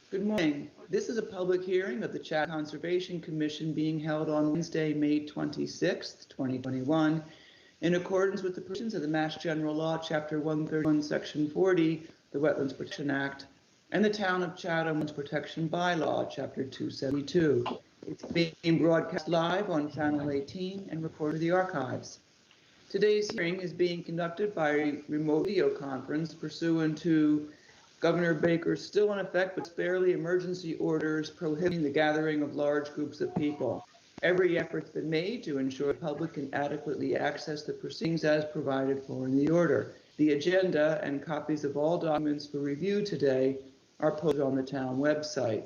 Good morning. This is a public hearing of the Chatham Conservation Commission being held on Wednesday, May 26th, 2021, in accordance with the provisions of the Mass General Law, Chapter 131, Section 40, the Wetlands Protection Act, and the Town of Chatham Wetlands Protection Bylaw, Chapter 272. It's being broadcast live on Channel 18 and recorded for the archives. Today's hearing is being conducted by remote video conference pursuant to Governor Baker's still in effect but barely emergency orders prohibiting the gathering of large groups of people. Every effort's been made to ensure the public can adequately access the proceedings as provided for in the order. The agenda and copies of all documents for review today are posted on the town website.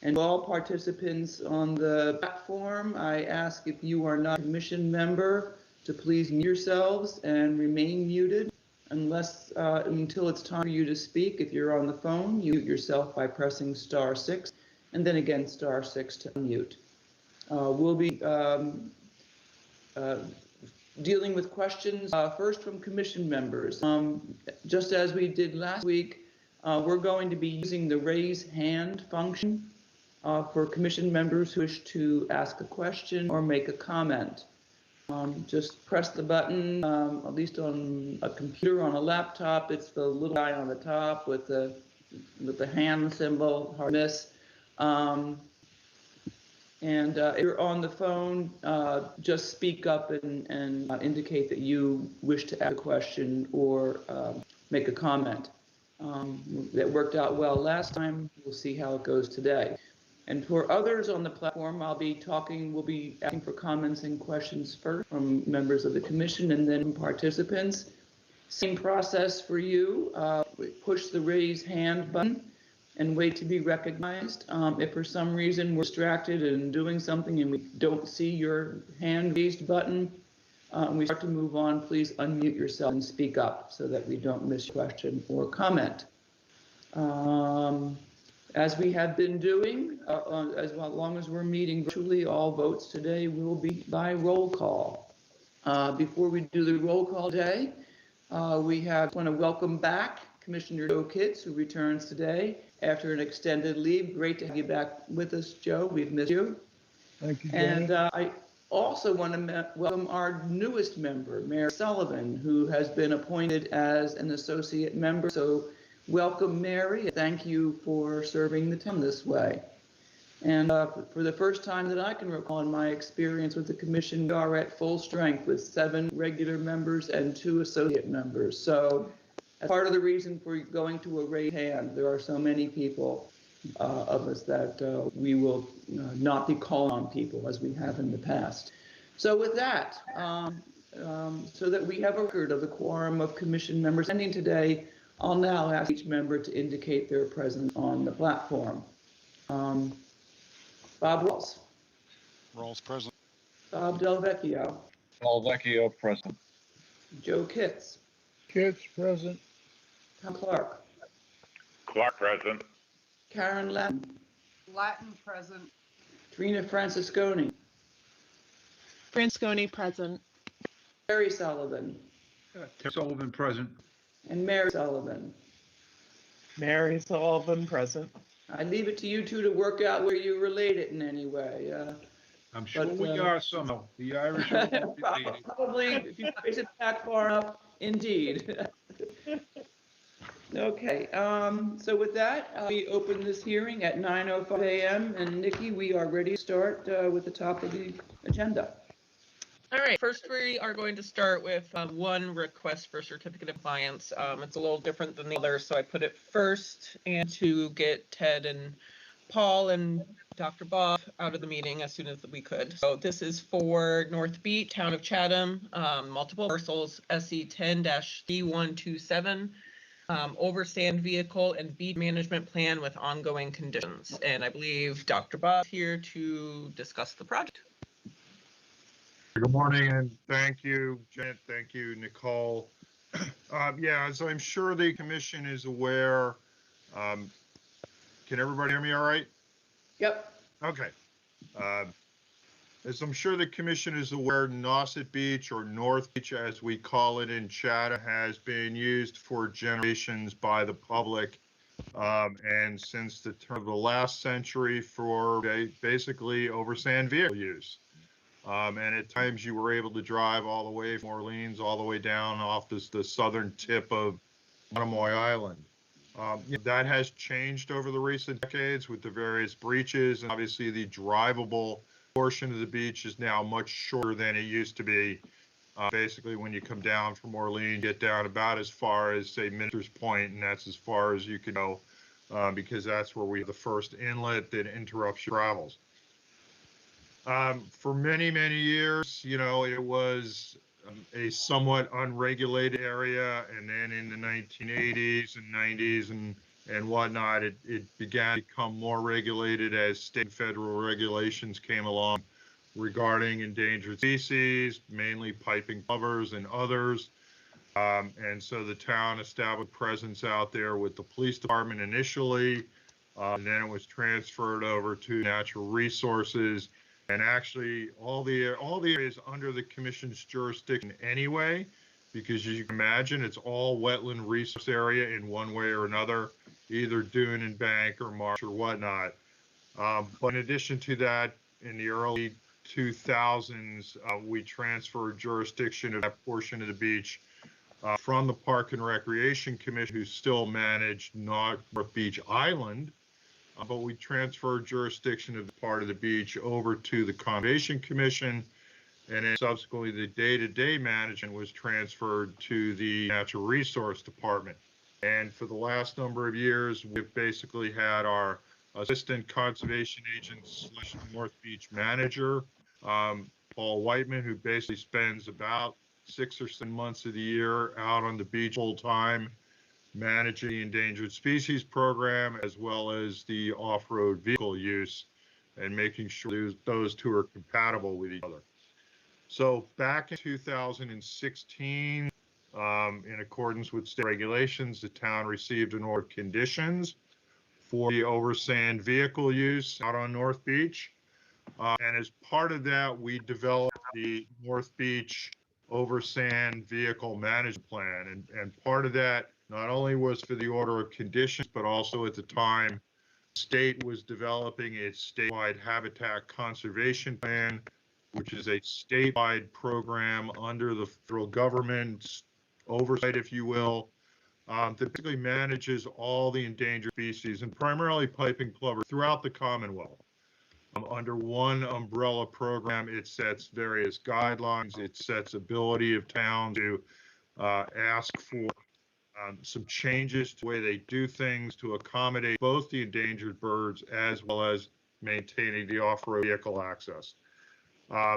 And to all participants on the platform, I ask if you are not a commission member to please mute yourselves and remain muted until it's time for you to speak. If you're on the phone, you mute yourself by pressing *6 and then again *6 to unmute. We'll be dealing with questions first from commission members. Just as we did last week, we're going to be using the raise hand function for commission members who wish to ask a question or make a comment. Just press the button, at least on a computer, on a laptop, it's the little guy on the top with the hand symbol, hard miss. And if you're on the phone, just speak up and indicate that you wish to ask a question or make a comment. That worked out well last time. We'll see how it goes today. And for others on the platform, we'll be asking for comments and questions first from members of the commission and then participants. Same process for you. Push the raise hand button and wait to be recognized. If for some reason we're distracted and doing something and we don't see your hand raised button, and we start to move on, please unmute yourself and speak up so that we don't miss your question or comment. As we have been doing, as long as we're meeting virtually, all votes today will be by roll call. Before we do the roll call today, we want to welcome back Commissioner Joe Kitts, who returns today after an extended leave. Great to have you back with us, Joe. We've missed you. Thank you, Joe. And I also want to welcome our newest member, Mary Sullivan, who has been appointed as an associate member. So welcome, Mary. Thank you for serving the town this way. And for the first time that I can recall in my experience with the commission, we are at full strength with 7 regular members and 2 associate members. So as part of the reason for going to a raised hand, there are so many people of us that we will not be calling on people as we have in the past. So with that, so that we have a record of the quorum of commission members ending today, I'll now ask each member to indicate their presence on the platform. Bob Rawls. Rawls present. Bob Delvecchio. Delvecchio present. Joe Kitts. Kitts present. Tom Clark. Clark present. Karen Latin. Latin present. Trina Francisconi. Fransconi present. Terry Sullivan. Terry Sullivan present. And Mary Sullivan. Mary Sullivan present. I leave it to you two to work out where you're related in any way. I'm sure we are somehow. The Irish are related. Probably, if you trace it back far enough, indeed. Okay, so with that, we open this hearing at 9:05 a.m. And Nikki, we are ready to start with the top of the agenda. All right, first we are going to start with one request for certificate of compliance. It's a little different than the other, so I put it first and to get Ted and Paul and Dr. Bob out of the meeting as soon as we could. So this is for North Beat, Town of Chatham, multiple parcels, SE 10-D127, overstand vehicle and bead management plan with ongoing conditions. And I believe Dr. Bob is here to discuss the project. Good morning, and thank you, Janet. Thank you, Nicole. Yeah, as I'm sure the commission is aware, can everybody hear me all right? Yep. Okay. As I'm sure the commission is aware, Nauset Beach, or North Beach as we call it in Chatham, has been used for generations by the public and since the turn of the last century for basically over sand vehicle use. And at times you were able to drive all the way from Orleans all the way down off the southern tip of Monomoy Island. That has changed over the recent decades with the various breaches, and obviously the drivable portion of the beach is now much shorter than it used to be. Basically, when you come down from Orleans, get down about as far as, say, Minister's Point, and that's as far as you can go, because that's where we have the first inlet that interrupts your travels. For many, many years, it was a somewhat unregulated area, and then in the 1980s and 90s and whatnot, it began to become more regulated as state and federal regulations came along regarding endangered species, mainly piping plovers and others. And so the town established presence out there with the police department initially, and then it was transferred over to natural resources. And actually, all the areas under the commission's jurisdiction anyway, because as you can imagine, it's all wetland resource area in one way or another, either dune and bank or marsh or whatnot. But in addition to that, in the early 2000s, we transferred jurisdiction of that portion of the beach from the Park and Recreation Commission, who still managed North Beach Island, but we transferred jurisdiction of the part of the beach over to the Conservation Commission, and then subsequently the day-to-day management was transferred to the Natural Resource Department. And for the last number of years, we've basically had our assistant conservation agent / North Beach manager, Paul Whiteman, who basically spends about 6 or 7 months of the year out on the beach full time, managing the endangered species program as well as the off-road vehicle use and making sure those two are compatible with each other. So back in 2016, in accordance with state regulations, the town received an order of conditions for the oversand vehicle use out on North Beach. And as part of that, we developed the North Beach Oversand Vehicle Management Plan. And part of that not only was for the order of conditions, but also at the time, the state was developing its statewide habitat conservation plan, which is a statewide program under the federal government's oversight, if you will, that basically manages all the endangered species and primarily piping plover throughout the Commonwealth. Under one umbrella program, it sets various guidelines. It sets ability of towns to ask for some changes to the way they do things to accommodate both the endangered birds as well as maintaining the off-road vehicle access.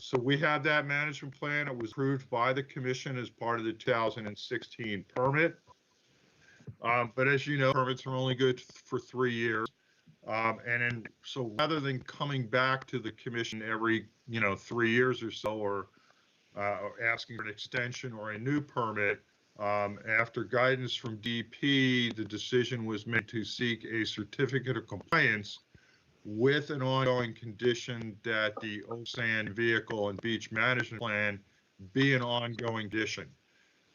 So we have that management plan. It was approved by the commission as part of the 2016 permit. But as you know, permits are only good for 3 years. So rather than coming back to the commission every, 3 years or so, or asking for an extension or a new permit, after guidance from DP, the decision was made to seek a certificate of compliance with an ongoing condition that the OSAN vehicle and beach management plan be an ongoing condition,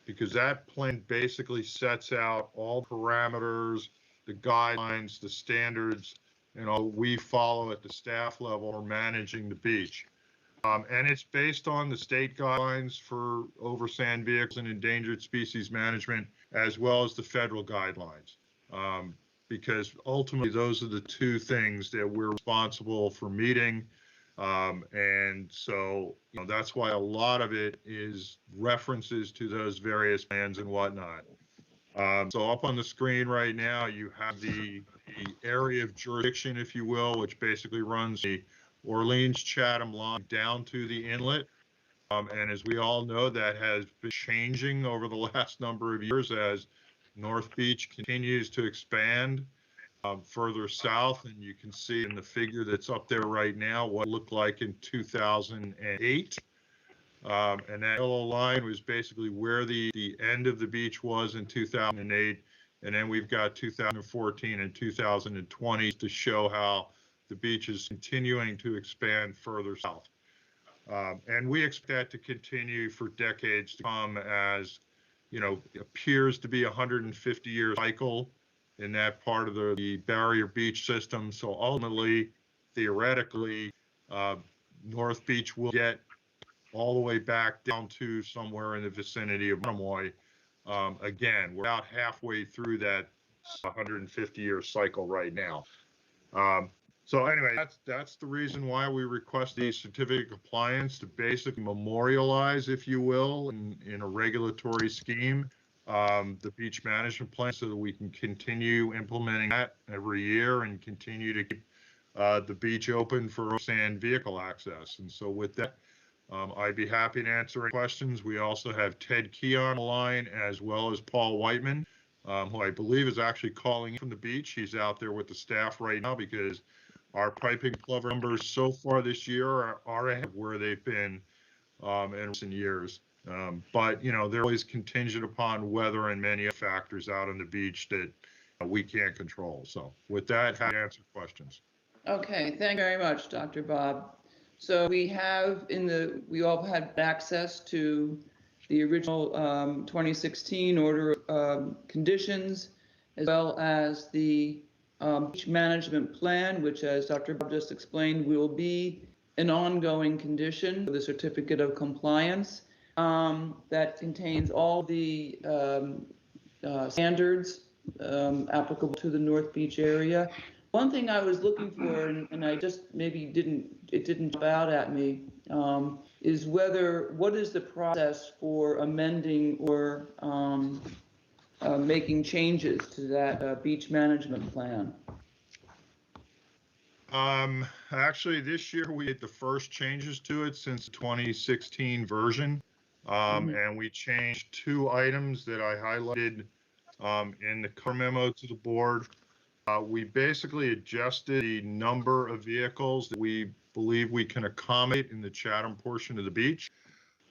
because that plan basically sets out all parameters, the guidelines, the standards, we follow at the staff level for managing the beach. And it's based on the state guidelines for oversand vehicles and endangered species management, as well as the federal guidelines. Because ultimately those are the two things that we're responsible for meeting. And so, that's why a lot of it is references to those various plans and whatnot. So up on the screen right now, you have the area of jurisdiction, if you will, which basically runs the Orleans Chatham line down to the inlet. And as we all know, that has been changing over the last number of years as North Beach continues to expand further south. And you can see in the figure that's up there right now what it looked like in 2008. And that yellow line was basically where the end of the beach was in 2008. And then we've got 2014 and 2020 to show how the beach is continuing to expand further south. And we expect that to continue for decades to come as, it appears to be a 150-year cycle in that part of the barrier beach system. So ultimately, theoretically, North Beach will get all the way back down to somewhere in the vicinity of Monomoy. Again, we're about halfway through that 150-year cycle right now. So anyway, that's the reason why we request the certificate of compliance, to basically memorialize, if you will, in a regulatory scheme, the beach management plan, so that we can continue implementing that every year and continue to keep the beach open for sand vehicle access. And so with that, I'd be happy to answer any questions. We also have Ted Key on the line, as well as Paul Whiteman, who I believe is actually calling in from the beach. He's out there with the staff right now, because our piping plover numbers so far this year are ahead of where they've been in recent years. But, you know, they're always contingent upon weather and many other factors out on the beach that we can't control. So with that, happy to answer questions. Okay, thank you very much, Dr. Bob. So we all had access to the original 2016 order of conditions, as well as the beach management plan, which, as Dr. Bob just explained, will be an ongoing condition for the certificate of compliance that contains all the standards applicable to the North Beach area. One thing I was looking for, and I just maybe it didn't jump out at me, is what is the process for amending or making changes to that beach management plan? Actually, this year we made the first changes to it since the 2016 version. And we changed 2 items that I highlighted in the cover memo to the board. We basically adjusted the number of vehicles that we believe we can accommodate in the Chatham portion of the beach.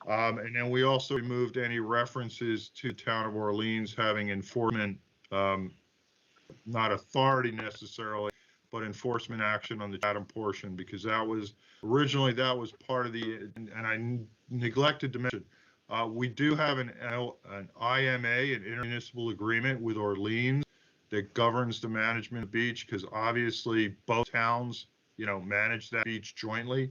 And then we also removed any references to the town of Orleans having enforcement, not authority necessarily, but enforcement action on the Chatham portion, because that was part of the, and I neglected to mention, we do have an IMA, an intermunicipal agreement with Orleans, that governs the management of the beach, because obviously both towns, you know, manage that beach jointly.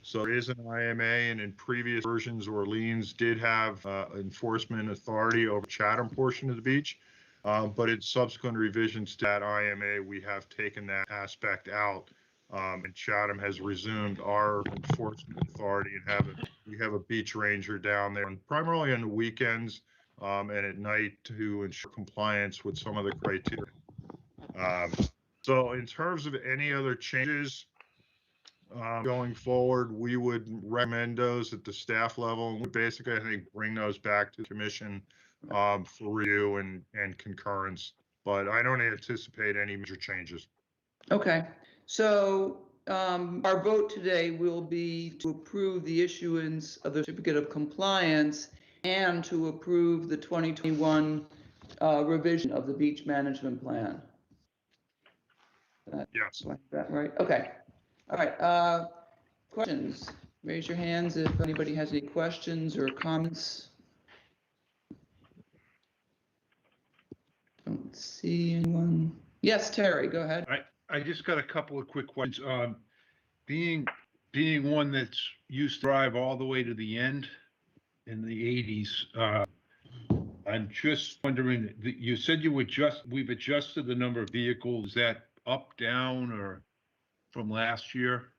So there is an IMA, and in previous versions, Orleans did have enforcement authority over Chatham portion of the beach. But in subsequent revisions to that IMA, we have taken that aspect out, and Chatham has resumed our enforcement authority, and we have a beach ranger down there, and primarily on the weekends and at night, to ensure compliance with some of the criteria. So in terms of any other changes going forward, we would recommend those at the staff level, and we basically, I think, bring those back to the commission for review and concurrence. But I don't anticipate any major changes. Okay, so our vote today will be to approve the issuance of the certificate of compliance and to approve the 2021 revision of the beach management plan. Yes. Is that right? Okay. All right. Questions? Raise your hands if anybody has any questions or comments. Don't see anyone. Yes, Terry, go ahead. I just got a couple of quick questions. Being one that's used to drive all the way to the end in the 80s, I'm just wondering, you said we've adjusted the number of vehicles. Is that up, down, or from last year?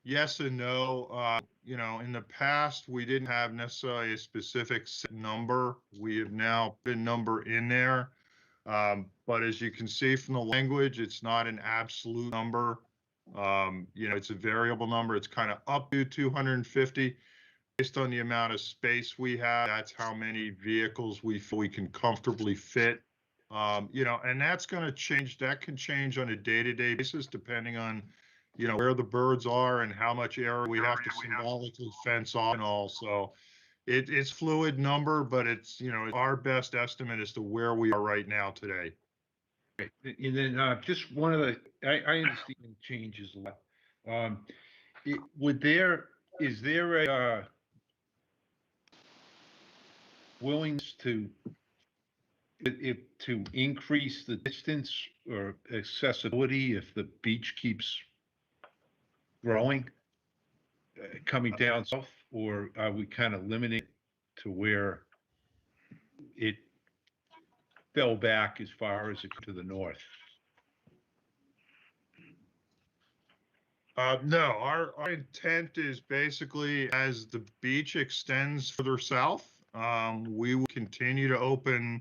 Yes and no. You know, in the past, we didn't have necessarily a specific set number. We have now put a number in there. But as you can see from the language, it's not an absolute number. You know, it's a variable number. It's kind of up to 250 based on the amount of space we have. That's how many vehicles we feel we can comfortably fit. You know, and that's going to change. That can change on a day-to-day basis depending on, you know, where the birds are and how much area we have to symbolically fence off and all. So it's fluid number, but it's, you know, our best estimate as to where we are right now today. Okay. And then just one of I understand changes a lot. Is there a willingness to increase the distance or accessibility if the beach keeps growing, coming down south, or are we kind of limiting it to where it fell back as far as it to the north? No, our intent is basically as the beach extends further south, we will continue to open,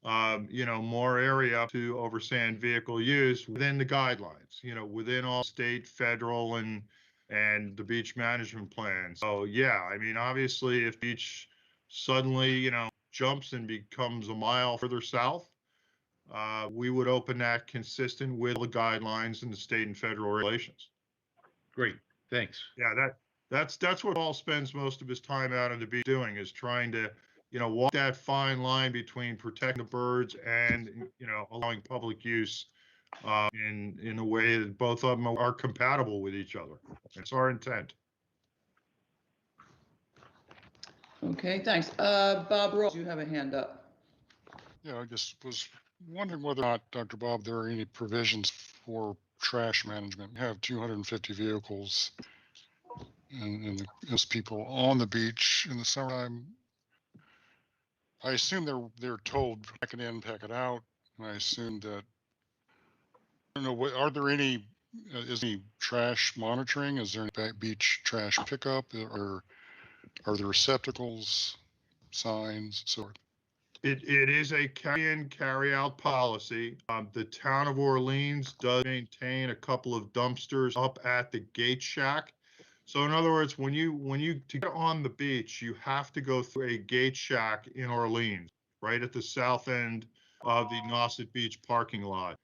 more area to oversand vehicle use within the guidelines, within all state, federal, and the beach management plan. So yeah, I mean, obviously, if beach suddenly, jumps and becomes a mile further south, we would open that consistent with the guidelines and the state and federal regulations. Great, thanks. Yeah, that's what Paul spends most of his time out on the beach doing, is trying to, walk that fine line between protecting the birds and, allowing public use in a way that both of them are compatible with each other. It's our intent. Okay, thanks. Bob Rolls, you have a hand up. Yeah, I just was wondering whether or not, Dr. Bob, there are any provisions for trash management. We have 250 vehicles and there's people on the beach in the summertime. I assume they're told pack it in, pack it out. And I assume that, I don't know, are there any, is any trash monitoring? Is there any beach trash pickup, or are there receptacles, signs, so forth? It is a carry in, carry out policy. The town of Orleans does maintain a couple of dumpsters up at the gate shack. So in other words, when you to get on the beach, you have to go through a gate shack in Orleans, right at the south end of the Nauset Beach parking lot.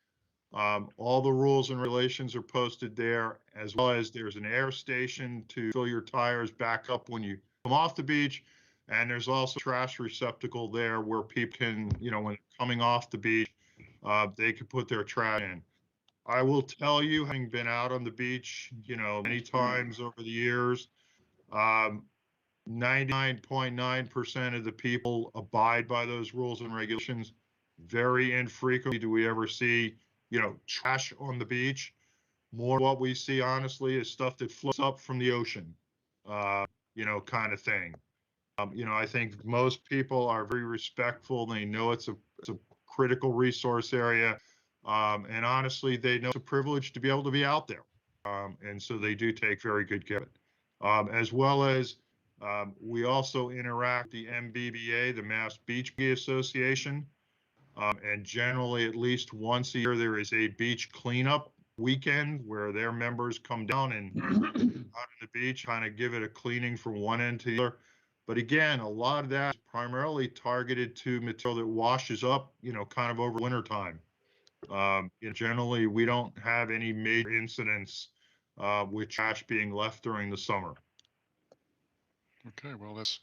All the rules and regulations are posted there, as well as there's an air station to fill your tires back up when you come off the beach. And there's also a trash receptacle there where people can, when coming off the beach, they can put their trash in. I will tell you, having been out on the beach, many times over the years, 99.9% of the people abide by those rules and regulations. Very infrequently do we ever see, trash on the beach. More what we see, honestly, is stuff that floats up from the ocean, kind of thing. I think most people are very respectful. They know it's a critical resource area. And honestly, they know it's a privilege to be able to be out there. And so they do take very good care of it. As well as we also interact with the MBBA, the Mass Beach Association. And generally, at least once a year, there is a beach cleanup weekend where their members come down and out on the beach, kind of give it a cleaning from one end to the other. But again, a lot of that is primarily targeted to material that washes up, kind of over winter time. Generally, we don't have any major incidents with trash being left during the summer. Okay, well, that's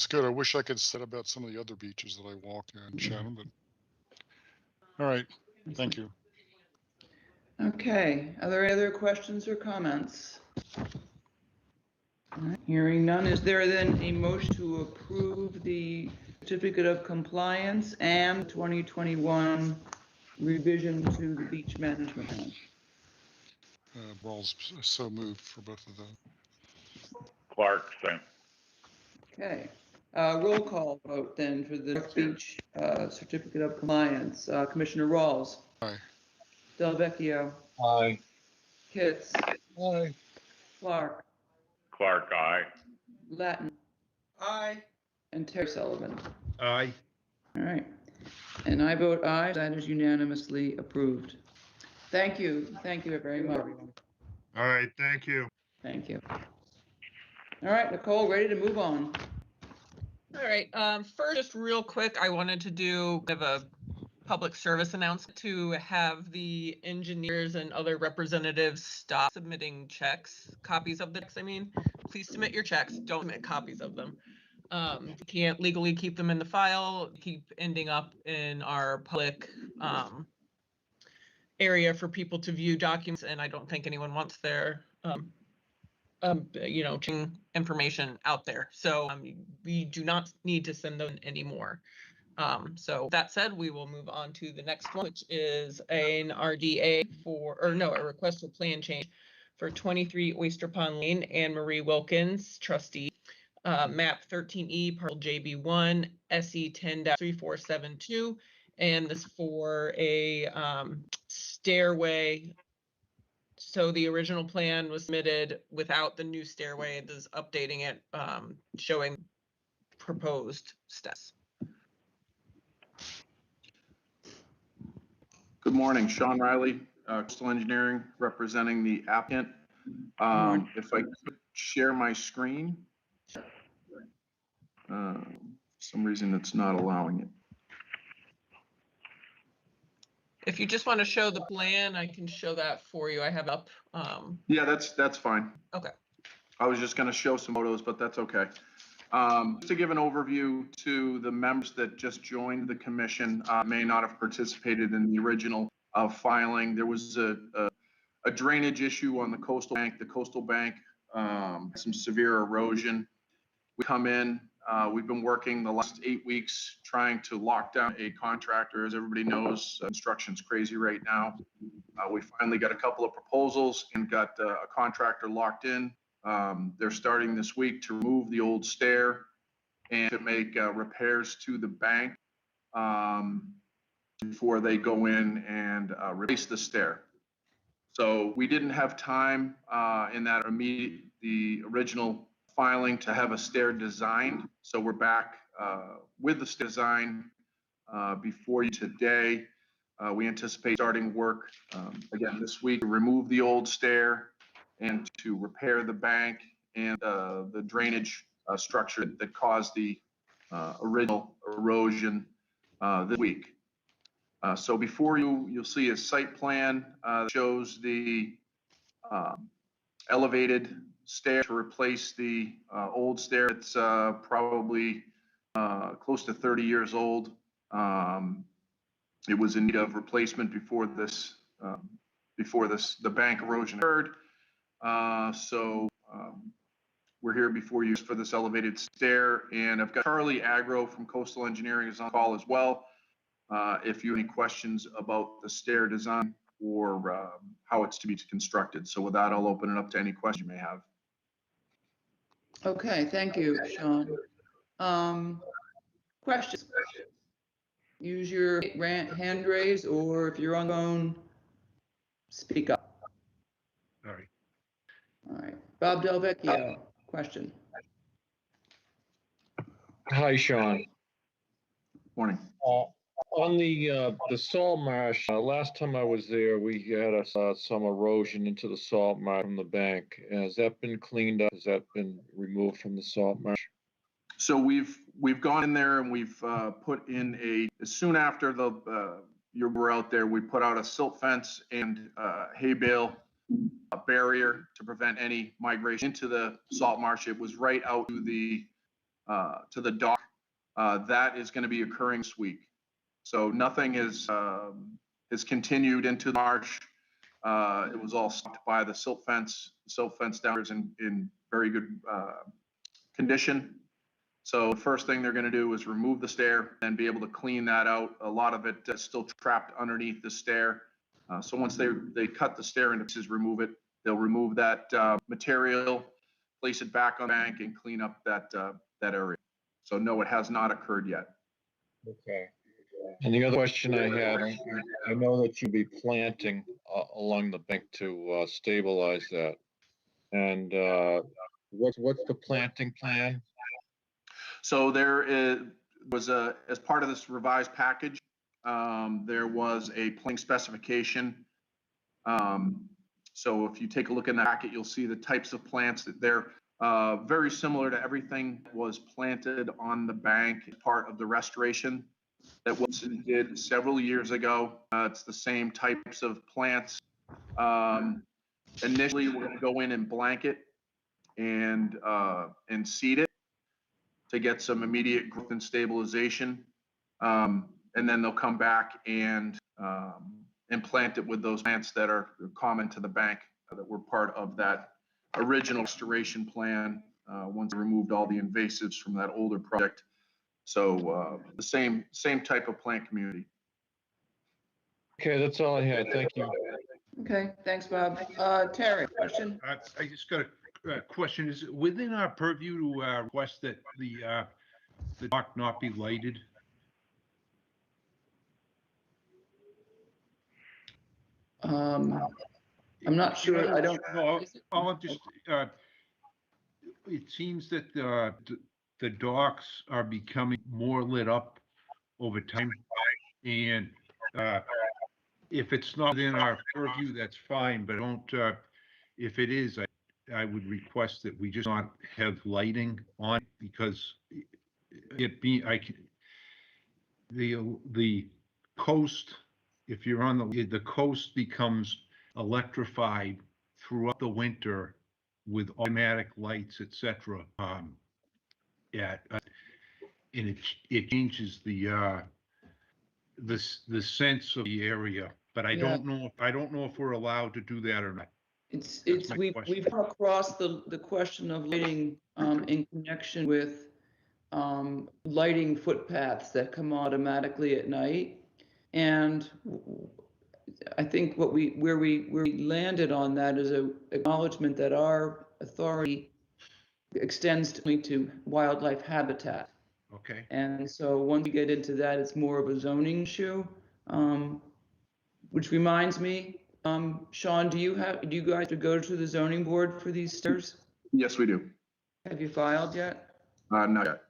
good. I wish I could say about some of the other beaches that I walked in Chatham, but all right, thank you. Okay, are there any other questions or comments? All right, hearing none, is there then a motion to approve the certificate of compliance and 2021 revision to the beach management plan? Rawls so moved for both of those. Clark, same. Okay, roll call vote then for the beach certificate of compliance. Commissioner Rawls. Aye. Delvecchio. Aye. Kitts. Aye. Clark. Clark, aye. Latin. Aye. And Terry Sullivan. Aye. All right. And I vote aye. That is unanimously approved. Thank you. Thank you very much, everyone. All right, thank you. Thank you. All right, Nicole, ready to move on. All right. First, just real quick, I wanted to do kind of a public service announcement to have the engineers and other representatives stop submitting copies of the checks. Please submit your checks. Don't submit copies of them. You can't legally keep them in the file, keep ending up in our public area for people to view documents, and I don't think anyone wants their information out there. So we do not need to send them anymore. So that said, we will move on to the next one, which is an RDA a request for plan change for 23 Oyster Pond Lane. Anne Marie Wilkins, trustee, map 13E, parcel JB1, SE 10-3472. And this for a stairway. So the original plan was submitted without the new stairway. It is updating it, showing proposed steps. Good morning, Sean Riley, Coastal Engineering, representing the applicant. If I could share my screen. For some reason it's not allowing it. If you just want to show the plan, I can show that for you. I have up. Yeah, that's fine. Okay. I was just going to show some photos, but that's okay. To give an overview to the members that just joined the commission, may not have participated in the original filing. There was a drainage issue on the coastal bank. The coastal bank, some severe erosion. We come in, we've been working the last 8 weeks trying to lock down a contractor. As everybody knows, construction's crazy right now. We finally got a couple of proposals and got a contractor locked in. They're starting this week to remove the old stair and to make repairs to the bank before they go in and replace the stair. So we didn't have time in that the original filing to have a stair designed. So we're back with the stair design before you today. We anticipate starting work again this week to remove the old stair and to repair the bank and the drainage structure that caused the original erosion this week. So before you'll see a site plan that shows the elevated stair to replace the old stair. It's probably close to 30 years old. It was in need of replacement before the bank erosion occurred. So we're here before you for this elevated stair, and I've got Charlie Agro from Coastal Engineering is on call as well. If you have any questions about the stair design or how it's to be constructed. So with that, I'll open it up to any questions you may have. Okay, thank you, Sean. Questions? Use your hand raise, or if you're on the phone, speak up. All right. All right, Bob Delvecchio, question. Hi, Sean. Morning. On the salt marsh, last time I was there, we had some erosion into the salt marsh from the bank. Has that been cleaned up? Has that been removed from the salt marsh? So we've gone in there and we've put in as soon after you were out there, we put out a silt fence and hay bale barrier to prevent any migration into the salt marsh. It was right out to the dock. That is going to be occurring this week. So nothing has continued into the marsh. It was all stopped by the silt fence. The silt fence down there is in very good condition. So the first thing they're going to do is remove the stair and be able to clean that out. A lot of it is still trapped underneath the stair. So once they cut the stair into pieces, remove it, they'll remove that material, place it back on the bank, and clean up that area. So no, it has not occurred yet. Okay. And the other question I had, I know that you'll be planting along the bank to stabilize that. And what's the planting plan? So as part of this revised package, there was a planting specification. So if you take a look in the packet, you'll see the types of plants that they're very similar to everything that was planted on the bank as part of the restoration that Wilson did several years ago. It's the same types of plants. Initially, we're going to go in and blanket and seed it to get some immediate growth and stabilization. And then they'll come back and plant it with those plants that are common to the bank that were part of that original restoration plan, once I removed all the invasives from that older project. So the same type of plant community. Okay, that's all I had. Thank you. Okay, thanks, Bob. Terry, question? I just got a question. Is it within our purview to request that the dock not be lighted? I'm not sure. I don't. No, Is it- I'm just, it seems that the docks are becoming more lit up over time. And if it's not in our purview, that's fine, but don't, if it is, I would request that we just not have lighting on because the coast, if you're on the coast becomes electrified throughout the winter with automatic lights, etc. Yeah, and it changes the sense of the area. But I Yeah. don't know if we're allowed to do that or not. It's my we've question. come across the question of lighting in connection with lighting footpaths that come automatically at night. And I think where we landed on that is a acknowledgement that our authority extends to wildlife habitat. Okay. And so once we get into that, it's more of a zoning issue. Which reminds me, Sean, do you guys have to go to the zoning board for these stairs? Yes, we do. Have you filed yet? Not yet.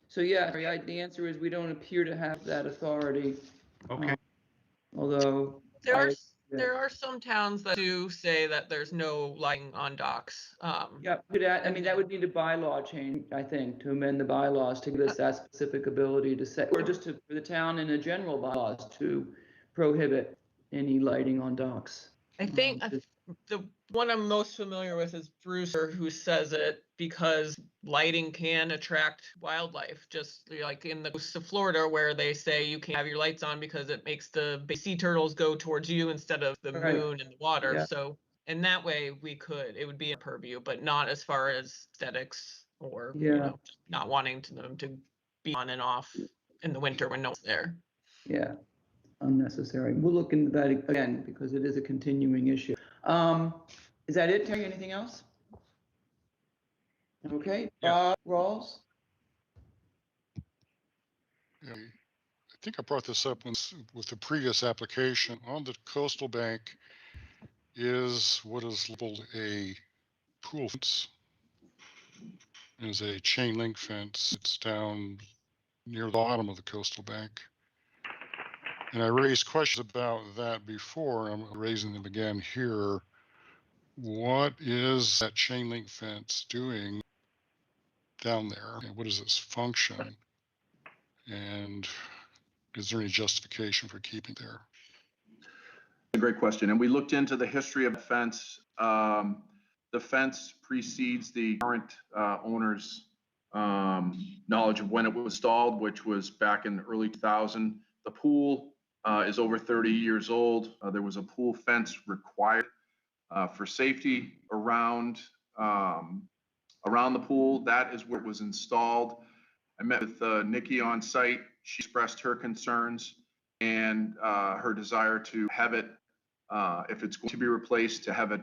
So yeah, the answer is we don't appear to have that authority. Okay. Although There are some towns that do say that there's no lighting on docks. yeah, I mean, that would need a bylaw change, I think, to amend the bylaws to give us that specific ability to say, or just for the town in a general bylaws to prohibit any lighting on docks. I think the one I'm most familiar with is Brewster, who says it because lighting can attract wildlife, just like in the coast of Florida, where they say you can have your lights on because it makes the sea turtles go towards you instead of the Right. moon and the water. Yeah. So in that way, it would be a purview, but not as far as aesthetics or Yeah. not wanting them to be on and off in the winter when no one's there. Yeah, unnecessary. We'll look into that again because it is a continuing issue. Is that it, Terry? Anything else? Okay, Yeah. Bob Rawls? Yeah, I think I brought this up with the previous application. On the coastal bank is what is labeled a pool fence. Is a chain link fence. It's down near the bottom of the coastal bank. And I raised questions about that before. I'm raising them again here. What is that chain link fence doing down there? And what is its function? And is there any justification for keeping there? A great question. And we looked into the history of the fence. The fence precedes the current owner's knowledge of when it was installed, which was back in early 2000. The pool is over 30 years old. There was a pool fence required for safety around the pool. That is where it was installed. I met with Nikki on site. She expressed her concerns and her desire to have it, if it's going to be replaced, to have it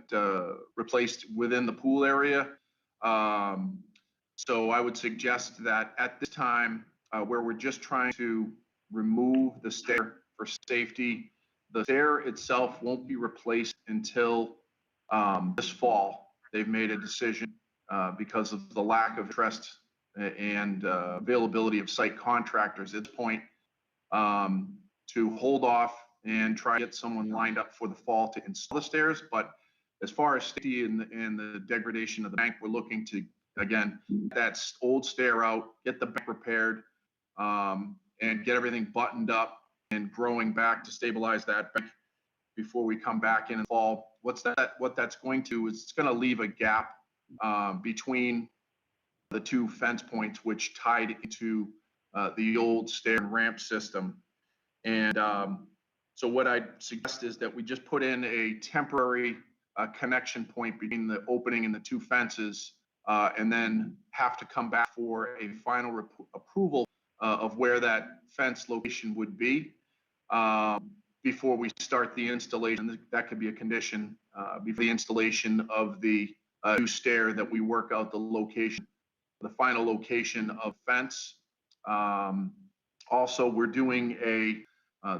replaced within the pool area. So I would suggest that at this time, where we're just trying to remove the stair for safety, the stair itself won't be replaced until this fall. They've made a decision because of the lack of interest and availability of site contractors at this point, to hold off and try to get someone lined up for the fall to install the stairs. But as far as safety and the degradation of the bank, we're looking to, again, get that old stair out, get the bank repaired, and get everything buttoned up and growing back to stabilize that bank before we come back in the fall. What that's going to is it's going to leave a gap between the two fence points, which tied into the old stair and ramp system. And so what I'd suggest is that we just put in a temporary connection point between the opening and the two fences, and then have to come back for a final approval of where that fence location would be before we start the installation. That could be a condition before the installation of the new stair, that we work out the location, the final location of fence. Also, we're doing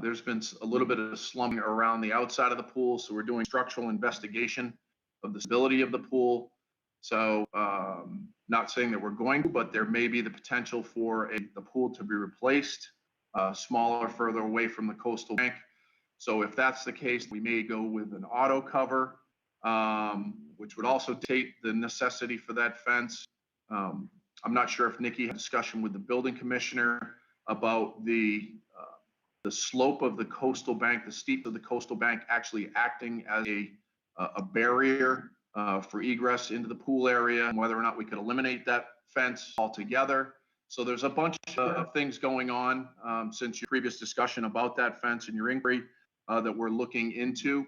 there's been a little bit of slumping around the outside of the pool, so we're doing structural investigation of the stability of the pool. So not saying that we're going to, but there may be the potential for the pool to be replaced, smaller, further away from the coastal bank. So if that's the case, we may go with an auto cover, which would also take the necessity for that fence. I'm not sure if Nikki had a discussion with the building commissioner about the slope of the coastal bank, the steep of the coastal bank actually acting as a barrier for egress into the pool area, and whether or not we could eliminate that fence altogether. So there's a bunch of things going on since your previous discussion about that fence and your inquiry that we're looking into.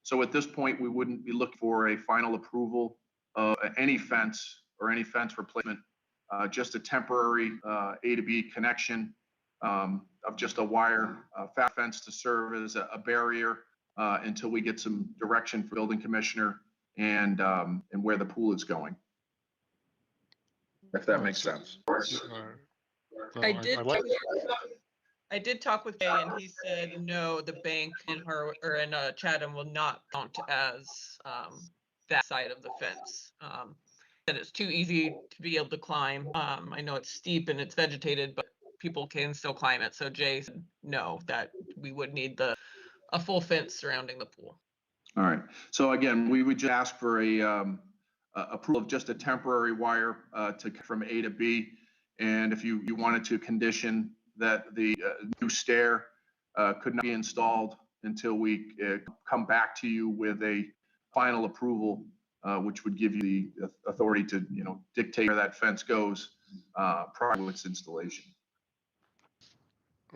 So at this point, we wouldn't be looking for a final approval of any fence or any fence replacement, just a temporary A to B connection of just a wire fat fence to serve as a barrier until we get some direction from building commissioner and where the pool is going. If that makes sense. I did talk with Jay, and he said no, the bank in Chatham will not count as that side of the fence. That it's too easy to be able to climb. I know it's steep and it's vegetated, but people can still climb it. So Jay said no, that we would need a full fence surrounding the pool. All right. So again, we would just ask for a approval of just a temporary wire from A to B, and if you wanted to condition that the new stair could not be installed until we come back to you with a final approval, which would give you the authority to dictate where that fence goes prior to its installation.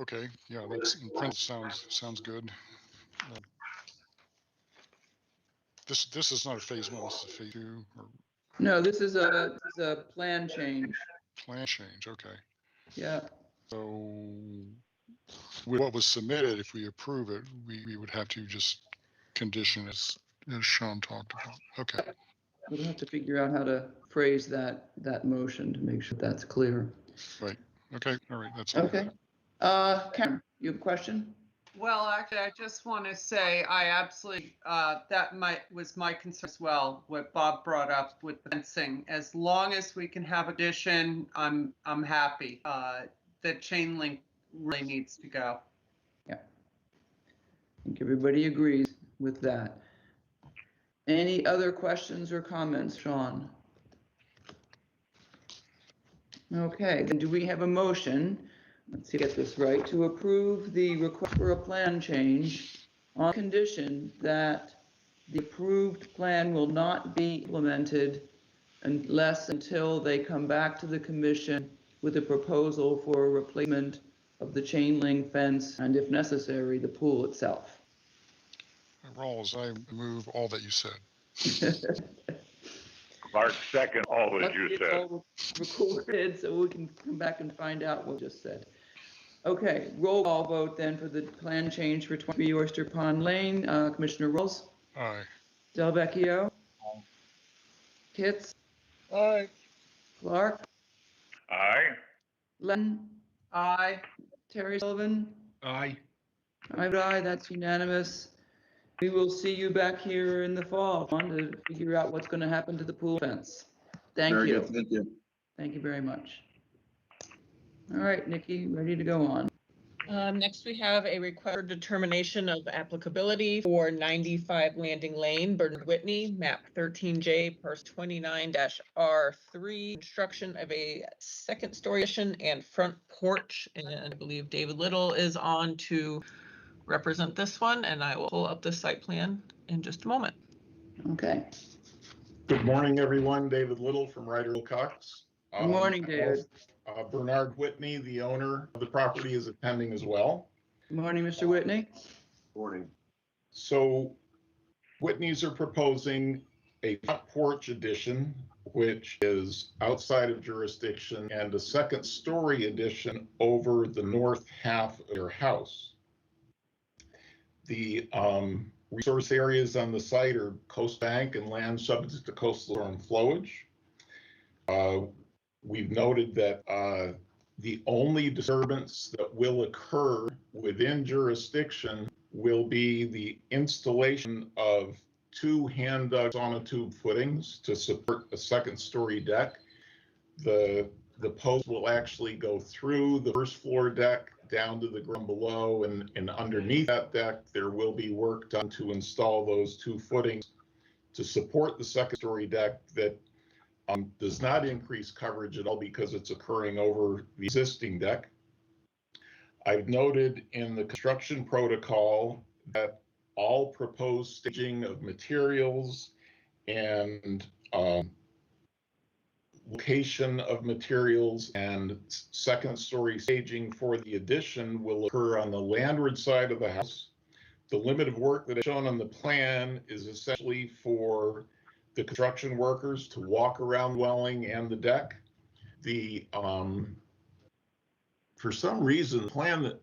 Okay, yeah, that's in principle sounds good. This is not a phase one, this is a phase two or No, this is a plan change. plan change. Okay. Yeah. So with what was submitted, if we approve it, we would have to just condition as Sean talked about. Okay. We'll have to figure out how to phrase that motion to make sure that's clear. Right. Okay. All right. That's okay. Karen, you have a question? Well, actually, I just want to say I absolutely was my concern as well. What Bob brought up with the fencing, as long as we can have addition, I'm happy. The chain link really needs to go. Yeah, I think everybody agrees with that. Any other questions or comments, Sean? Okay, then do we have a motion? Let's see, get this right, to approve the request for a plan change on condition that the approved plan will not be implemented until they come back to the commission with a proposal for a replacement of the chain link fence and, if necessary, the pool itself. Rawls, I move all that you said. Clark, second all that you It's said. all recorded, so we can come back and find out what just said. Okay, roll call vote then for the plan change for 23 Oyster Pond Lane. Commissioner Rolls? Aye. Delvecchio? Kitts? Aye. Clark? Aye. Len? Aye. Terry Sullivan? Aye. I vote aye, that's unanimous. We will see you back here in the fall, Sean, to figure out what's going to happen to the pool fence. Thank Very you. good. Thank you. Thank you very much. All right, Nikki, ready to go on. Next, we have a request for determination of applicability for 95 Landing Lane, Bernard Whitney, map 13J, parcel 29-R3, construction of a second-story addition and front porch. And I believe David Little is on to represent this one, and I will pull up the site plan in just a moment. Okay. Good morning, everyone. David Little from Ryder Wilcox. Good morning, David. Bernard Whitney, the owner of the property, is attending as well. Good morning, Mr. Whitney. Morning. So Whitney's are proposing a front porch addition, which is outside of jurisdiction, and a second story addition over the north half of your house. The resource areas on the site are coast bank and land subject to coastal storm flowage. We've noted that the only disturbance that will occur within jurisdiction will be the installation of 2 hand-dug sonotube footings to support a second-story deck. The post will actually go through the first floor deck down to the ground below, and underneath that deck, there will be work done to install those 2 footings to support the second-story deck that does not increase coverage at all because it's occurring over the existing deck. I've noted in the construction protocol that all proposed staging of materials and location of materials and second story staging for the addition will occur on the landward side of the house. The limit of work that is shown on the plan is essentially for the construction workers to walk around the dwelling and the deck. For some reason, the plan that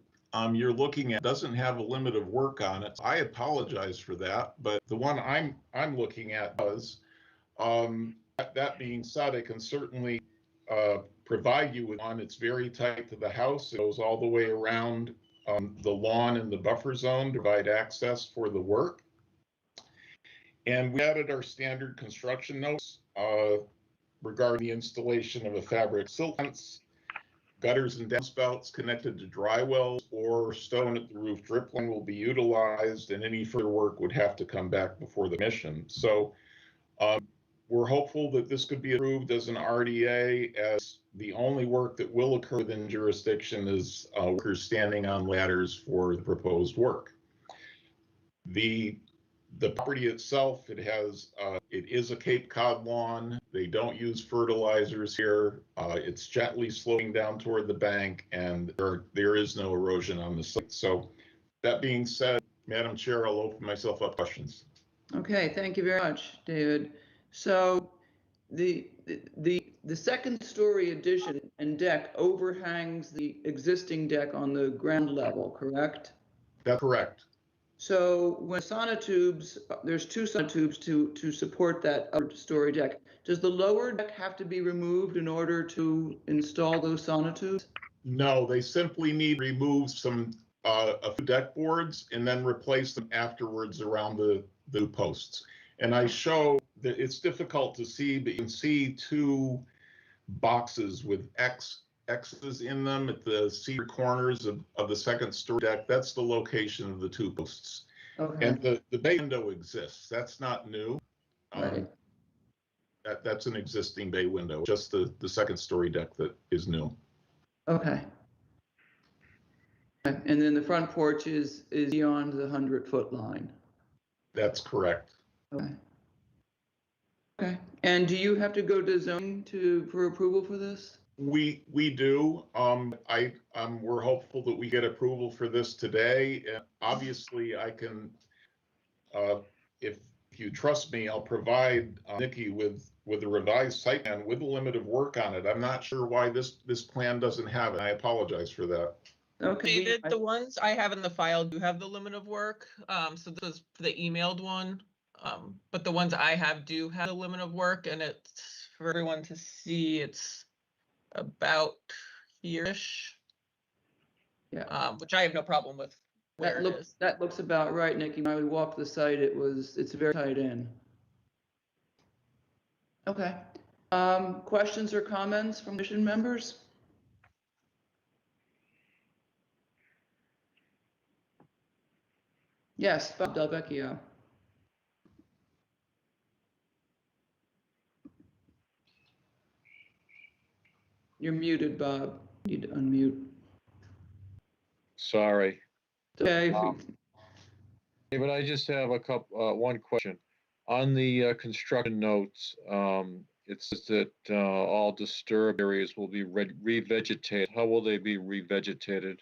you're looking at doesn't have a limit of work on it. I apologize for that, but the one I'm looking at does. That being said, I can certainly provide you with one. It's very tight to the house. It goes all the way around the lawn and the buffer zone to provide access for the work. And we added our standard construction notes regarding the installation of a fabric silt fence, gutters and downspouts connected to dry wells or stone at the roof drip line will be utilized, and any further work would have to come back before the commission. So we're hopeful that this could be approved as an RDA, as the only work that will occur within jurisdiction is workers standing on ladders for the proposed work. The property itself, it is a Cape Cod lawn. They don't use fertilizers here. It's gently sloping down toward the bank, and there is no erosion on the site. So that being said, Madam Chair, I'll open myself up to questions. Okay, thank you very much, David. So the second story addition and deck overhangs the existing deck on the ground level, correct? That's correct. So when sonotubes, there's 2 sonotubes to support that upper story deck. Does the lower deck have to be removed in order to install those sonotubes? No, they simply need to remove some a few deck boards and then replace them afterwards around the posts. And I show that it's difficult to see, but you can see 2 boxes with X's in them at the cedar corners of the second story deck. That's the location of the 2 posts. Okay. And the bay window exists. That's not new. Right. That's an existing bay window, just the second story deck that is new. Okay. And then the front porch is beyond the 100-foot line. That's correct. Okay. Okay. And do you have to go to zoning for approval for this? We do. We're hopeful that we get approval for this today. And obviously, I can, if you trust me, I'll provide Nikki with a revised site plan with a limit of work on it. I'm not sure why this plan doesn't have it. I apologize for that. Okay. David, the ones I have in the file do have the limit of work. So this is the emailed one. But the ones I have do have the limit of work, and it's for everyone to see. It's about here-ish. Yeah. Which I have no problem with where it is. That looks about right, Nikki. When we walked the site, it's very tight in. Okay. Questions or comments from commission members? Yes, Bob Delvecchio. You're muted, Bob. You need to unmute. Sorry. Okay. But I just have one question. On the construction notes, it says that all disturbed areas will be revegetated. How will they be revegetated?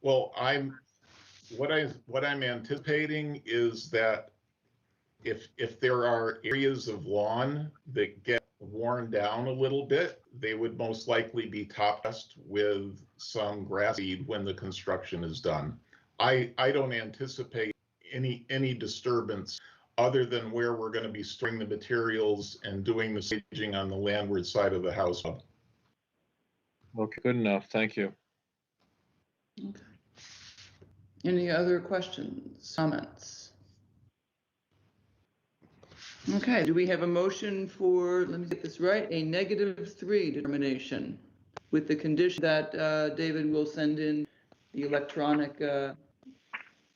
Well, what I'm anticipating is that if there are areas of lawn that get worn down a little bit, they would most likely be top dressed with some grass seed when the construction is done. I don't anticipate any disturbance other than where we're going to be storing the materials and doing the staging on the landward side of the house. Okay, good enough. Thank you. Okay. Any other questions, comments? Okay, do we have a motion for, let me get this right, a -3 determination with the condition that David will send in the electronic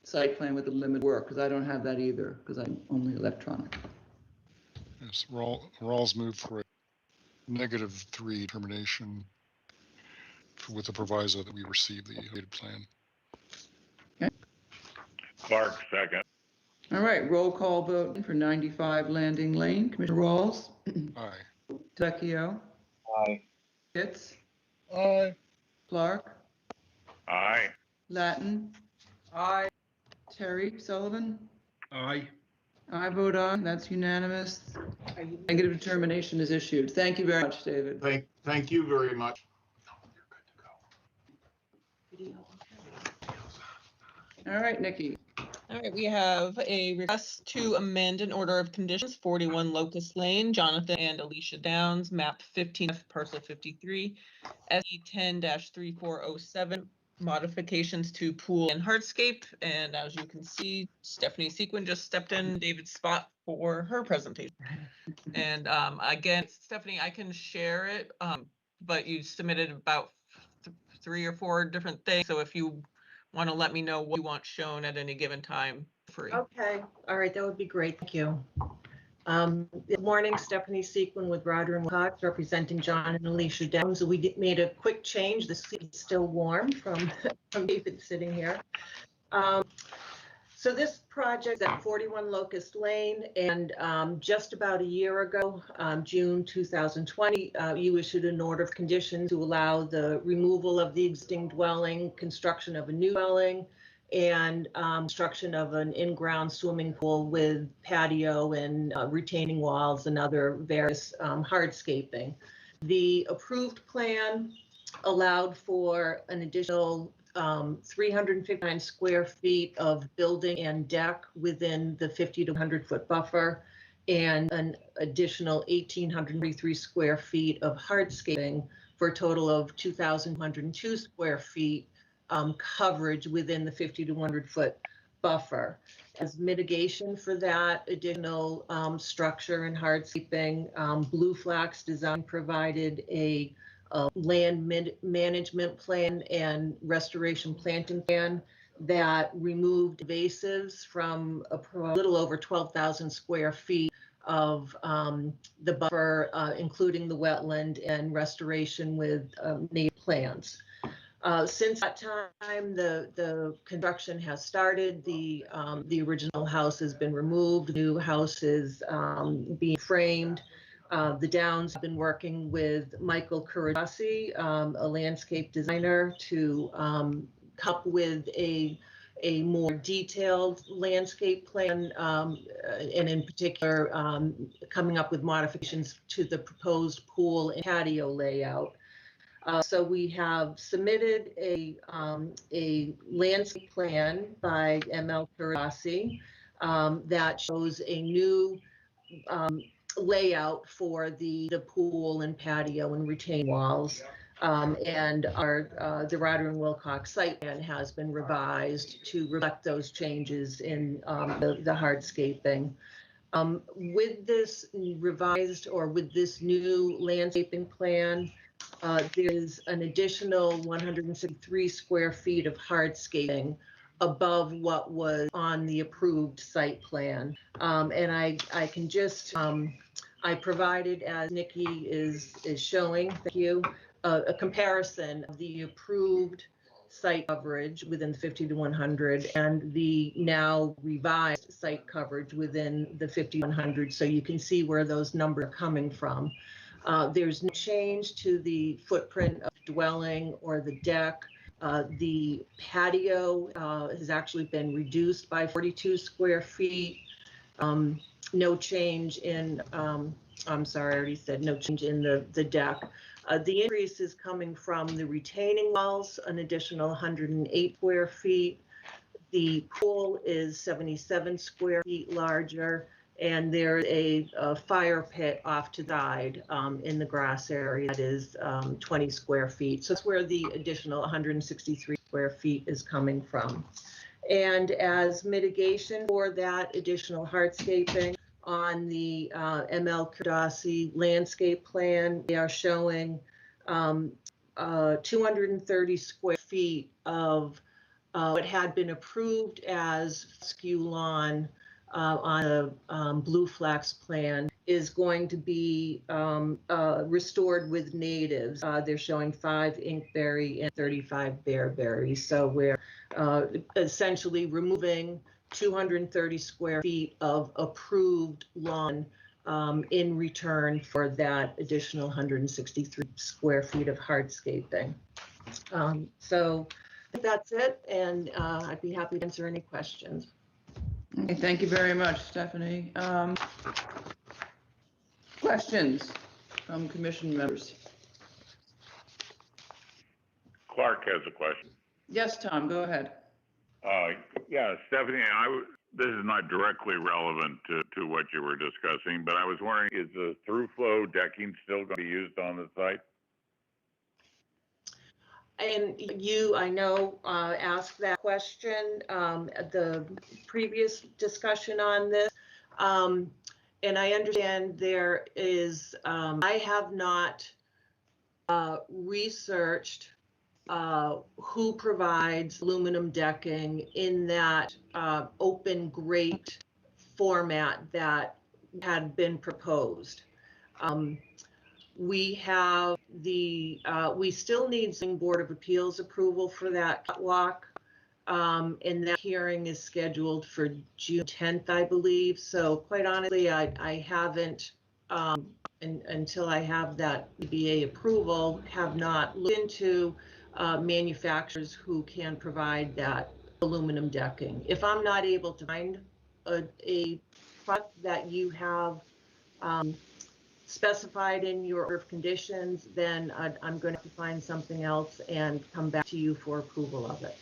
site plan with the limited work, because I don't have that either, because I'm only electronic. Yes, Rawls moved for a -3 determination with the proviso that we receive the updated plan. Clark, second. All right, roll call vote for 95 Landing Lane. Commissioner Rawls? Aye. Vecchio? Aye. Pitts? Aye. Clark? Aye. Latin? Aye. Terry Sullivan? Aye. I vote aye, that's unanimous. Negative determination is issued. Thank you very much, David. Thank you very much. All right, Nikki. All right, we have a request to amend an order of conditions, 41 Locust Lane, Jonathan and Alicia Downs, map 15, parcel 53, SE 10-3407, modifications to pool and hardscape. And as you can see, Stephanie Sequin just stepped in David's spot for her presentation. And again, Stephanie, I can share it, but you submitted about 3 or 4 different things. So if you want to let me know what you want shown at any given time, free. Okay, all right, that would be great, thank you. Good morning, Stephanie Sequin with Roder and Wilcox, representing John and Alicia Downs. We made a quick change. The seat is still warm from David sitting here. So this project is at 41 Locust Lane, and just about a year ago, June 2020, you issued an order of conditions to allow the removal of the existing dwelling, construction of a new dwelling, and construction of an in-ground swimming pool with patio and retaining walls and other various hardscaping. The approved plan allowed for an additional 359 square feet of building and deck within the 50 to 100 foot buffer, and an additional 1,833 square feet of hardscaping for a total of 2,102 square feet coverage within the 50 to 100 foot buffer. As mitigation for that additional structure and hardscaping, Blue Flax Design provided a land management plan and restoration planting plan that removed invasives from a little over 12,000 square feet of the buffer, including the wetland and restoration with native plants. Since that time, the construction has started. The original house has been removed. The new house is being framed. The Downs have been working with Michael Kuradasi, a landscape designer, to come up with a more detailed landscape plan, and in particular, coming up with modifications to the proposed pool and patio layout. So we have submitted a landscape plan by ML Kuradasi that shows a new layout for the pool and patio and retaining walls. And the Roder and Wilcox site plan has been revised to reflect those changes in the hardscaping. With this revised, or with this new landscaping plan, there's an additional 163 square feet of hardscaping above what was on the approved site plan. And I can just, I provided, as Nikki is showing, thank you, a comparison of the approved site coverage within the 50 to 100 and the now revised site coverage within the 50 to 100. So you can see where those numbers are coming from. There's no change to the footprint of the dwelling or the deck. The patio has actually been reduced by 42 square feet. no change in, I'm sorry, I already said no change in the deck. The increase is coming from the retaining walls, an additional 108 square feet. The pool is 77 square feet larger, and there's a fire pit off to the side in the grass area that is 20 square feet. So that's where the additional 163 square feet is coming from. And as mitigation for that additional hardscaping on the ML Kardassi landscape plan, they are showing 230 square feet of what had been approved as skew lawn on a blue flax plan is going to be restored with natives. They're showing 5 inkberry and 35 bearberry. So we're essentially removing 230 square feet of approved lawn in return for that additional 163 square feet of hardscaping. So I think that's it, and I'd be happy to answer any questions. Okay, thank you very much, Stephanie. Questions from commission members? Clark has a question. Yes, Tom, go ahead. Yeah, Stephanie, this is not directly relevant to what you were discussing, but I was wondering, is the through flow decking still going to be used on the site? And you, I know, asked that question at the previous discussion on this. And I understand there is, I have not researched who provides aluminum decking in that open grate format that had been proposed. We have we still need some Board of Appeals approval for that catwalk. And that hearing is scheduled for June 10th, I believe. So quite honestly, I haven't, until I have that BA approval, have not looked into manufacturers who can provide that aluminum decking. If I'm not able to find a product that you have specified in your order of conditions, then I'm going to have to find something else and come back to you for approval of it.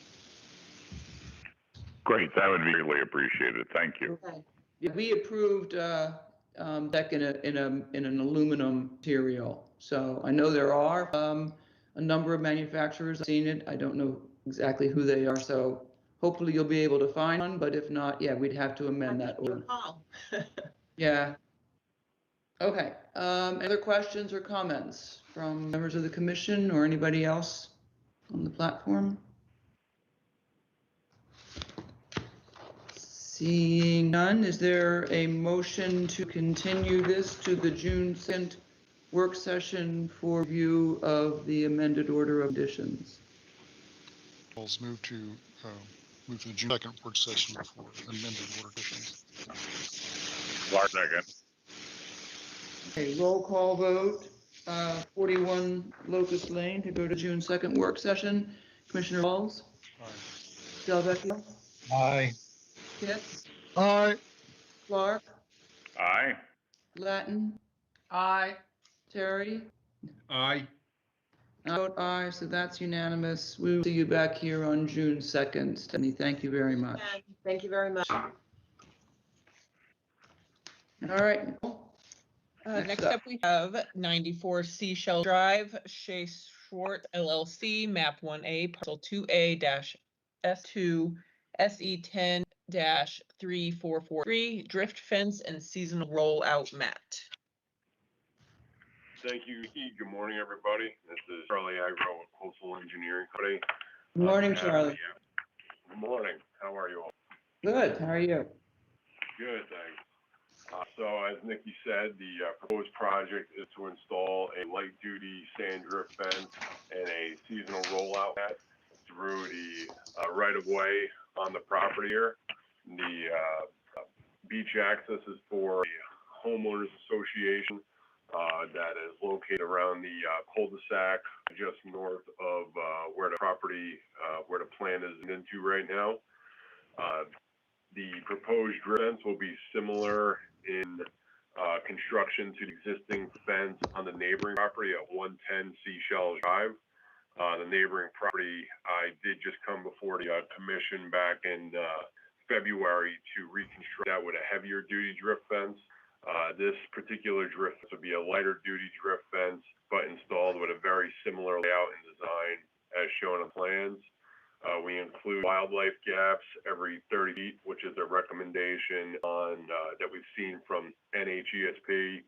Great, that would be really appreciated. Thank you. Okay. Yeah, we approved deck in an aluminum material. So I know there are a number of manufacturers. I've seen it. I don't know exactly who they are. So hopefully you'll be able to find one. But if not, yeah, we'd have to amend that order. Yeah. Okay. Other questions or comments from members of the commission or anybody else on the platform? Seeing none, is there a motion to continue this to the June 2nd work session for review of the amended order of conditions? Let's move to the June 2nd work session for amended order conditions. Clark, second. Okay, roll call vote, 41 Locust Lane to go to June 2nd work session. Commissioner Walls? Aye. Delvecchio? Aye. Pitts? Aye. Clark? Aye. Latin? Aye. Terry? Aye. I vote aye, so that's unanimous. We will see you back here on June 2nd. Stephanie, thank you very much. Thank you very much. All right, Nicole. Next up, we have 94 Seashell Drive, Shea Schwartz LLC, map 1A, parcel 2A-S2, SE10-3443, drift fence and seasonal rollout mat. Thank you, Nikki. Good morning, everybody. This is Charlie Agro with Coastal Engineering Company. Good morning, Charlie. Good morning. How are you all? Good, how are you? Good, thanks. So as Nikki said, the proposed project is to install a light-duty sand drift fence and a seasonal rollout mat through the right-of-way on the property here. The beach access is for the homeowners association that is located around the cul-de-sac just north of where the property, where the plant is into right now. The proposed drift fence will be similar in construction to the existing fence on the neighboring property at 110 Seashell Drive. The neighboring property, I did just come before the commission back in February to reconstruct that with a heavier duty drift fence. This particular drift fence would be a lighter duty drift fence, but installed with a very similar layout and design as shown on plans. We include wildlife gaps every 30 feet, which is a recommendation on that we've seen from NHESP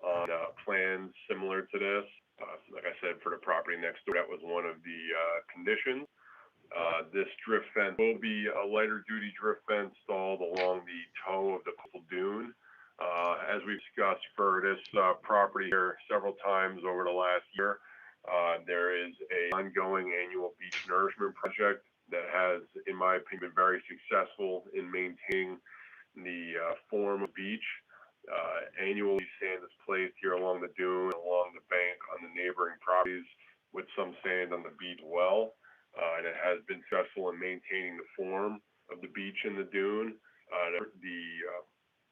on plans similar to this. Like I said, for the property next door, that was one of the conditions. This drift fence will be a lighter duty drift fence installed along the toe of the coastal dune. As we've discussed for this property here several times over the last year, there is an ongoing annual beach nourishment project that has, in my opinion, been very successful in maintaining the form of beach. Annually, sand is placed here along the dune, along the bank on the neighboring properties, with some sand on the beach as well. And it has been successful in maintaining the form of the beach and the dune. The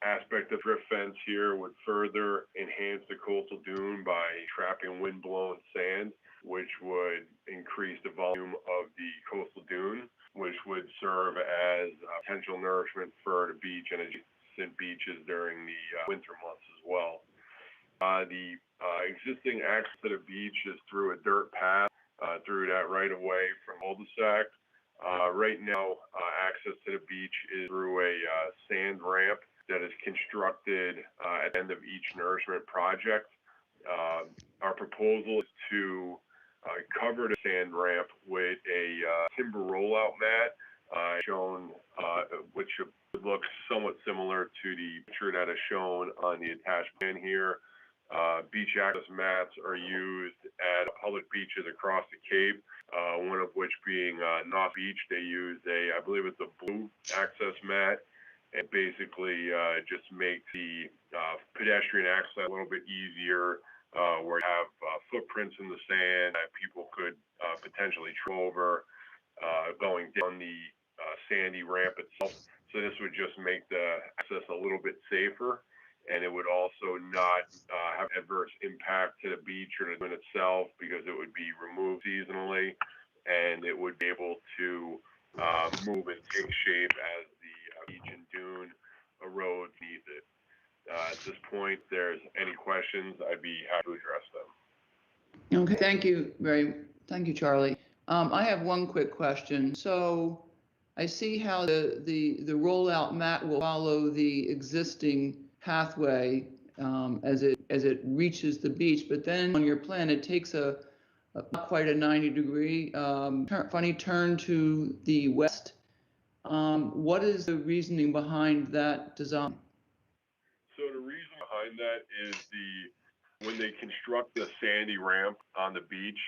aspect of drift fence here would further enhance the coastal dune by trapping wind-blown sand, which would increase the volume of the coastal dune, which would serve as potential nourishment for the beach and adjacent beaches during the winter months as well. The existing access to the beach is through a dirt path through that right of way from cul-de-sac. Right now, access to the beach is through a sand ramp that is constructed at the end of each nourishment project. Our proposal is to cover the sand ramp with a timber rollout mat shown, which looks somewhat similar to the picture that is shown on the attached plan here. Beach access mats are used at public beaches across the Cape, one of which being North Beach. They use I believe it's a blue access mat, and basically just make the pedestrian access a little bit easier, where you have footprints in the sand that people could potentially trip over going down the sandy ramp itself. So this would just make the access a little bit safer, and it would also not have adverse impact to the beach or the dune itself, because it would be removed seasonally, and it would be able to move and take shape as the beach and dune erode beneath it. At this point, if there's any questions, I'd be happy to address them. Okay, thank you, Charlie. I have one quick question. So I see how the rollout mat will follow the existing pathway as it reaches the beach, but then on your plan it takes not quite a 90-degree funny turn to the west. What is the reasoning behind that design? So the reason behind that is when they construct the sandy ramp on the beach,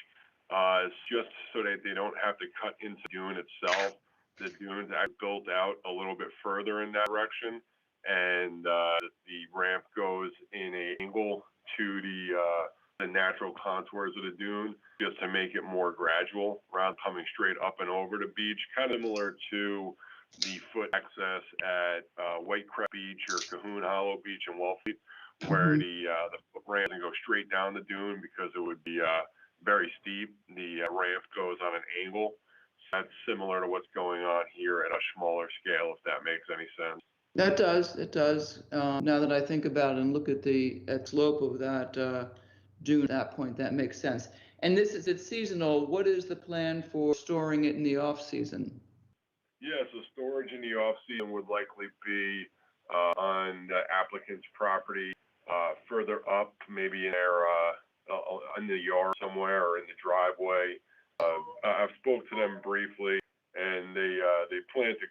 it's just so that they don't have to cut into the dune itself. The dunes are built out a little bit further in that direction, and the ramp goes in an angle to the natural contours of the dune, just to make it more gradual rather than coming straight up and over the beach, kind of similar to the foot access at White Crab Beach or Cahoon Hollow Beach in Wellfleet, where the foot ramp can go straight down the dune because it would be very steep. The ramp goes on an angle. So that's similar to what's going on here at a smaller scale, if that makes any sense. That does. It does. Now that I think about it and look at the slope of that dune at that point, that makes sense. And it's seasonal. What is the plan for storing it in the off season? Yeah, so storage in the off-season would likely be on the applicant's property, further up, maybe in their in the yard somewhere or in the driveway. I've spoke to them briefly, and they plan to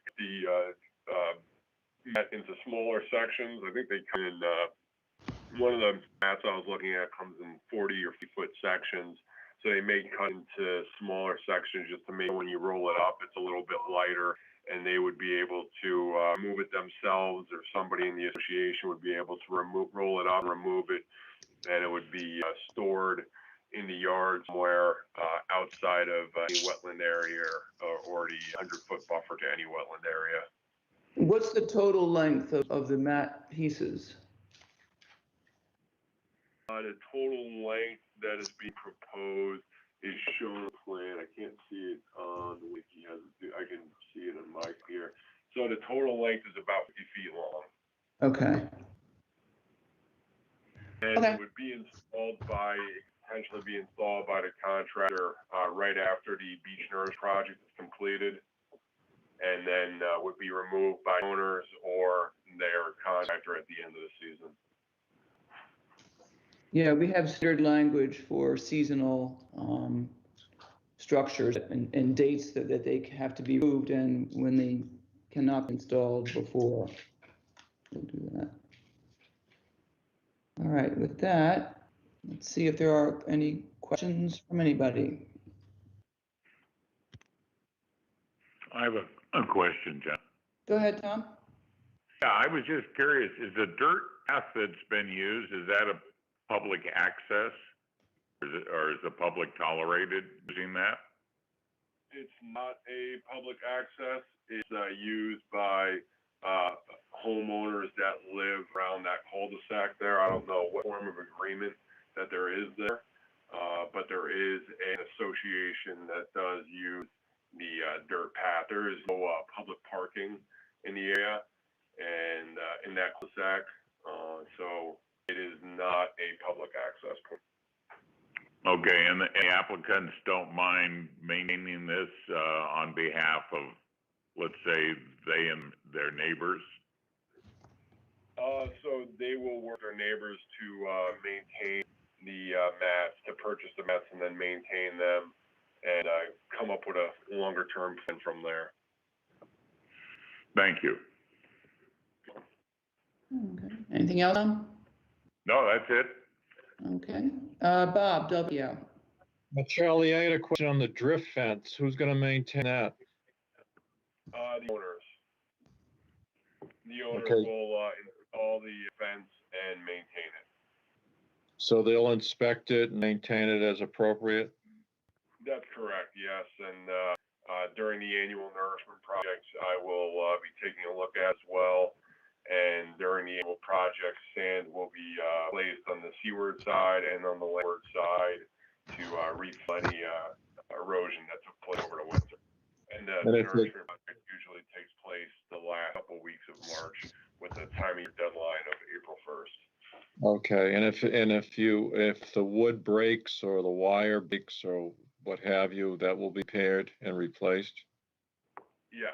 mat into smaller sections. I think they come in one of the mats I was looking at comes in 40 or 50 foot sections. So they may cut into smaller sections just to make when you roll it up, it's a little bit lighter, and they would be able to move it themselves, or somebody in the association would be able to roll it up, remove it, and it would be stored in the yard somewhere outside of any wetland area or the 100-foot buffer to any wetland area. What's the total length of the mat pieces? The total length that is being proposed is shown on the plan. I can't see it on the wiki. I can see it on my here. So the total length is about 50 feet long. Okay. And Okay. it would be potentially be installed by the contractor right after the beach nurse project is completed, and then would be removed by owners or their contractor at the end of the season. Yeah, we have standard language for seasonal structures and dates that they have to be moved and when they cannot be installed before. We'll do that. All right, with that, let's see if there are any questions from anybody. I have a question, John. Go ahead, Tom. Yeah, I was just curious, is the dirt path that's been used, is that a public access? Or is the public tolerated using that? It's not a public access. It's used by homeowners that live around that cul-de-sac there. I don't know what form of agreement that there is there, but there is an association that does use the dirt path. There is no public parking in the area and in that cul-de-sac, so it is not a public access point. Okay, and the applicants don't mind maintaining this on behalf of, let's say, they and their neighbors? So they will work with their neighbors to maintain the mats, to purchase the mats and then maintain them, and come up with a longer term plan from there. Thank you. Okay. Anything else, Tom? No, that's it. Okay. Bob W. Charlie, I had a question on the drift fence. Who's going to maintain that? The owners. The owners Okay. will install the fence and maintain it. So they'll inspect it and maintain it as appropriate? That's correct, yes. And during the annual nourishment project, I will be taking a look at as well. And during the annual project, sand will be placed on the seaward side and on the landward side to refill any erosion that took place over the winter. And the nourishment project usually takes place the last couple of weeks of March with the timing deadline of April 1st. Okay, and if the wood breaks or the wire breaks or what have you, that will be repaired and replaced? Yes.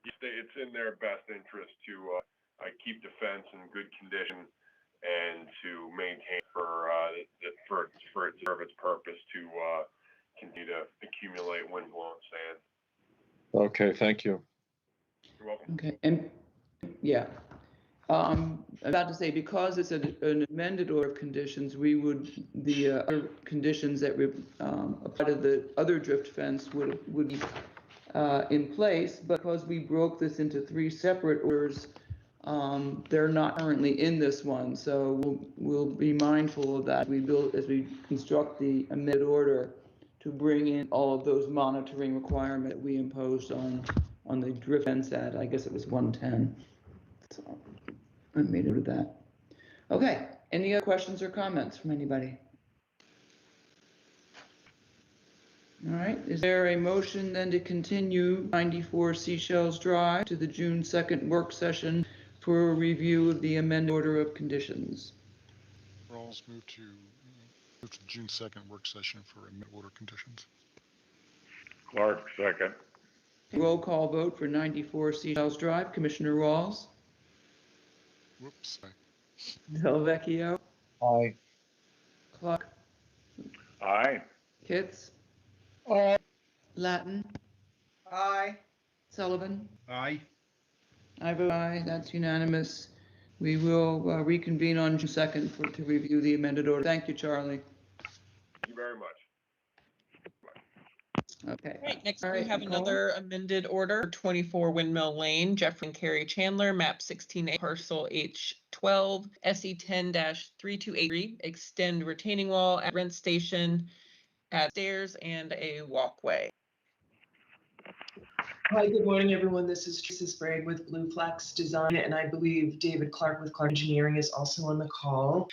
It's in their best interest to keep the fence in good condition and to maintain for it to serve its purpose to continue to accumulate wind-blown sand. Okay, thank you. You're welcome. Okay, and yeah. I'm about to say, because it's an amended order of conditions, the other conditions that apply to the other drift fence would be in place, but because we broke this into 3 separate orders, they're not currently in this one. So we'll be mindful of that as we construct the amended order to bring in all of those monitoring requirements that we imposed on the drift fence at, I guess it was 110. So I made note of that. Okay, any other questions or comments from anybody? All right, is there a motion then to continue 94 Seashells Drive to the June 2nd work session for a review of the amended order of conditions? Rawls move to June 2nd work session for amended order conditions. Clark, second. Roll call vote for 94 Seashells Drive. Commissioner Rawls? Whoops. Delvecchio? Aye. Clark? Aye. Kitts? Aye. Latin? Aye. Sullivan? Aye. I vote aye, that's unanimous. We will reconvene on June 2nd to review the amended order. Thank you, Charlie. Thank you very much. Okay. All right, next All we right, have Nicole? another amended order, 24 Windmill Lane, Jeffrey and Carrie Chandler, map 16A, parcel H12, SE 10-3283, extend retaining wall at rent station, add stairs and a walkway. Hi, good morning, everyone. This is Teresa Sprague with Blue Flax Design, and I believe David Clark with Clark Engineering is also on the call.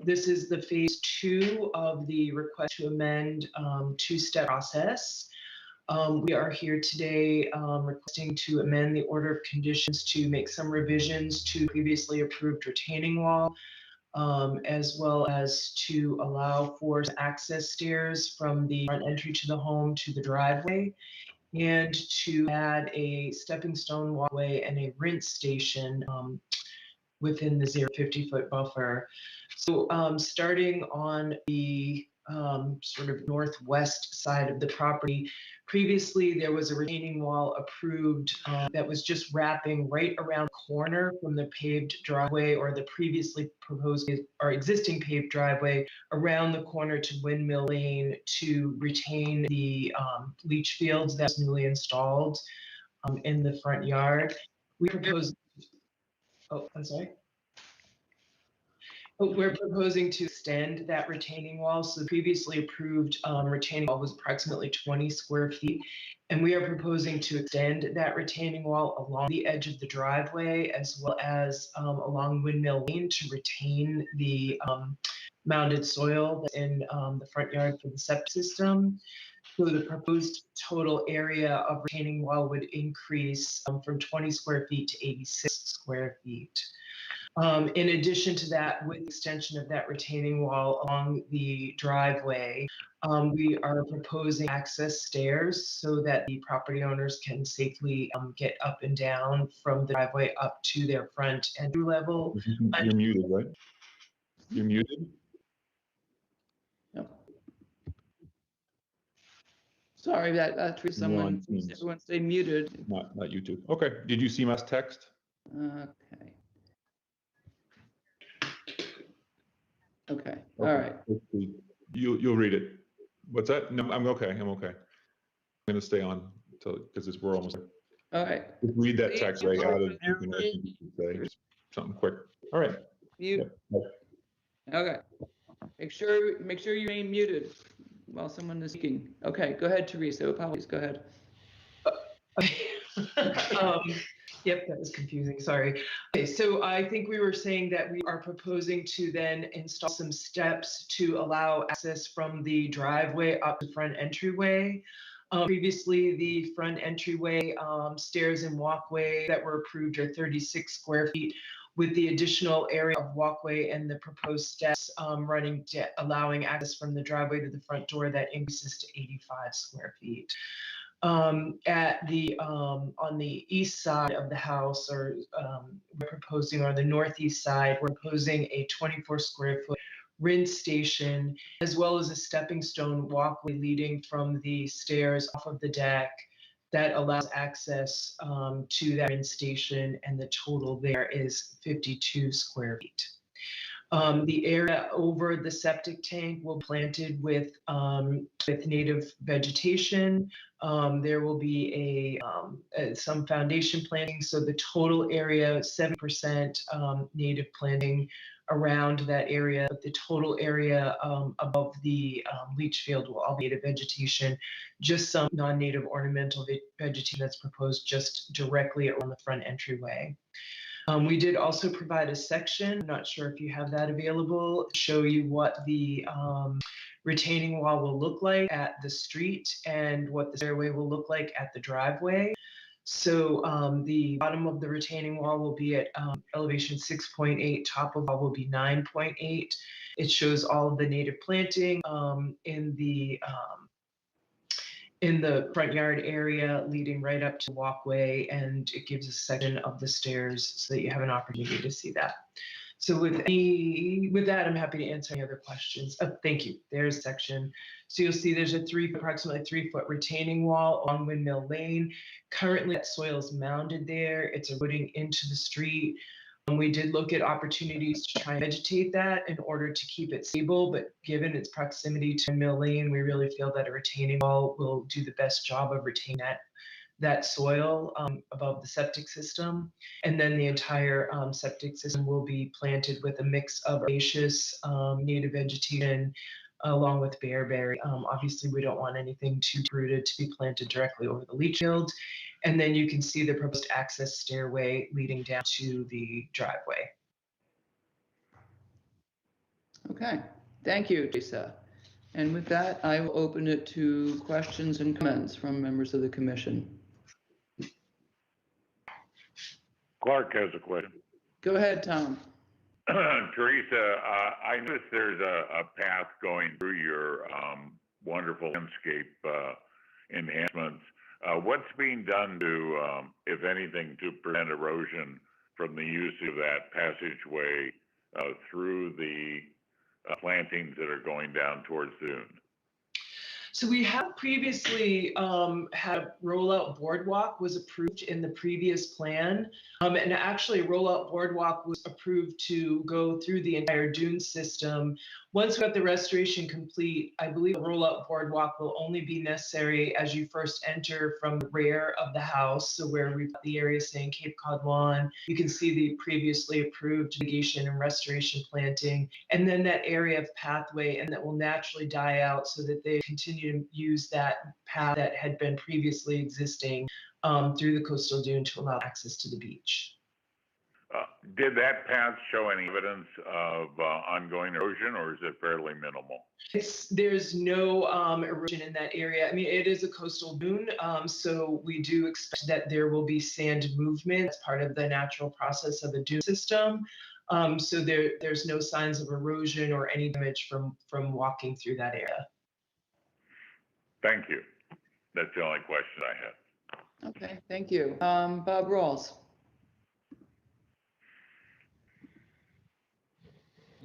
This is the phase 2 of the request to amend two-step process. We are here today requesting to amend the order of conditions to make some revisions to previously approved retaining wall, as well as to allow for access stairs from the front entry to the home to the driveway, and to add a stepping stone walkway and a rinse station within the 50-foot buffer. So starting on the sort of northwest side of the property, previously there was a retaining wall approved that was just wrapping right around the corner from the paved driveway, or the previously proposed or existing paved driveway, around the corner to Windmill Lane to retain the leach fields that was newly installed in the front yard. We propose, oh, I'm sorry. We're proposing to extend that retaining wall. So the previously approved retaining wall was approximately 20 square feet. And we are proposing to extend that retaining wall along the edge of the driveway, as well as along Windmill Lane, to retain the mounded soil that's in the front yard for the septic system. So the proposed total area of retaining wall would increase from 20 square feet to 86 square feet. In addition to that, with the extension of that retaining wall along the driveway, we are proposing access stairs so that the property owners can safely get up and down from the driveway up to their front entry level. You're muted, right? You're muted? No. Sorry, Teresa, everyone stay muted. Not you two. Okay, did you see my text? Okay. Okay, all right. You'll read it. What's that? No, I'm okay, I'm okay. I'm gonna stay on until, because we're almost there. All right. Just read that text right out of, you can say something quick. All right. Mute. Yeah. Okay. Make sure you remain muted while someone is speaking. Okay, go ahead, Teresa. Apologies, go ahead. Yep, that was confusing, sorry. Okay, so I think we were saying that we are proposing to then install some steps to allow access from the driveway up the front entryway. Previously, the front entryway stairs and walkway that were approved are 36 square feet, with the additional area of walkway and the proposed steps allowing access from the driveway to the front door that increases to 85 square feet. On the east side of the house, or we're proposing on the northeast side, we're proposing a 24 square foot rinse station, as well as a stepping stone walkway leading from the stairs off of the deck that allows access to that rinse station, and the total there is 52 square feet. The area over the septic tank will be planted with native vegetation. There will be some foundation planting, so the total area, 7% native planting around that area, but the total area above the leach field will all be native vegetation. Just some non-native ornamental vegetation that's proposed just directly around the front entryway. We did also provide a section, I'm not sure if you have that available, to show you what the retaining wall will look like at the street and what the stairway will look like at the driveway. So the bottom of the retaining wall will be at elevation 6.8, top of wall will be 9.8. It shows all of the native planting in the front yard area leading right up to the walkway, and it gives a section of the stairs so that you have an opportunity to see that. So with that, I'm happy to answer any other questions. Thank you. There's a section. So you'll see there's approximately 3-foot retaining wall on Windmill Lane. Currently, that soil is mounded there. It's eroding into the street. We did look at opportunities to try and vegetate that in order to keep it stable, but given its proximity to Mill Lane, we really feel that a retaining wall will do the best job of retaining that soil above the septic system. And then the entire septic system will be planted with a mix of herbaceous native vegetation, along with bearberry. Obviously, we don't want anything too rooted to be planted directly over the leach field. And then you can see the proposed access stairway leading down to the driveway. Okay, thank you, Teresa. And with that, I will open it to questions and comments from members of the commission. Clark has a question. Go ahead, Tom. Teresa, I noticed there's a path going through your wonderful landscape enhancements. What's being done to, if anything, to prevent erosion from the use of that passageway through the plantings that are going down towards the dune? So we have previously had a rollout boardwalk was approved in the previous plan. And actually a rollout boardwalk was approved to go through the entire dune system. Once we have the restoration complete, I believe a rollout boardwalk will only be necessary as you first enter from the rear of the house. So where we've got the area saying Cape Cod lawn, you can see the previously approved mitigation and restoration planting, and then that area of pathway, and that will naturally die out so that they continue to use that path that had been previously existing through the coastal dune to allow access to the beach. Did that path show any evidence of ongoing erosion, or is it fairly minimal? There's no erosion in that area. I mean, it is a coastal dune, so we do expect that there will be sand movement as part of the natural process of a dune system. So there's no signs of erosion or any damage from walking through that area. Thank you. That's the only question I had. Okay, thank you. Bob Rawls.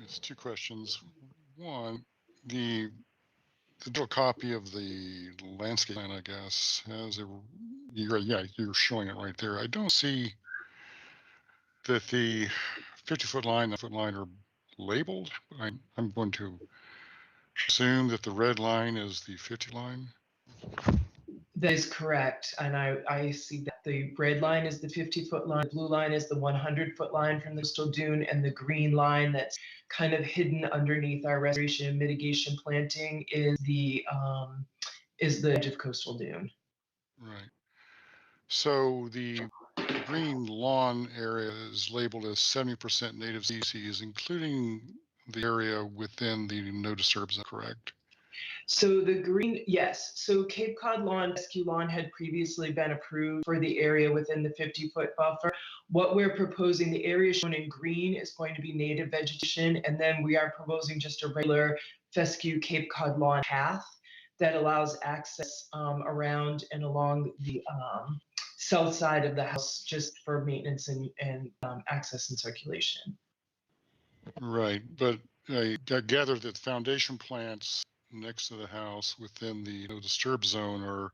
It's two questions. One, the digital copy of the landscape plan, I guess, has a, you're showing it right there. I don't see that the 50-foot line, the foot line are labeled. I'm going to assume that the red line is the 50 line. That is correct. And I see that the red line is the 50-foot line, the blue line is the 100-foot line from the coastal dune, and the green line that's kind of hidden underneath our restoration and mitigation planting is the edge of coastal dune. Right. So the green lawn area is labeled as 70% native species, including the area within the no disturb zone, correct? So the green, yes. So Cape Cod lawn, rescue lawn had previously been approved for the area within the 50-foot buffer. What we're proposing, the area shown in green is going to be native vegetation, and then we are proposing just a regular fescue Cape Cod lawn path that allows access around and along the south side of the house just for maintenance and access and circulation. Right, but I gather that foundation plants next to the house within the no disturb zone are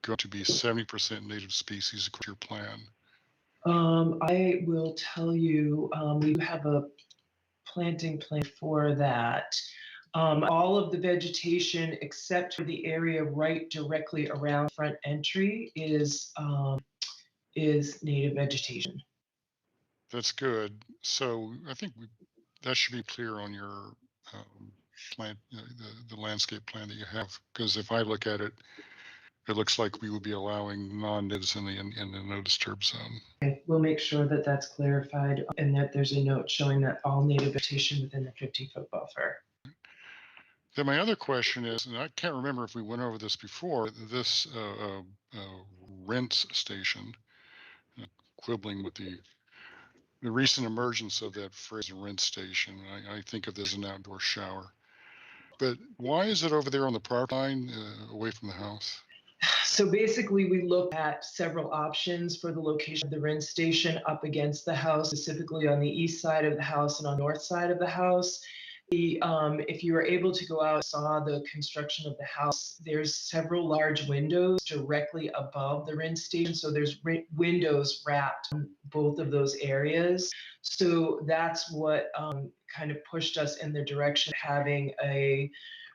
going to be 70% native species according to your plan. I will tell you, we have a planting plan for that. All of the vegetation except for the area right directly around front entry is native vegetation. That's good. So I think that should be clear on your plant, the landscape plan that you have. Because if I look at it, it looks like we would be allowing non-natives in the no disturb zone. Okay, we'll make sure that that's clarified and that there's a note showing that all native vegetation within the 50-foot buffer. Then my other question is, and I can't remember if we went over this before, this rinse station, quibbling with the recent emergence of that phrase rinse station. I think of this as an outdoor shower. But why is it over there on the property line away from the house? So basically, we looked at several options for the location of the rinse station up against the house, specifically on the east side of the house and on the north side of the house. If you were able to go out and saw the construction of the house, there's several large windows directly above the rinse station. So there's windows wrapped in both of those areas. So that's what kind of pushed us in the direction of having a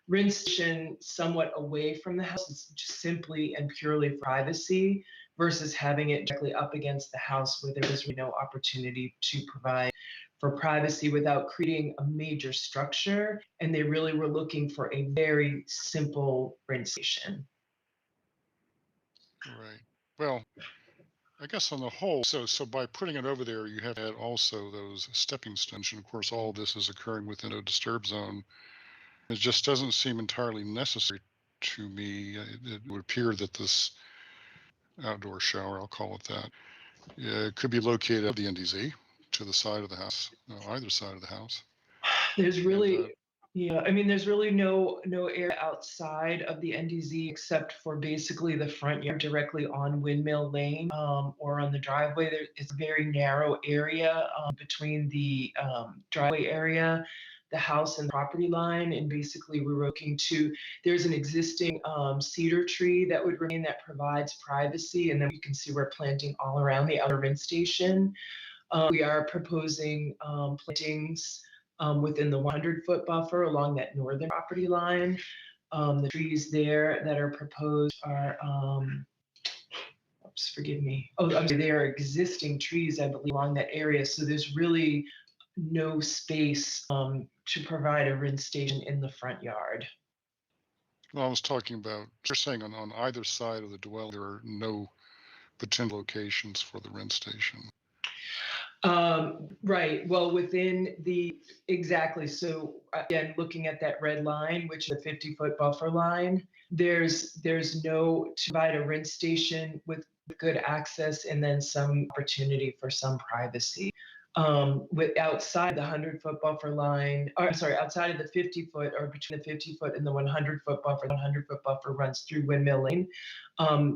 rinse station somewhat away from the house. It's just simply and purely privacy versus having it directly up against the house where there was no opportunity to provide for privacy without creating a major structure. And they really were looking for a very simple rinse station. Right. Well, I guess on the whole, so by putting it over there, you have had also those stepping stones. And of course, all of this is occurring within a disturb zone. It just doesn't seem entirely necessary to me. It would appear that this outdoor shower, I'll call it that, it could be located at the NDZ to the side of the house, either side of the house. There's really, yeah, I mean, there's really no area outside of the NDZ except for basically the front yard directly on Windmill Lane, or on the driveway. It's a very narrow area between the driveway area, the house and property line. And basically we're looking to, there's an existing cedar tree that would remain that provides privacy. And then you can see we're planting all around the outer rinse station. We are proposing plantings within the 100-foot buffer along that northern property line. The trees there that are proposed are, oops, forgive me. Oh, I'm sorry, they are existing trees, I believe, along that area. So there's really no space to provide a rinse station in the front yard. Well, I was talking about, you're saying on either side of the dwelling, there are no potential locations for the rinse station. Right. Well, within the, exactly. So again, looking at that red line, which is a 50-foot buffer line, there's no to provide a rinse station with good access and then some opportunity for some privacy. With outside the 100-foot buffer line, or sorry, outside of the 50-foot or between the 50-foot and the 100-foot buffer, the 100-foot buffer runs through Windmill Lane.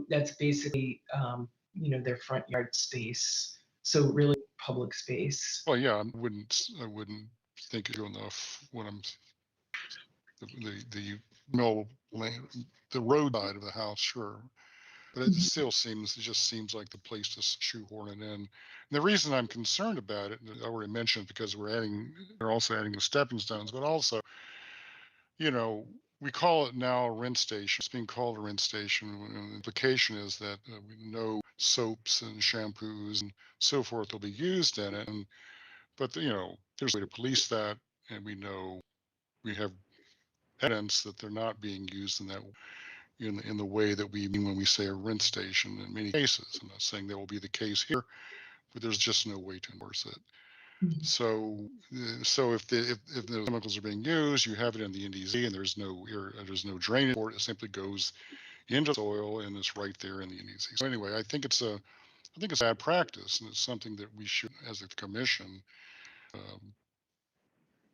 That's basically, their front yard space. So really public space. Well, yeah, I wouldn't think it's enough when I'm the mill lane, the road side of the house, sure. But it just seems like the place to shoehorn it in. And the reason I'm concerned about it, I already mentioned, because we're also adding the stepping stones, but also, we call it now a rinse station. It's being called a rinse station. And the implication is that we know soaps and shampoos and so forth will be used in it. But there's a way to police that, and we have evidence that they're not being used in that in the way that we mean when we say a rinse station in many cases. I'm not saying that will be the case here, but there's just no way to enforce it. So if the chemicals are being used, you have it in the NDZ, and there's no drainage for it. It simply goes into soil and it's right there in the NDZ. So anyway, I think it's bad practice, and it's something that we should, as a commission,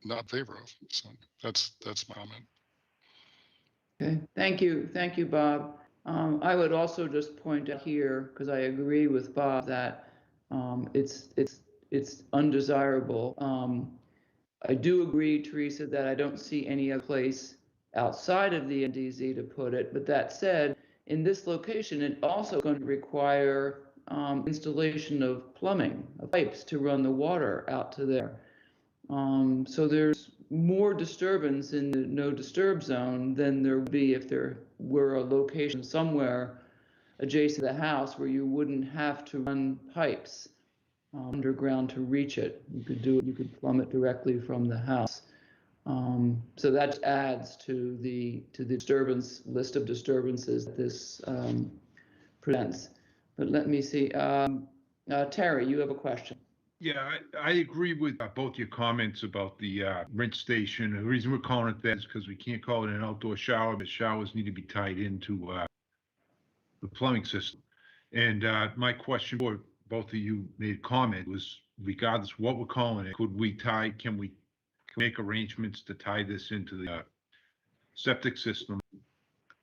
not in favor of. So that's my comment. Okay, thank you, Bob. I would also just point out here, because I agree with Bob that it's undesirable. I do agree, Teresa, that I don't see any other place outside of the NDZ to put it. But that said, in this location, it also going to require installation of plumbing, of pipes to run the water out to there. So there's more disturbance in the no disturb zone than there would be if there were a location somewhere adjacent to the house where you wouldn't have to run pipes underground to reach it. You could plumb it directly from the house. So that adds to the disturbance list of disturbances that this presents. But let me see. Terry, you have a question. Yeah, I agree with both your comments about the rinse station. The reason we're calling it that is because we can't call it an outdoor shower, but showers need to be tied into the plumbing system. And my question for both of you made a comment was, regardless of what we're calling it, can we make arrangements to tie this into the septic system?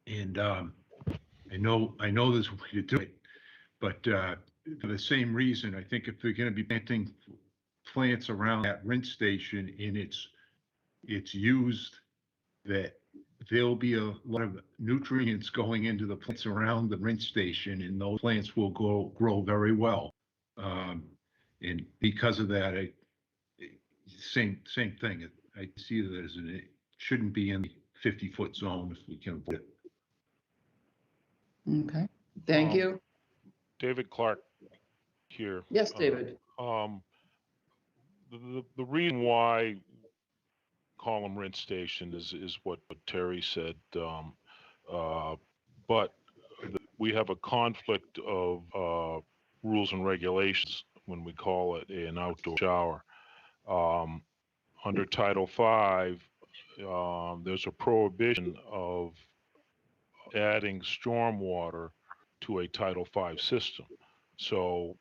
And I know there's a way to do it, but for the same reason, I think if they're going to be planting plants around that rinse station and it's used, that there'll be a lot of nutrients going into the plants around the rinse station, and those plants will grow very well. And because of that, same thing. I see that as it shouldn't be in the 50-foot zone if we can avoid it. Okay, thank you. David Clark here. Yes, David. the reason why call them rinse station is what Terry said. But we have a conflict of rules and regulations when we call it an outdoor shower. Under Title V, there's a prohibition of adding stormwater to a Title V system. So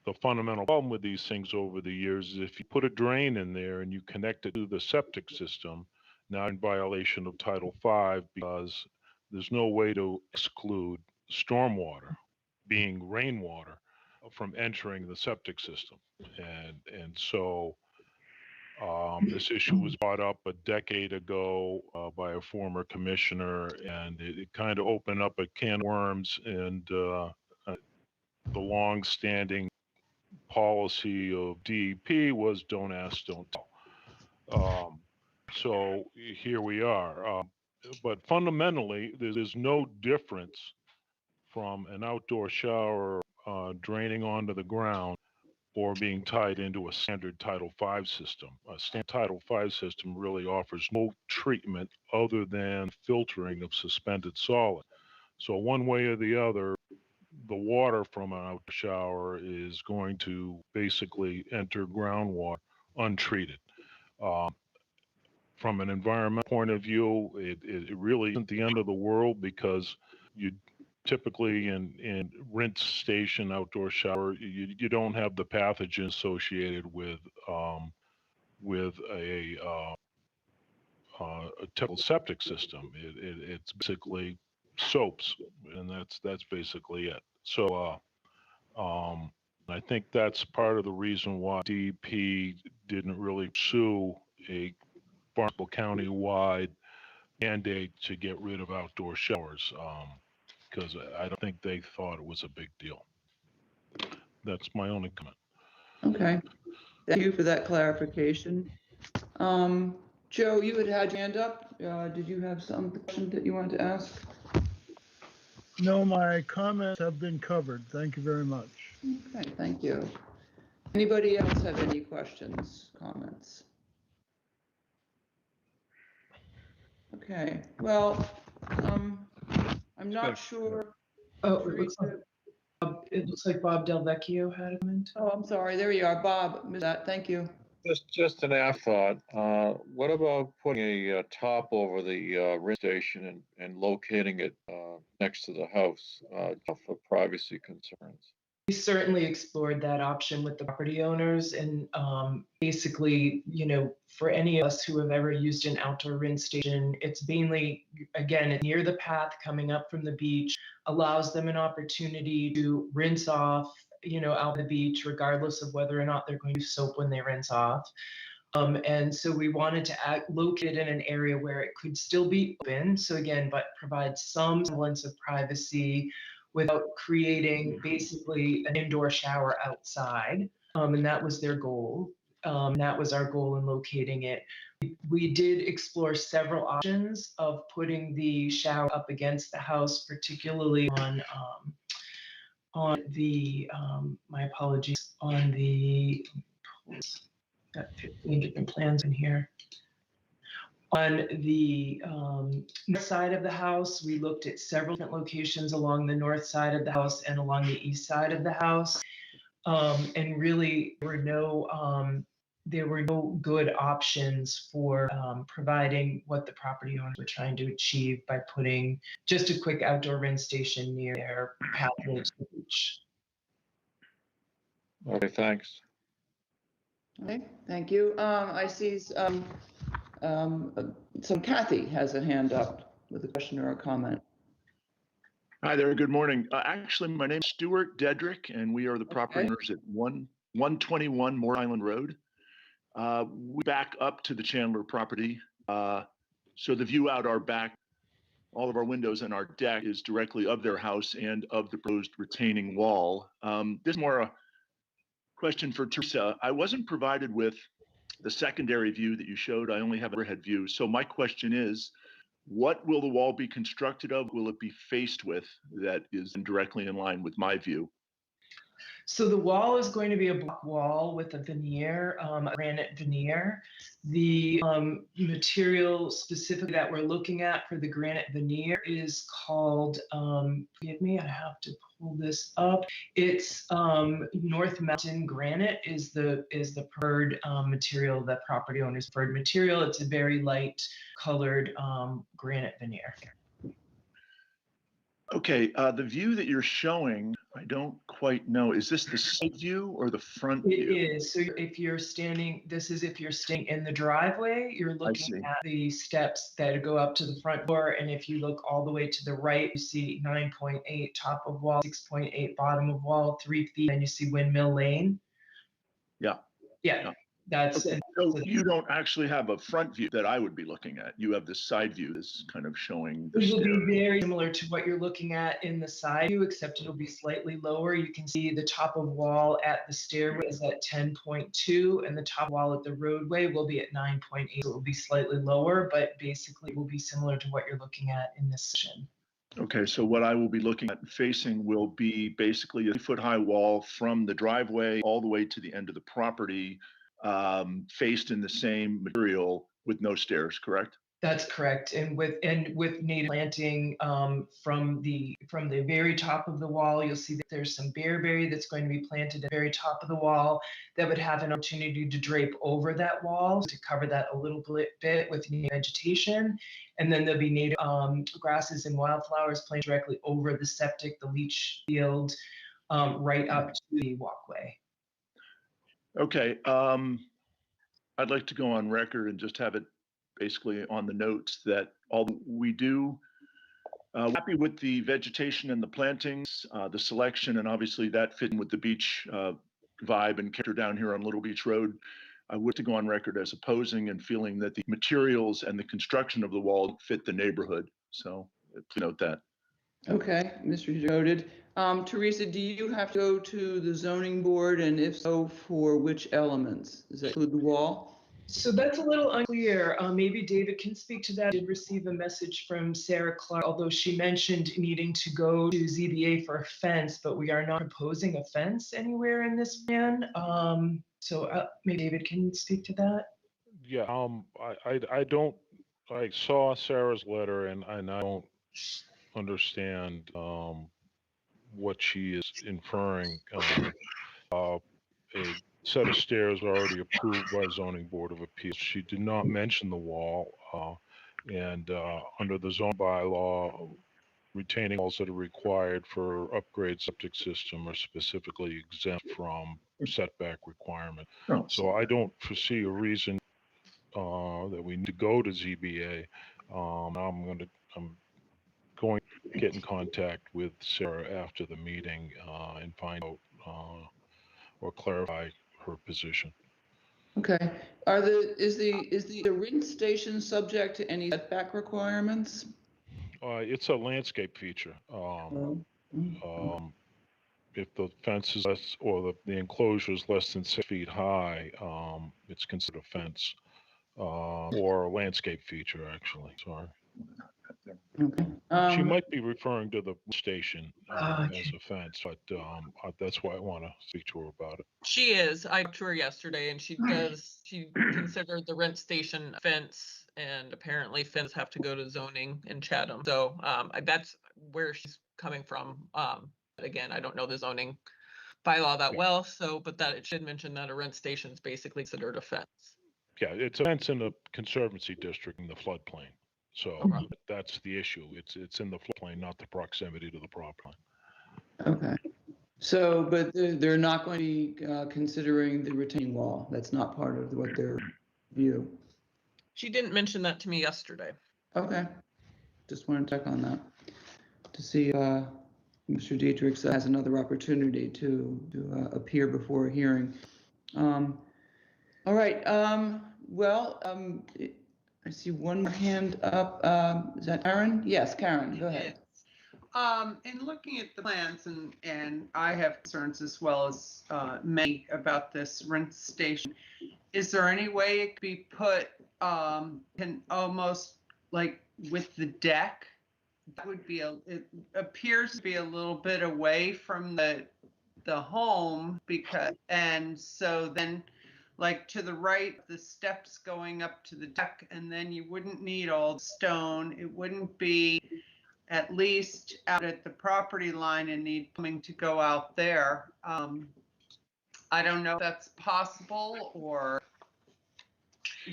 the fundamental problem with these things over the years is if you put a drain in there and you connect it to the septic system, now in violation of Title V because there's no way to exclude stormwater, being rainwater, from entering the septic system. And so this issue was brought up a decade ago by a former commissioner, and it kind of opened up a can of worms. And the long-standing policy of DEP was don't ask, don't tell. So here we are. But fundamentally, there's no difference from an outdoor shower draining onto the ground or being tied into a standard Title V system. A standard Title V system really offers no treatment other than filtering of suspended solid. So one way or the other, the water from an outdoor shower is going to basically enter groundwater untreated. From an environmental point of view, it really isn't the end of the world because you typically in rinse station outdoor shower, you don't have the pathogen associated with a typical septic system. It's basically soaps, and that's basically it. So I think that's part of the reason why DEP didn't really pursue a Barnstable County-wide mandate to get rid of outdoor showers. Because I don't think they thought it was a big deal. That's my only comment. Okay, thank you for that clarification. Joe, you had your hand up. Did you have some question that you wanted to ask? No, my comments have been covered. Thank you very much. Okay, thank you. Anybody else have any questions, comments? Okay, well, I'm not sure. Oh, it looks like Bob Del Vecchio had a comment. Oh, I'm sorry. There you are, Bob. Missed that. Thank you. Just an afterthought. What about putting a top over the rinse station and locating it next to the house for privacy concerns? We certainly explored that option with the property owners, and basically, for any of us who have ever used an outdoor rinse station, it's mainly, again, near the path coming up from the beach, allows them an opportunity to rinse off, out the beach, regardless of whether or not they're going to use soap when they rinse off. And so we wanted to locate it in an area where it could still be open. So again, but provide some semblance of privacy without creating basically an indoor shower outside. And that was their goal. That was our goal in locating it. We did explore several options of putting the shower up against the house, particularly on the, my apologies, on the, got 15 different plans in here. On the north side of the house, we looked at several different locations along the north side of the house and along the east side of the house. And really, there were no good options for providing what the property owners were trying to achieve by putting just a quick outdoor rinse station near their pathway to the beach. Okay, thanks. Okay, thank you. I see some Kathy has a hand up with a question or a comment. Hi there, good morning. Actually, my name's Stuart Dedrick, and we are the property owners at 121 Moore Island Road. We back up to the Chandler property. So the view out our back, all of our windows and our deck is directly of their house and of the proposed retaining wall. This is more a question for Teresa. I wasn't provided with the secondary view that you showed. I only have an overhead view. So my question is, what will the wall be constructed of? Will it be faced with that is directly in line with my view? So the wall is going to be a block wall with a veneer, a granite veneer. The material specifically that we're looking at for the granite veneer is called, forgive me, I have to pull this up. It's North Mountain granite is the preferred material, the property owner's preferred material. It's a very light colored granite veneer. Okay, the view that you're showing, I don't quite know. Is this the side view or the front It view? is. So if you're standing, this is if you're staying in the driveway, you're looking see. at the steps that go up to the front door. And if you look all the way to the right, you see 9.8 top of wall, 6.8 bottom of wall, 3 feet, and you see Windmill Lane. Yeah. Yeah, that's Okay, so you don't actually have a front view that I would be looking at. You have this side view that's kind of showing the it will stair. be very similar to what you're looking at in the side view, except it'll be slightly lower. You can see the top of wall at the stairway is at 10.2, and the top wall at the roadway will be at 9.8. So it will be slightly lower, but basically it will be similar to what you're looking at in this section. Okay, so what I will be looking at facing will be basically a 3-foot-high wall from the driveway all the way to the end of the property, faced in the same material with no stairs, correct? That's correct, and with native planting from the very top of the wall, you'll see that there's some bearberry that's going to be planted at the very top of the wall that would have an opportunity to drape over that wall to cover that a little bit with native vegetation, and then there'll be native grasses and wildflowers planted directly over the septic, the leach field, right up to the walkway. Okay, I'd like to go on record and just have it basically on the notes that although we do happy with the vegetation and the plantings, the selection, and obviously that fitting with the beach vibe and character down here on Little Beach Road, I would to go on record as opposing and feeling that the materials and the construction of the wall fit the neighborhood. So please note that. Okay, Mr. Noted. Teresa, do you have to go to the zoning board, and if so, for which elements? Does that include the wall? So that's a little unclear. Maybe David can speak to that. I did receive a message from Sarah Clark, although she mentioned needing to go to ZBA for a fence, but we are not proposing a fence anywhere in this plan. So maybe David can speak to that. Yeah, I saw Sarah's letter and I don't understand what she is inferring. A set of stairs already approved by zoning board of appeals. She did not mention the wall, and under the zone bylaw, retaining walls that are required for upgrade septic system are specifically exempt from setback requirement. Oh, So I don't foresee a reason that we need to go to ZBA. I'm going to get in contact with Sarah after the meeting and find out or clarify her position. Okay. Is the rinse station subject to any setback requirements? It's a landscape feature. If the fence is less, or the enclosure is less than 6 feet high, it's considered a fence or a landscape feature, actually. Sorry. Okay. She might be referring to the station as a fence, but that's why I want to speak to her about it. She is. I talked to her yesterday, and she considered the rent station a fence, and apparently fence have to go to zoning in Chatham. So that's where she's coming from. Again, I don't know the zoning bylaw that well, but that it should mention that a rent station is basically considered a fence. Yeah, it's a fence in the conservancy district in the floodplain. So that's the issue. It's in the floodplain, not the proximity to the property line. Okay. So, but they're not going to be considering the retaining wall. That's not part of what their view. She didn't mention that to me yesterday. Okay. Just want to check on that to see Mr. Dietrich has another opportunity to appear before a hearing. All right. Well, I see one more hand up. Is that Karen? Yes, Karen, go ahead. In looking at the plans, and I have concerns as well as many about this rent station, is there any way it could be put can almost like with the deck? That would be it appears to be a little bit away from the the home and so then like to the right, the steps going up to the deck, and then you wouldn't need all the stone. It wouldn't be at least out at the property line and need plumbing to go out there. I don't know if that's possible or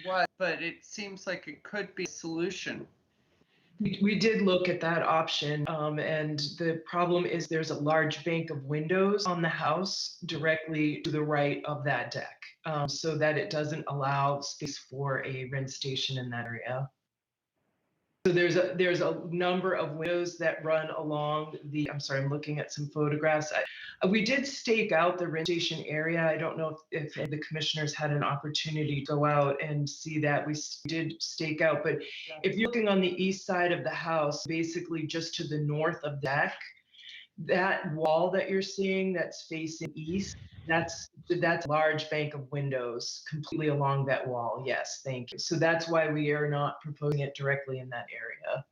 what, but it seems like it could be a solution. We did look at that option, and the problem is there's a large bank of windows on the house directly to the right of that deck, so that it doesn't allow space for a rinse station in that area. So there's a number of windows that run along the, I'm sorry, I'm looking at some photographs. We did stake out the rinse station area. I don't know if the commissioners had an opportunity to go out and see that. We did stake out, but if you're looking on the east side of the house, basically just to the north of that wall that you're seeing that's facing east, that's a large bank of windows completely along that wall. Yes, thank you. So that's why we are not proposing it directly in that area.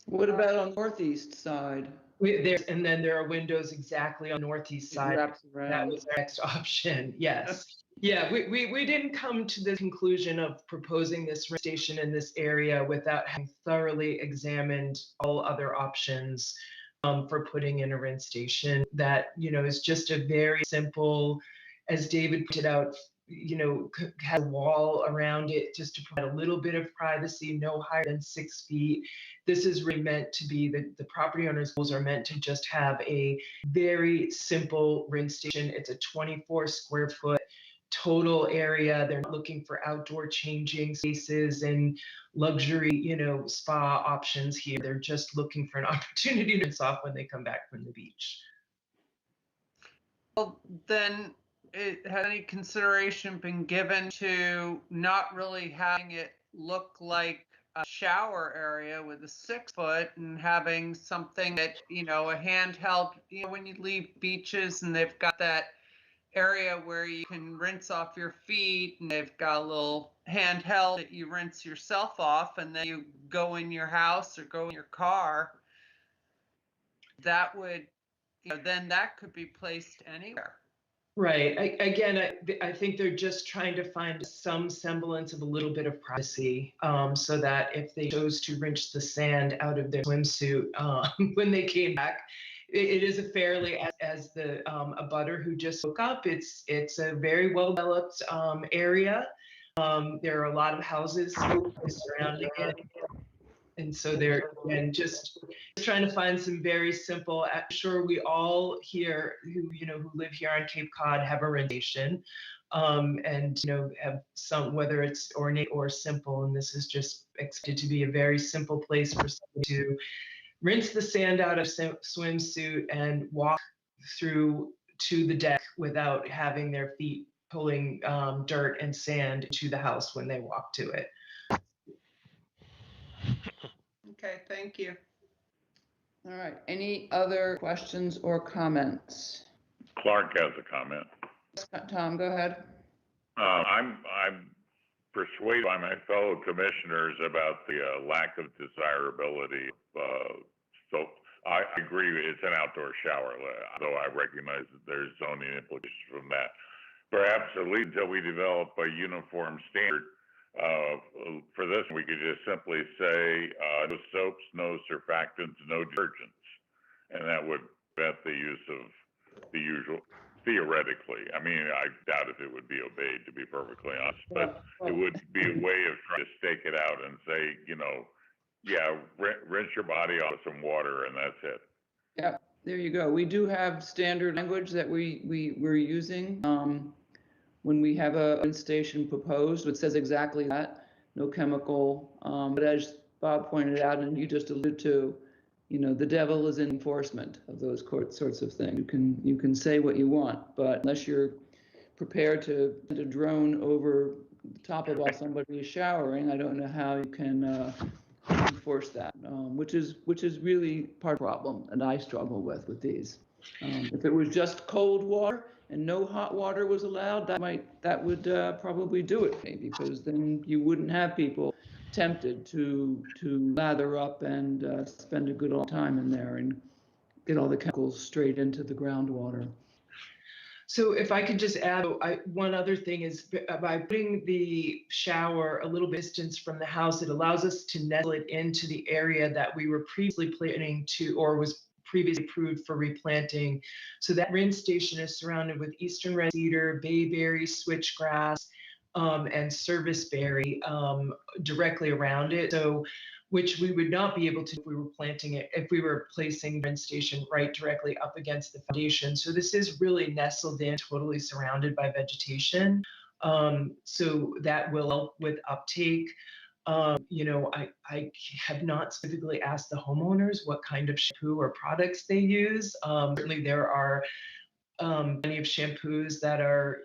What about on the northeast side? And then there are windows exactly on the northeast side. That was our next option. Yes. Yeah, we didn't come to the conclusion of proposing this rinse station in this area without having thoroughly examined all other options for putting in a rinse station that, is just a very simple, as David pointed out, has a wall around it just to provide a little bit of privacy, no higher than 6 feet. This is really meant to be, the property owners' goals are meant to just have a very simple rinse station. It's a 24 square foot total area. They're not looking for outdoor changing spaces and luxury, spa options here. They're just looking for an opportunity to rinse off when they come back from the beach. Well, then has any consideration been given to not really having it look like a shower area with a 6 foot and having something that, a handheld, when you leave beaches and they've got that area where you can rinse off your feet and they've got a little handheld that you rinse yourself off and then you go in your house or go in your car. That would, then that could be placed anywhere. Right. I think they're just trying to find some semblance of a little bit of privacy, so that if they chose to rinse the sand out of their swimsuit when they came back, it is a fairly, as the a butter who just woke up, it's a very well developed area. There are a lot of houses surrounding it. And so they're, again, just trying to find some very simple, I'm sure we all here who live here on Cape Cod have a rinse station, and, have some, whether it's ornate or simple. And this is just expected to be a very simple place for someone to rinse the sand out of swimsuit and walk through to the deck without having their feet pulling dirt and sand to the house when they walk to it. Okay, thank you. All right, any other questions or comments? Clark has a comment. Tom, go ahead. I'm persuaded by my fellow commissioners about the lack of desirability. So I agree, it's an outdoor shower, though I recognize that there's zoning implications from that. Perhaps at least until we develop a uniform standard for this, we could just simply say no soaps, no surfactants, no detergents, and that would prevent the use of the usual. Theoretically, I mean, I doubt if it would be obeyed, to be perfectly honest, but it would be a way of trying to stake it out and say, yeah, rinse your body off with some water and that's it. Yeah, there you go. We do have standard language that we're using when we have a rinse station proposed, which says exactly that, no chemical. But as Bob pointed out, and you just alluded to, the devil is in enforcement of those sorts of things. You can say what you want, but unless you're prepared to send a drone over the top of while somebody is showering, I don't know how you can enforce that, which is really part of the problem, and I struggle with these. If it was just cold water and no hot water was allowed, that would probably do it, maybe, because then you wouldn't have people tempted to lather up and spend a good long time in there. And get all the chemicals straight into the groundwater. So if I could just add, one other thing is by putting the shower a little distance from the house, it allows us to nestle it into the area that we were previously planning to, or was previously approved for replanting. So that rinse station is surrounded with eastern red cedar, bayberry, switchgrass, and serviceberry directly around it. So which we would not be able to if we were planting it, if we were placing the rinse station right directly up against the foundation. So this is really nestled in, totally surrounded by vegetation. So that will help with uptake. I have not specifically asked the homeowners what kind of shampoo or products they use. Certainly there are plenty of shampoos that are,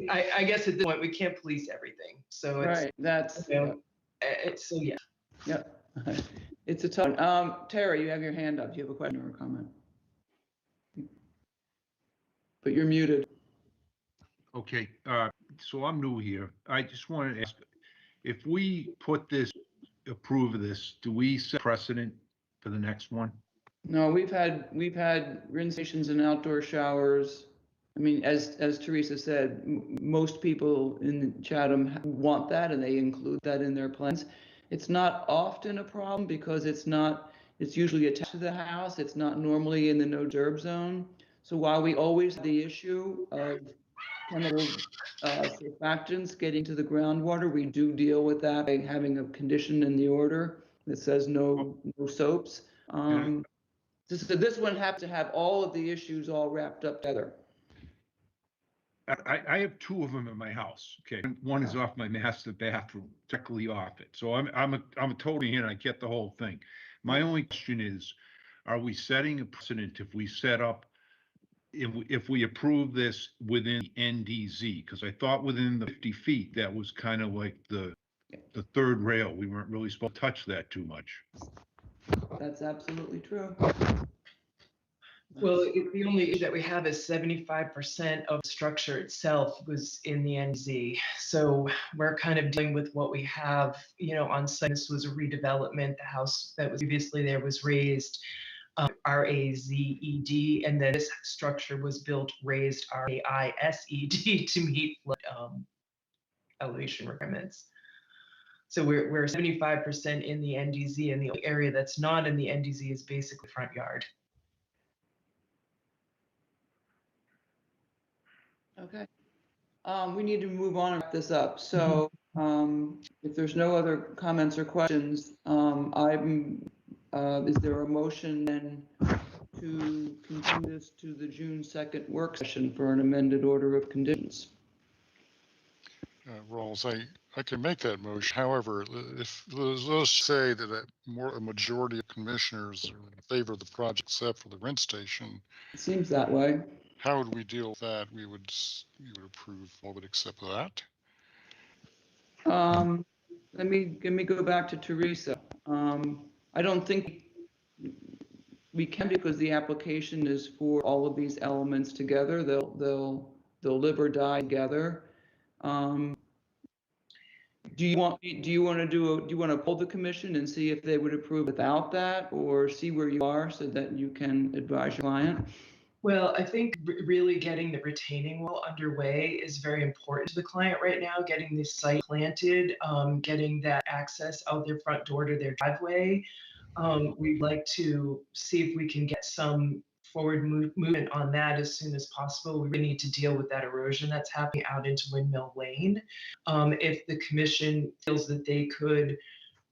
I guess at this point we can't police everything. So it's, Right, that's, so yeah. yep. It's a tough one. Tara, you have your hand up. Do you have a question or a comment? But you're muted. Okay, so I'm new here. I just wanted to ask, if we approve of this, do we set precedent for the next one? No, we've had rinse stations and outdoor showers. I mean, as Teresa said, most people in Chatham want that and they include that in their plans. It's not often a problem because it's usually attached to the house. It's not normally in the no disturb zone. So while we always have the issue of chemical surfactants getting to the groundwater, we do deal with that by having a condition in the order that says no soaps. This one happens to have all of the issues all wrapped up together. I have two of them in my house. Okay, one is off my master bathroom, directly off it. So I'm a totally in. I get the whole thing. My only question is, are we setting a precedent if we set up, if we approve this within the NDZ? Because I thought within the 50 feet that was kind of like the third rail. We weren't really supposed to touch that too much. That's absolutely true. Well, the only issue that we have is 75% of the structure itself was in the NZ. So we're kind of dealing with what we have, on site. This was a redevelopment. The house that was previously there was raised RAZED, and then this structure was built raised RAISED to meet elevation requirements. So we're 75% in the NDZ, and the only area that's not in the NDZ is basically front yard. Okay. We need to move on and wrap this up. So if there's no other comments or questions, is there a motion then to continue this to the June 2nd work session for an amended order of conditions? Rawls, I can make that motion. However, if let's say that a majority of commissioners are in favor of the project except for the rinse station. It seems that way. How would we deal with that? We would approve all but except that. Let me go back to Teresa. I don't think we can, because the application is for all of these elements together. They'll live or die together. Do you want to poll the commission and see if they would approve without that, or see where you are so that you can advise your client? Well, I think really getting the retaining wall underway is very important to the client right now, getting this site planted, getting that access out their front door to their driveway. We'd like to see if we can get some forward movement on that as soon as possible. We really need to deal with that erosion that's happening out into Windmill Lane. If the commission feels that they could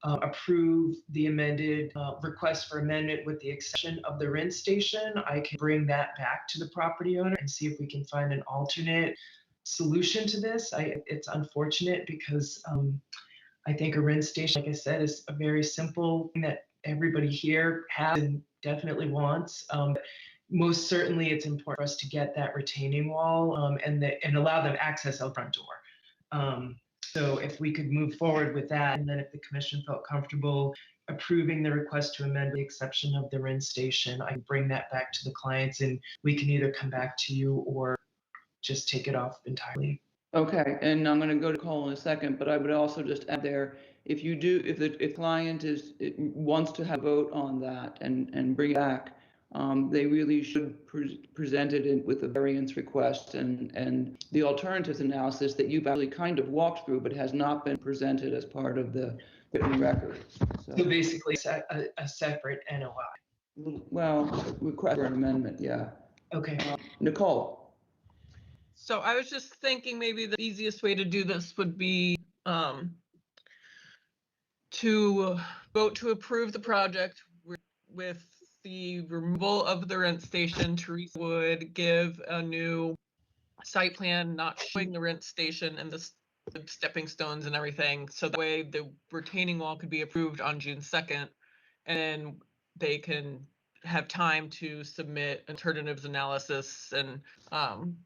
approve the amended request for amendment with the exception of the rinse station, I can bring that back to the property owner and see if we can find an alternate solution to this. It's unfortunate because I think a rinse station, like I said, is a very simple thing that everybody here has and definitely wants. Most certainly, it's important for us to get that retaining wall and allow them access out front door. So if we could move forward with that, and then if the commission felt comfortable approving the request to amend the exception of the rinse station, I can bring that back to the clients and we can either come back to you or just take it off entirely. Okay, and I'm going to go to Cole in a second, but I would also just add there, if you do, if client wants to have a vote on that and bring it back, they really should present it with a variance request and the alternatives analysis that you've actually kind of walked through, but has not been presented as part of the written record. So basically a separate NOI. Well, request for an amendment, yeah. Okay. Nicole? So I was just thinking maybe the easiest way to do this would be to vote to approve the project with the removal of the rent station. Teresa would give a new site plan, not showing the rent station and the stepping stones and everything. So that way the retaining wall could be approved on June 2nd, and they can have time to submit alternatives analysis and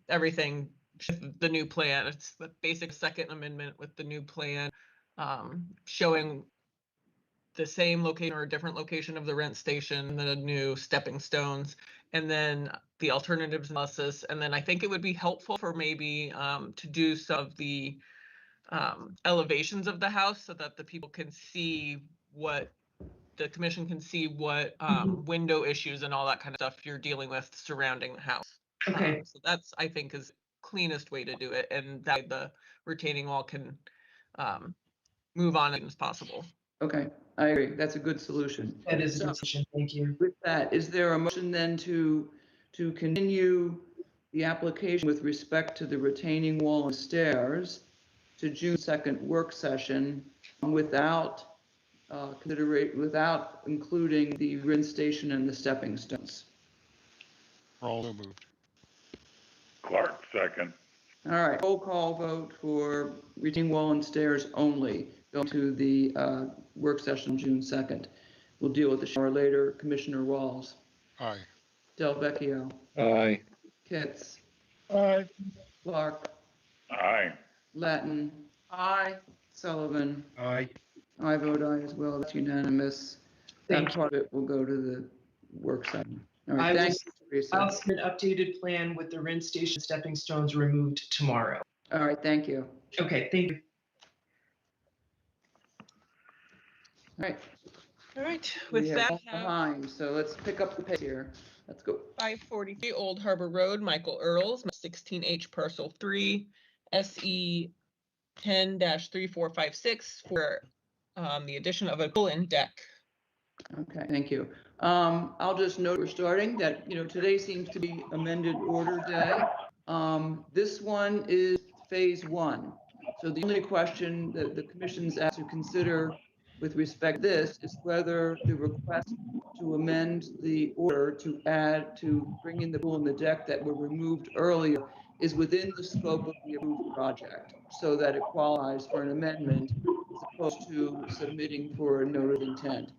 everything. The new plan, it's the basic second amendment with the new plan, showing the same location or a different location of the rent station, the new stepping stones, and then the alternatives analysis. And then I think it would be helpful for maybe to do some of the elevations of the house so that the people can see what the commission can see what window issues and all that kind of stuff you're dealing with surrounding the house. Okay. So that's, I think, is cleanest way to do it, and that the retaining wall can move on as soon as possible. Okay, I agree. That's a good solution. That is a good solution. Thank you. With that, is there a motion then to continue the application with respect to the retaining wall and stairs to June 2nd work session without without including the rinse station and the stepping stones? All moved. Clark, second. All right, roll call vote for retaining wall and stairs only, going to the work session June 2nd. We'll deal with the shower later. Commissioner Walls. Aye. Del Vecchio. Aye. Kitts. Aye. Clark. Aye. Latin. Aye. Sullivan. Aye. I vote aye as well. That's unanimous. Thank That part of it will go to the work session. All right, I thanks, Teresa. I'll submit an updated plan with the rinse station stepping stones removed tomorrow. All right, thank you. Okay, thank you. All right. All right, We with have that, all behind, so let's pick up the pace here. Let's go. 543 Old Harbor Road, Michael Earls, 16H parcel 3, SE 10-3456 for the addition of a pull-in deck. Okay, thank you. I'll just note we're starting that, today seems to be amended order day. This one is phase 1. So the only question that the commission's asked to consider with respect to this is whether the request to amend the order to bring in the pool and the deck that were removed earlier is within the scope of the approved project, so that it qualifies for an amendment as opposed to submitting for a note of intent.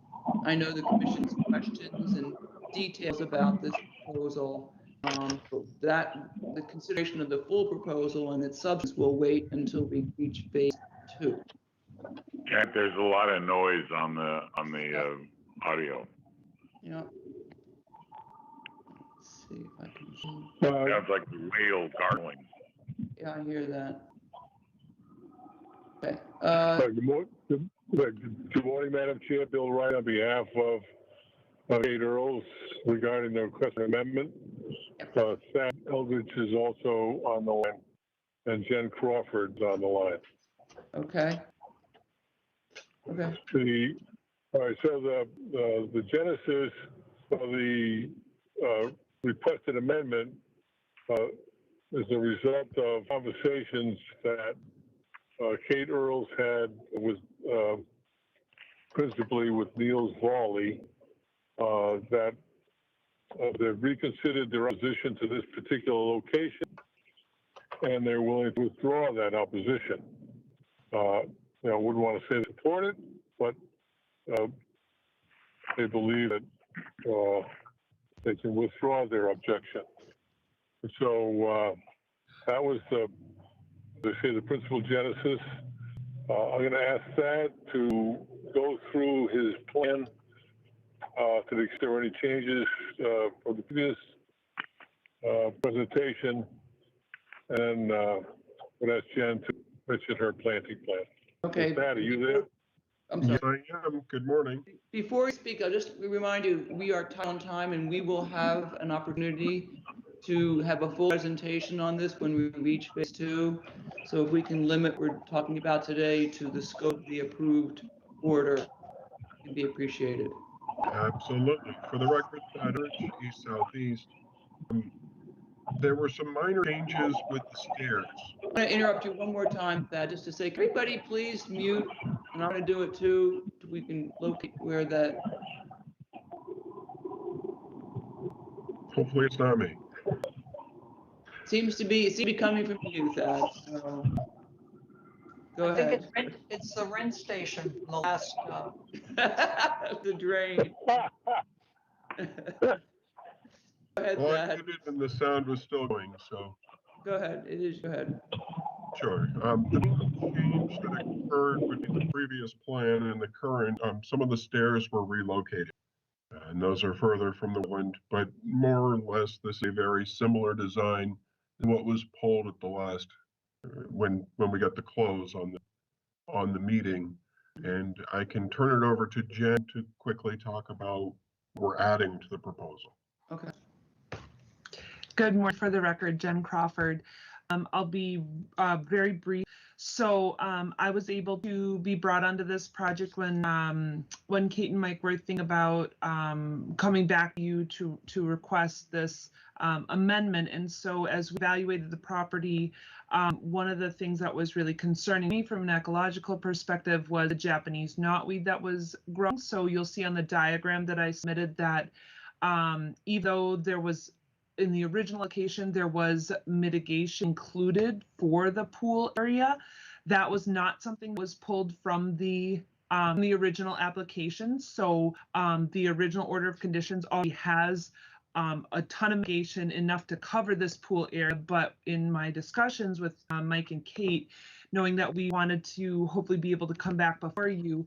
I know the commission's questions and details about this proposal, that the consideration of the full proposal and its substance will wait until we reach phase 2. Kent, there's a lot of noise on the audio. Yeah. Let's see if I can zoom. Sounds like the whale gargling. Yeah, I hear that. Okay. Good morning, Madam Chair. Bill Wright on behalf of Kate Earls regarding the request amendment. Sam Eldridge is also on the line, and Jen Crawford's on the line. Okay. Okay. All right, so the genesis of the requested amendment is a result of conversations that Kate Earls had with principally with Niels Volley, that they've reconsidered their opposition to this particular location, and they're willing to withdraw that opposition. I wouldn't want to say they support it, but they believe that they can withdraw their objection. So that was the principal genesis. I'm going to ask Thad to go through his plan to the extent there are any changes from the previous presentation, and would ask Jen to mention her planting plan. Okay. Thad, are you there? I'm sorry. Yes, I am. Good morning. Before you speak, I'll just remind you, we are tight on time and we will have an opportunity to have a full presentation on this when we reach phase 2. So if we can limit what we're talking about today to the scope of the approved order, it'd be appreciated. Absolutely. For the record, east southeast. There were some minor changes with the stairs. I'm going to interrupt you one more time, Thad, just to say, can everybody please mute? And I'm going to do it too. We can locate where that. Hopefully it's not me. Seems to be coming from you, Thad. So go I think ahead. it's the rent station from the last. The drain. Go ahead, Well, I Thad. did it and the sound was still going, so. Go ahead. It is. Go ahead. Sure. The change that occurred between the previous plan and the current, some of the stairs were relocated. And those are further from the wind, but more or less this is a very similar design to what was pulled at the last, when we got the close on the meeting. And I can turn it over to Jen to quickly talk about what we're adding to the proposal. Okay. Good morning. For the record, Jen Crawford. I'll be very brief. So I was able to be brought onto this project when Kate and Mike were thinking about coming back to you to request this amendment. And so as we evaluated the property, one of the things that was really concerning me from an ecological perspective was the Japanese knotweed that was growing. So you'll see on the diagram that I submitted that even though there was in the original location, there was mitigation included for the pool area. That was not something that was pulled from the original application. So the original order of conditions already has a ton of mitigation enough to cover this pool area. But in my discussions with Mike and Kate, knowing that we wanted to hopefully be able to come back before you,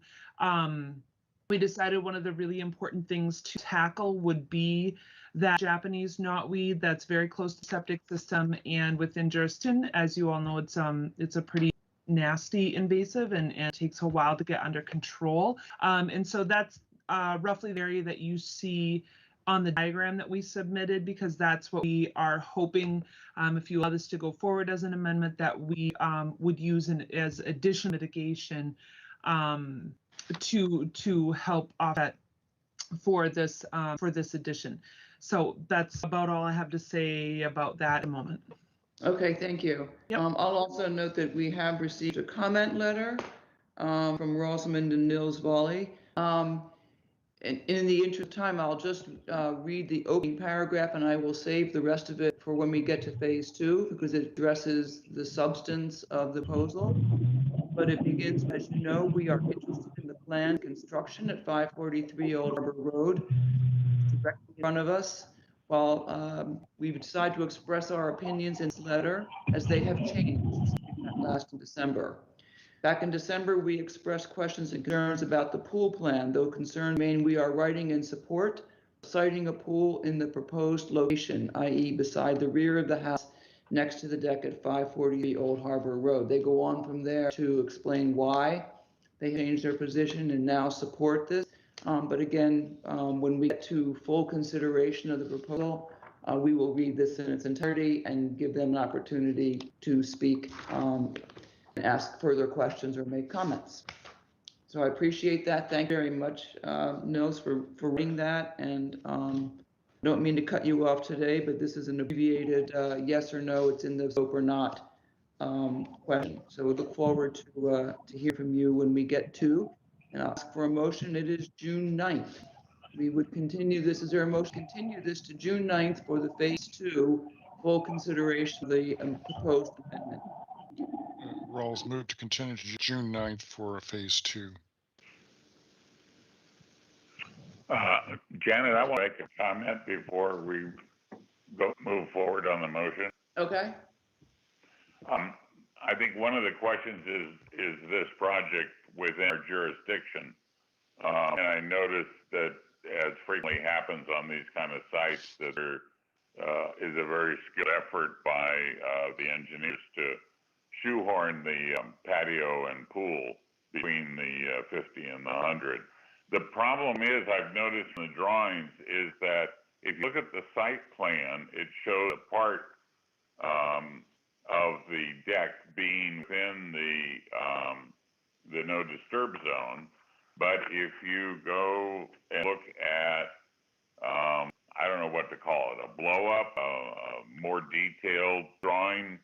we decided one of the really important things to tackle would be that Japanese knotweed that's very close to septic system and within jurisdiction. As you all know, it's a pretty nasty invasive and it takes a while to get under control. And so that's roughly the area that you see on the diagram that we submitted, because that's what we are hoping, if you allow this to go forward as an amendment, that we would use as additional mitigation to help offset for this addition. So that's about all I have to say about that at the moment. Okay, thank you. Yep. I'll also note that we have received a comment letter from Rosamond and Nils Volley. And in the interest of time, I'll just read the opening paragraph and I will save the rest of it for when we get to phase 2 because it addresses the substance of the proposal. But it begins, as you know, we are interested in the planned construction at 543 Old Harbor Road, directly in front of us. While we've decided to express our opinions in this letter, as they have changed since we met last in December. Back in December, we expressed questions and concerns about the pool plan, though concerns remain. We are writing in support, citing a pool in the proposed location, i.e. beside the rear of the house next to the deck at 543 Old Harbor Road. They go on from there to explain why they changed their position and now support this. But again, when we get to full consideration of the proposal, we will read this in its entirety and give them an opportunity to speak and ask further questions or make comments. So I appreciate that. Thank you very much, Nils, for reading that. And I don't mean to cut you off today, but this is an abbreviated yes or no, it's in the scope or not question. So we look forward to hear from you when we get to, and I'll ask for a motion. It is June 9th. We would continue this, is there a motion to continue this to June 9th for the phase 2 full consideration of the proposed amendment? Rawls moved to continue to June 9th for a phase 2. Janet, I want to make a comment before we move forward on the motion. Okay. I think one of the questions is this project within our jurisdiction? And I noticed that, as frequently happens on these kind of sites, that there is a very skilled effort by the engineers to shoehorn the patio and pool between the 50 and the 100. The problem is, I've noticed in the drawings, is that if you look at the site plan, it shows a part of the deck being within the no disturb zone. But if you go and look at, I don't know what to call it, a blow up, a more detailed drawing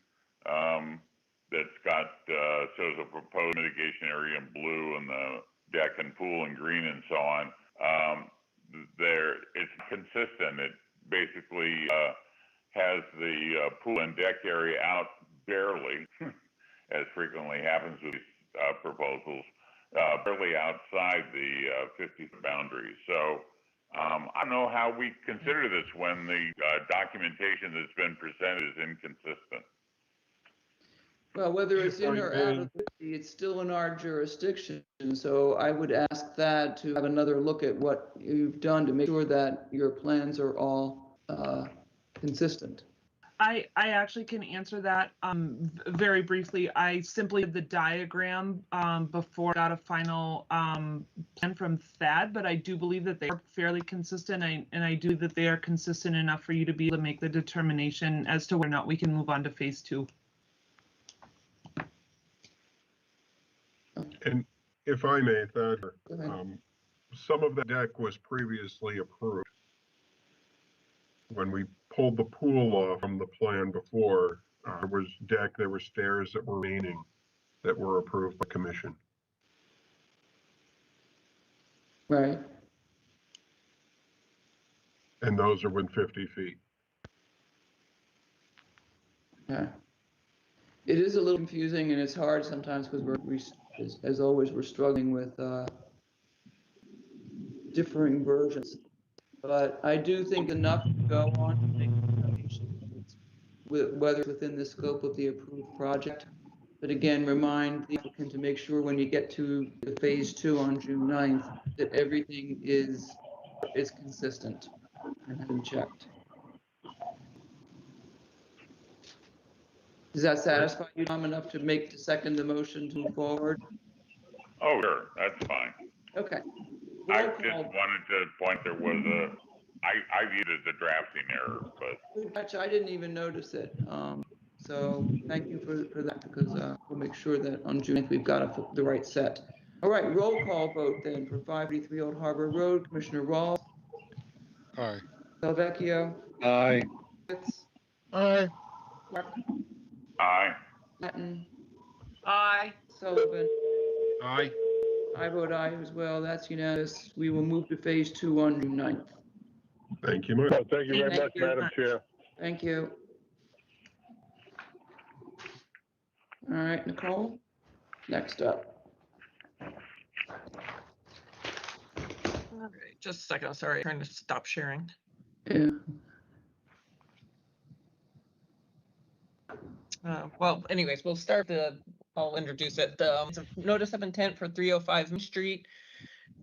that's got, shows a proposed mitigation area in blue and the deck and pool in green and so on. It's consistent. It basically has the pool and deck area out barely, as frequently happens with these proposals, barely outside the 50-foot boundary. So I don't know how we consider this when the documentation that's been presented is inconsistent. Well, whether it's in or out of 50, it's still in our jurisdiction. So I would ask that to have another look at what you've done to make sure that your plans are all consistent. I actually can answer that very briefly. I simply did the diagram before I got a final plan from Thad, but I do believe that they are fairly consistent, and I do that they are consistent enough for you to be able to make the determination as to whether or not we can move on to phase 2. And if I may, Thad, some of the deck was previously approved. When we pulled the pool off from the plan before, there was deck, there were stairs that were remaining that were approved by commission. Right. And those are within 50 feet. Yeah. It is a little confusing and it's hard sometimes because as always, we're struggling with differing versions. But I do think enough to go on to make a determination whether it's within the scope of the approved project. But again, remind the applicant to make sure when you get to the phase 2 on June 9th that everything is consistent and has been checked. Does that satisfy you, Tom, enough to second the motion to move forward? Oh, sure, that's fine. Okay. I just wanted to point there was I viewed it as a drafting error, but. I didn't even notice it. So thank you for that, because we'll make sure that on June 8th we've got the right set. All right, roll call vote then for 583 Old Harbor Road. Commissioner Rawls. Aye. Delvecchio. Aye. Fitz. Aye. Clark. Aye. Patton. Aye. Sullivan. Aye. I vote aye as well. That's unanimous. We will move to phase 2 on June 9th. Thank you much. Thank you very much, Madam Chair. Thank you. All right, Nicole, next up. All right, just a second. Sorry, I'm trying to stop sharing. Yeah. Well, anyways, we'll start I'll introduce it. It's a notice of intent for 305 Main Street,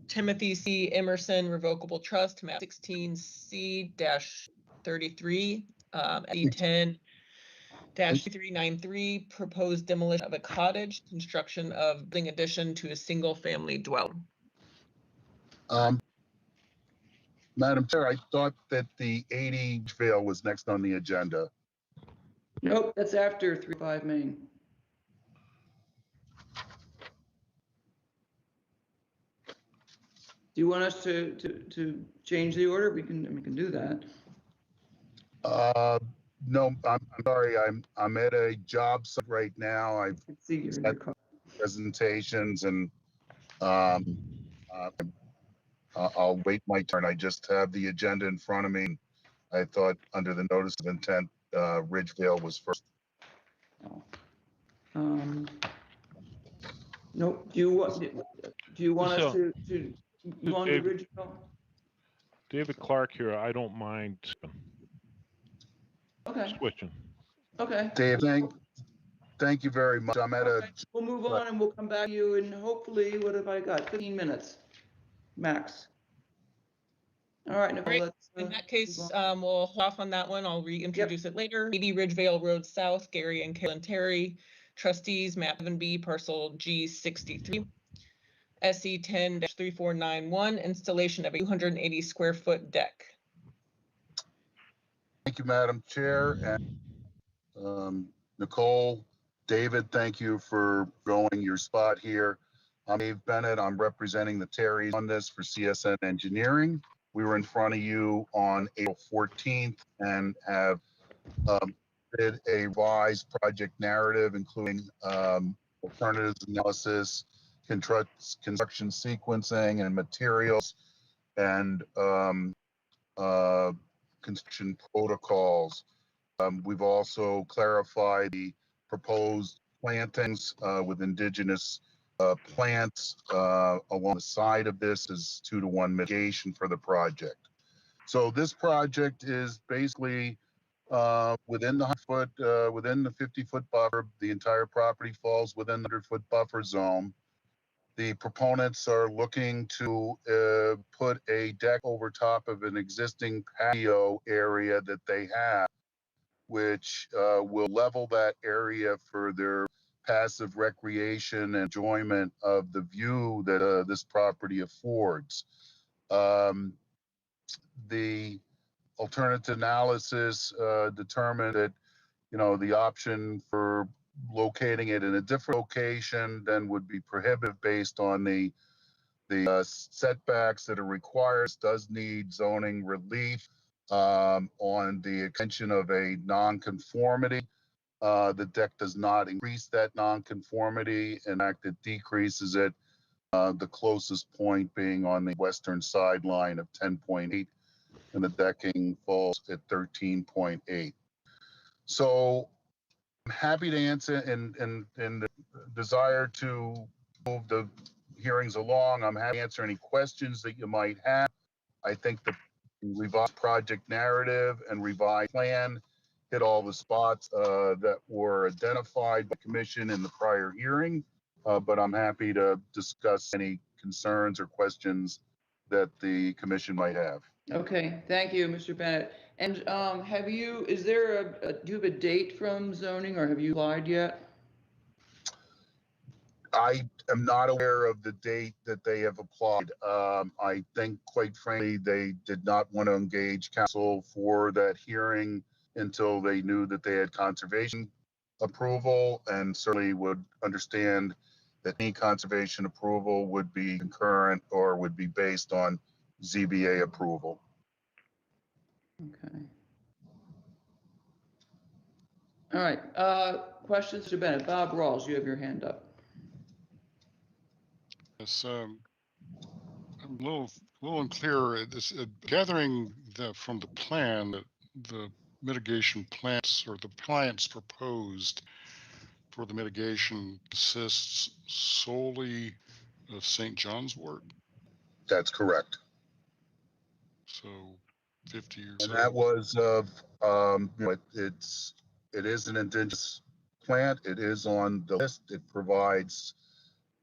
Timothy C. Emerson Revocable Trust, map 16C-33, E10-2393, proposed demolition of a cottage, construction of building addition to a single-family dwelling. Madam Chair, I thought that the 80 Vale was next on the agenda. Nope, that's after 305 Main. Do you want us to change the order? We can do that. No, I'm sorry. I'm at a job site right now. I've had presentations and I'll wait my turn. I just have the agenda in front of me. I thought under the notice of intent, Ridgevale was first. Nope. Do you want us to move on to Ridgevale? David Clark here. I don't mind switching. Okay. Dave, thank you very much. I'm at a. We'll move on and we'll come back to you, and hopefully, what have I got? 15 minutes max. All right, Nicole. Right. In that case, we'll hold off on that one. I'll reintroduce it later. 80 Ridgevale Road South, Gary and Carolyn Terry, trustees, map 7B, parcel G63. SE 10-3491, installation of a 280 square foot deck. Thank you, Madam Chair. And Nicole, David, thank you for going your spot here. I'm Dave Bennett. I'm representing the Terrys on this for CSN Engineering. We were in front of you on April 14th and have did a revised project narrative, including alternatives analysis, construction sequencing and materials, and construction protocols. We've also clarified the proposed plantings with indigenous plants along the side of this as 2-to-1 mitigation for the project. So this project is basically within the 100-foot, within the 50-foot buffer. The entire property falls within the 100-foot buffer zone. The proponents are looking to put a deck over top of an existing patio area that they have, which will level that area for their passive recreation and enjoyment of the view that this property affords. The alternative analysis determined that, the option for locating it in a different location then would be prohibitive based on the setbacks that are required. It does need zoning relief on the extension of a nonconformity. The deck does not increase that nonconformity. In fact, it decreases it, the closest point being on the western sideline of 10.8, and the decking falls at 13.8. So I'm happy to answer and the desire to move the hearings along. I'm happy to answer any questions that you might have. I think the revised project narrative and revised plan hit all the spots that were identified by the commission in the prior hearing, but I'm happy to discuss any concerns or questions that the commission might have. Okay, thank you, Mr. Bennett. And do you have a date from zoning, or have you applied yet? I am not aware of the date that they have applied. I think, quite frankly, they did not want to engage counsel for that hearing until they knew that they had conservation approval, and certainly would understand that any conservation approval would be concurrent or would be based on ZBA approval. Okay. All right, questions, Mr. Bennett? Bob Rawls, you have your hand up. Yes, I'm a little unclear. This gathering from the plan that the mitigation plants or the plants proposed for the mitigation consists solely of St. John's wort. That's correct. So 50 years. And that was it is an indigenous plant. It is on the list. It provides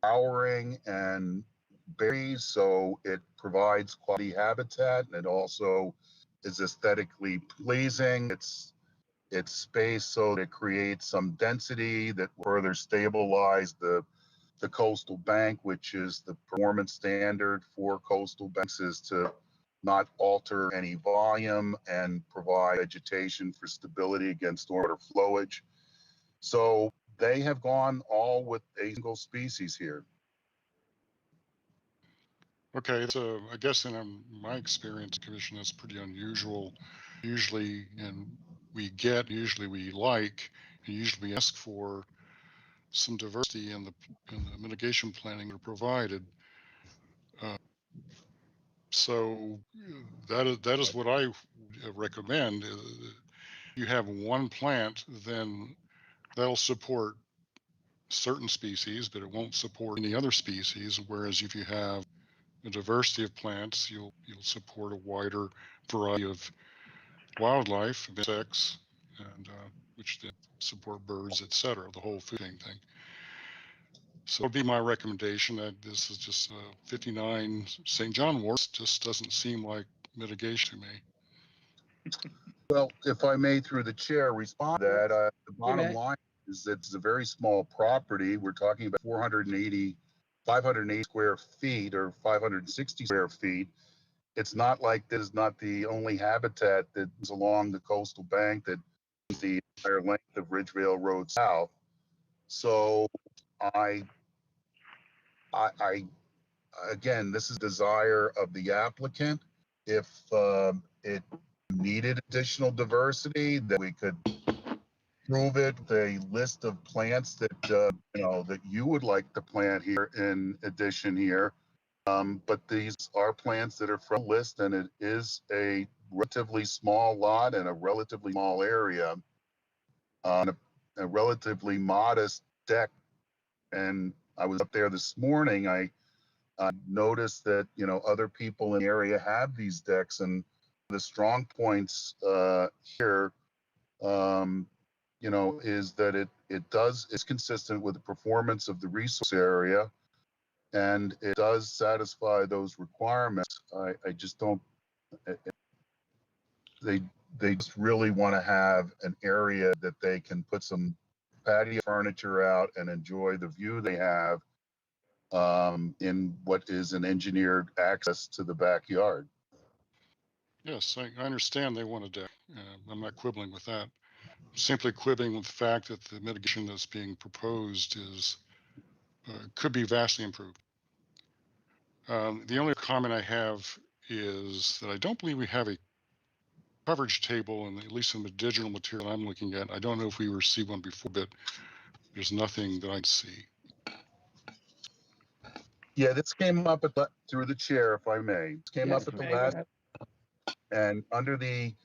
flowering and berries, so it provides quality habitat, and it also is aesthetically pleasing. It's spaced so that it creates some density that further stabilize the coastal bank, which is the performance standard for coastal banks, is to not alter any volume and provide vegetation for stability against water flowage. So they have gone all with a single species here. Okay, so I guess in my experience, Commission, that's pretty unusual. Usually, and usually we like, and usually we ask for some diversity in the mitigation planning that are provided. So that is what I recommend. You have one plant, then that'll support certain species, but it won't support any other species. Whereas if you have a diversity of plants, you'll support a wider variety of wildlife, insects, and which then support birds, etc. The whole food chain thing. So it would be my recommendation that this is just 59 St. John wort. Just doesn't seem like mitigation to me. Well, if I may, through the chair, respond to that. The bottom line is that it's a very small property. We're talking about 480 580 square feet or 560 square feet. It's not like this is not the only habitat that's along the coastal bank that is the entire length of Ridgevale Road South. So I again, this is desire of the applicant. If it needed additional diversity, that we could prove it with a list of plants that that you would like to plant here in addition here. But these are plants that are from the list, and it is a relatively small lot and a relatively small area on a relatively modest deck. And I was up there this morning. I noticed that other people in the area have these decks, and the strong points here is that it's consistent with the performance of the resource area, and it does satisfy those requirements. I just don't, they just really want to have an area that they can put some patio furniture out and enjoy the view they have in what is an engineered access to the backyard. Yes, I understand they want a deck. I'm not quibbling with that. Simply quibbling with the fact that the mitigation that's being proposed is could be vastly improved. The only comment I have is that I don't believe we have a coverage table, and at least in the digital material I'm looking at. I don't know if we received one before, but there's nothing that I see. Yeah, this came up through the chair, if I may. It came up at the last, and under the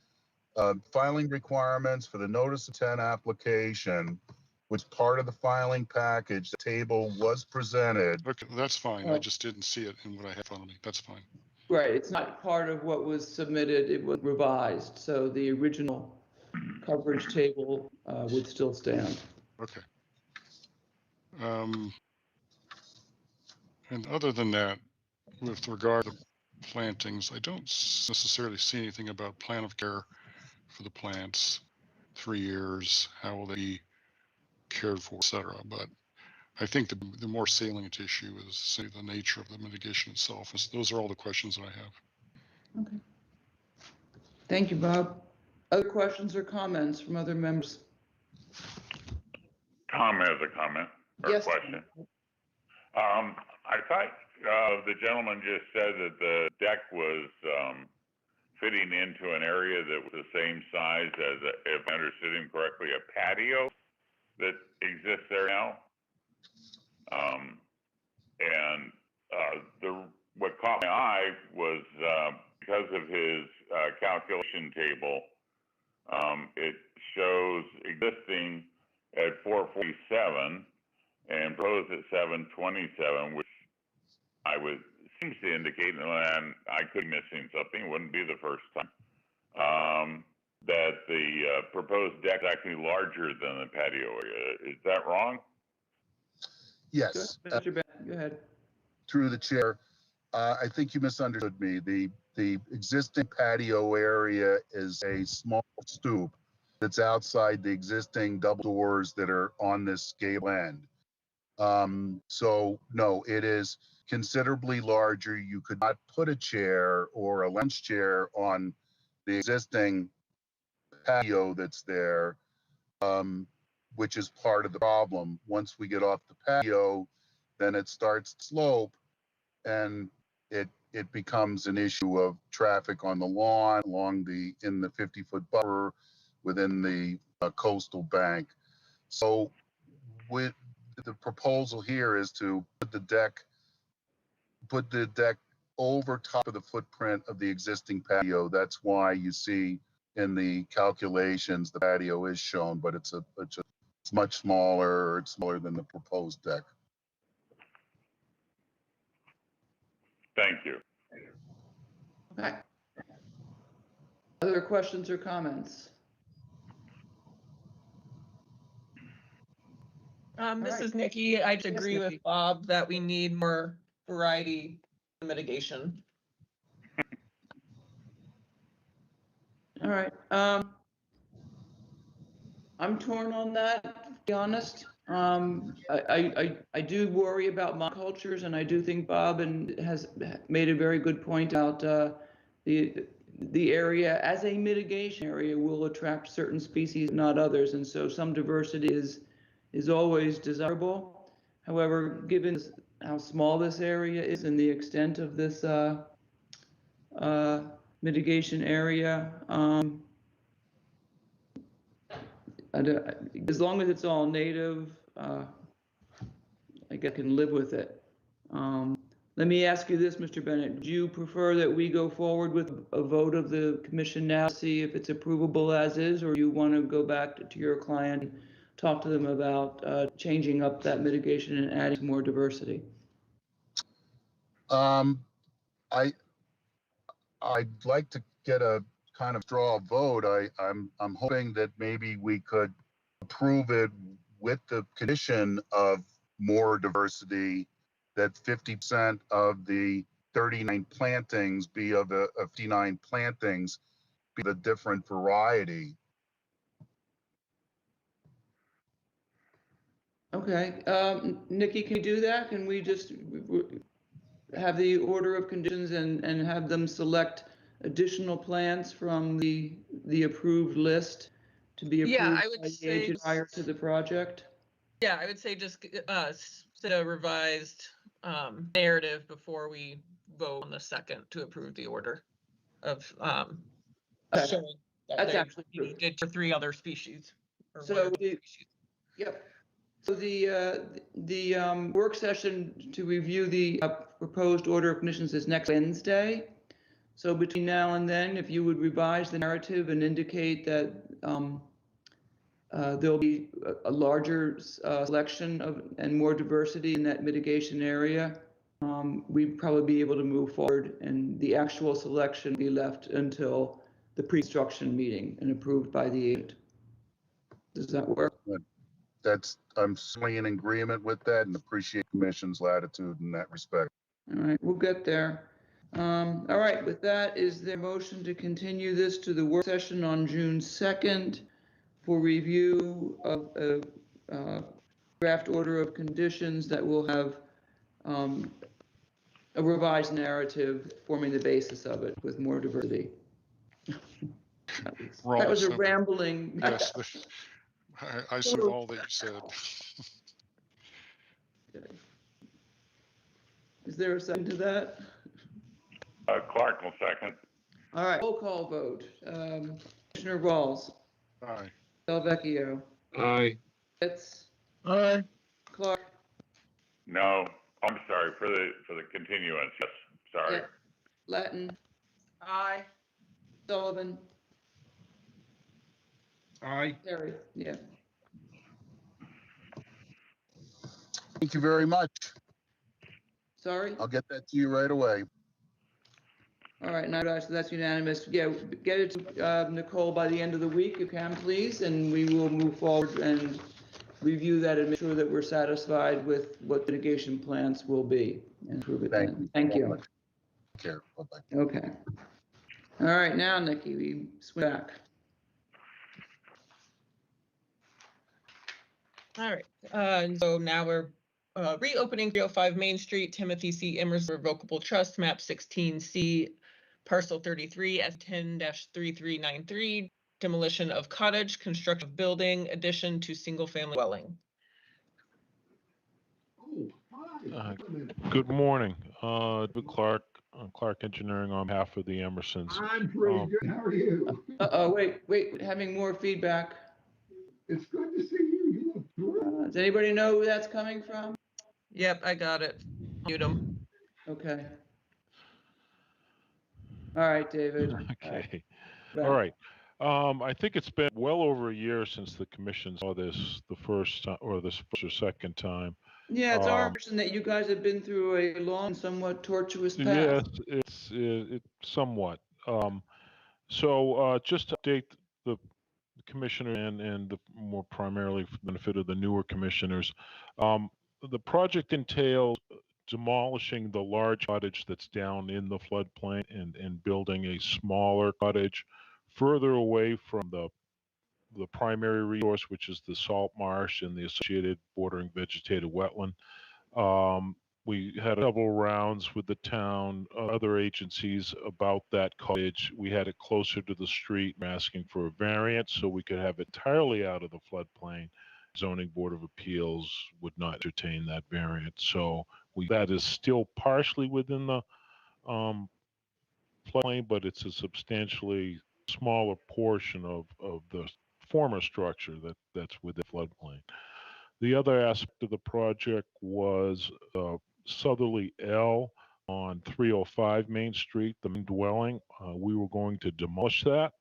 filing requirements for the notice of 10 application, which part of the filing package, the table was presented. Okay, that's fine. I just didn't see it in what I have in front of me. That's fine. Right, it's not part of what was submitted, it was revised, so the original coverage table would still stand. Okay. And other than that, with regard to plantings, I don't necessarily see anything about plan of care for the plants, 3 years, how will they be cared for, etc. But I think the more salient issue is, say, the nature of the mitigation itself. Those are all the questions that I have. Okay. Thank you, Bob. Other questions or comments from other members? Tom has a comment or Yes. question. I thought the gentleman just said that the deck was fitting into an area that was the same size as, if I understood him correctly, a patio that exists there now. What caught my eye was because of his calculation table, it shows existing at 447 and proposed at 727, which seems to indicate, and I could be missing something, it wouldn't be the first time, that the proposed deck is actually larger than the patio area. Is that wrong? Yes. Mr. Bennett, go ahead. Through the chair, I think you misunderstood me. The existing patio area is a small stoop that's outside the existing double doors that are on this gable end. So no, it is considerably larger. You could not put a chair or a lounge chair on the existing patio that's there, which is part of the problem. Once we get off the patio, then it starts to slope, and it becomes an issue of traffic on the lawn, in the 50-foot buffer within the coastal bank. So with the proposal here is to put the deck over top of the footprint of the existing patio. That's why you see in the calculations the patio is shown, but it's much smaller. It's smaller than the proposed deck. Thank you. Okay. Other questions or comments? This is Nikki. I agree with Bob that we need more variety in mitigation. All right. I'm torn on that, to be honest. I do worry about monocultures, and I do think Bob has made a very good point about the area as a mitigation area will attract certain species, not others, and so some diversity is always desirable. However, given how small this area is and the extent of this mitigation area, as long as it's all native, I guess I can live with it. Let me ask you this, Mr. Bennett. Do you prefer that we go forward with a vote of the commission now to see if it's approvable as is, or you want to go back to your client and talk to them about changing up that mitigation and adding more diversity? I, I'd like to get a kind of draw a vote. I'm hoping that maybe we could approve it with the condition of more diversity, that 50% of the 39 plantings be of the 59 plantings be the different variety. Okay, Nikki, can you do that? Can we just have the order of conditions and have them select additional plants from the approved list to be Yeah, approved I would by the say, agent prior to the project? yeah, I would say just set a revised narrative before we vote on the second to approve the order of Okay. showing that That's they actually true. did for 3 other species. Or So one other the- species. Yep. So the work session to review the proposed order of conditions is next Wednesday. So between now and then, if you would revise the narrative and indicate that there'll be a larger selection of and more diversity in that mitigation area, we'd probably be able to move forward, and the actual selection be left until the pre-construction meeting and approved by the agent. Does that work? I'm certainly in agreement with that and appreciate Commission's latitude in that respect. All right, we'll get there. All right, with that, is there a motion to continue this to the work session on June 2nd for review of a draft order of conditions that will have a revised narrative forming the basis of it with more diversity? That was a rambling. Yes, I see all that you said. Okay. Is there a second to that? Clark will second. All right, roll call vote. Commissioner Rawls. Aye. Delvecchio. Aye. Pitts. Aye. Clark. No, I'm sorry, for the continuance, yes, sorry. Yeah. Latin. Aye. Sullivan. Aye. Terry. Yeah. Thank you very much. Sorry? I'll get that to you right away. All right, now that's unanimous. Yeah, get it to Nicole by the end of the week, if you can, please, and we will move forward and review that and make sure that we're satisfied with what mitigation plans will be and prove it then. Thank you. Take care. Bye-bye. Okay. All right, now, Nikki, we swing back. All right, so now we're reopening 305 Main Street, Timothy C. Immers Revocable Trust, map 16C, parcel 33 as 10-3393, demolition of cottage, construction of building, addition to single-family dwelling. Good morning, Clark Engineering on behalf of the Emersons. I'm pretty good. How are you? Wait, having more feedback. It's good to see you. You look good. Does anybody know who that's coming from? Yep, I got it. Mute him. Okay. All right, David. Okay. All right. I think it's been well over a year since the commission saw this the first time, or this first or second time. Yeah, it's our impression that you guys have been through a long, somewhat tortuous path. Yes, it's somewhat. So just to update the commissioner and the more primarily for the benefit of the newer commissioners, the project entails demolishing the large cottage that's down in the floodplain and building a smaller cottage further away from the the primary resource, which is the salt marsh and the associated bordering vegetated wetland. We had several rounds with the town, other agencies about that cottage. We had it closer to the street, asking for a variance so we could have it entirely out of the floodplain. Zoning Board of Appeals would not entertain that variance. So that is still partially within the floodplain, but it's a substantially smaller portion of the former structure that's within floodplain. The other aspect of the project was southerly L on 305 Main Street, the main dwelling. We were going to demolish that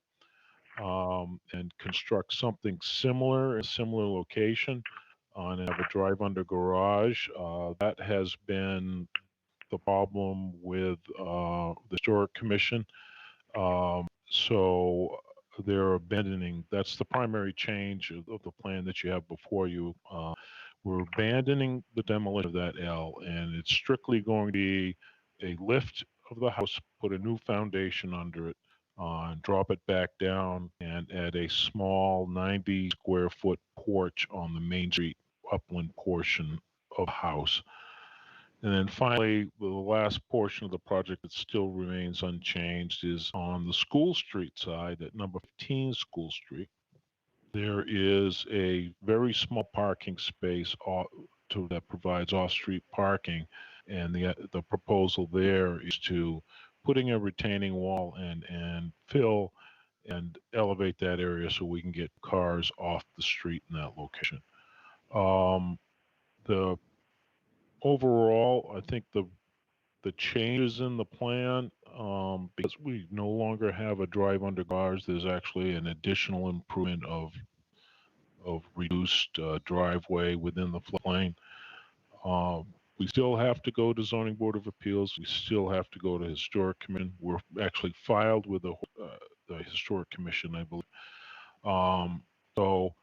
and construct something similar in a similar location and have a drive-under garage. That has been the problem with the Historic Commission. So they're abandoning, that's the primary change of the plan that you have before you. We're abandoning the demolition of that L, and it's strictly going to be a lift of the house, put a new foundation under it, and drop it back down, and add a small 90 square foot porch on the Main Street upland portion of the house. And then finally, the last portion of the project that still remains unchanged is on the School Street side at number 15 School Street. There is a very small parking space that provides off-street parking, and the proposal there is to putting a retaining wall and fill and elevate that area so we can get cars off the street in that location. The overall, I think the changes in the plan, because we no longer have a drive under cars, there's actually an additional improvement of reduced driveway within the floodplain. We still have to go to Zoning Board of Appeals. We still have to go to Historic Commission. We're actually filed with the Historic Commission, I believe. So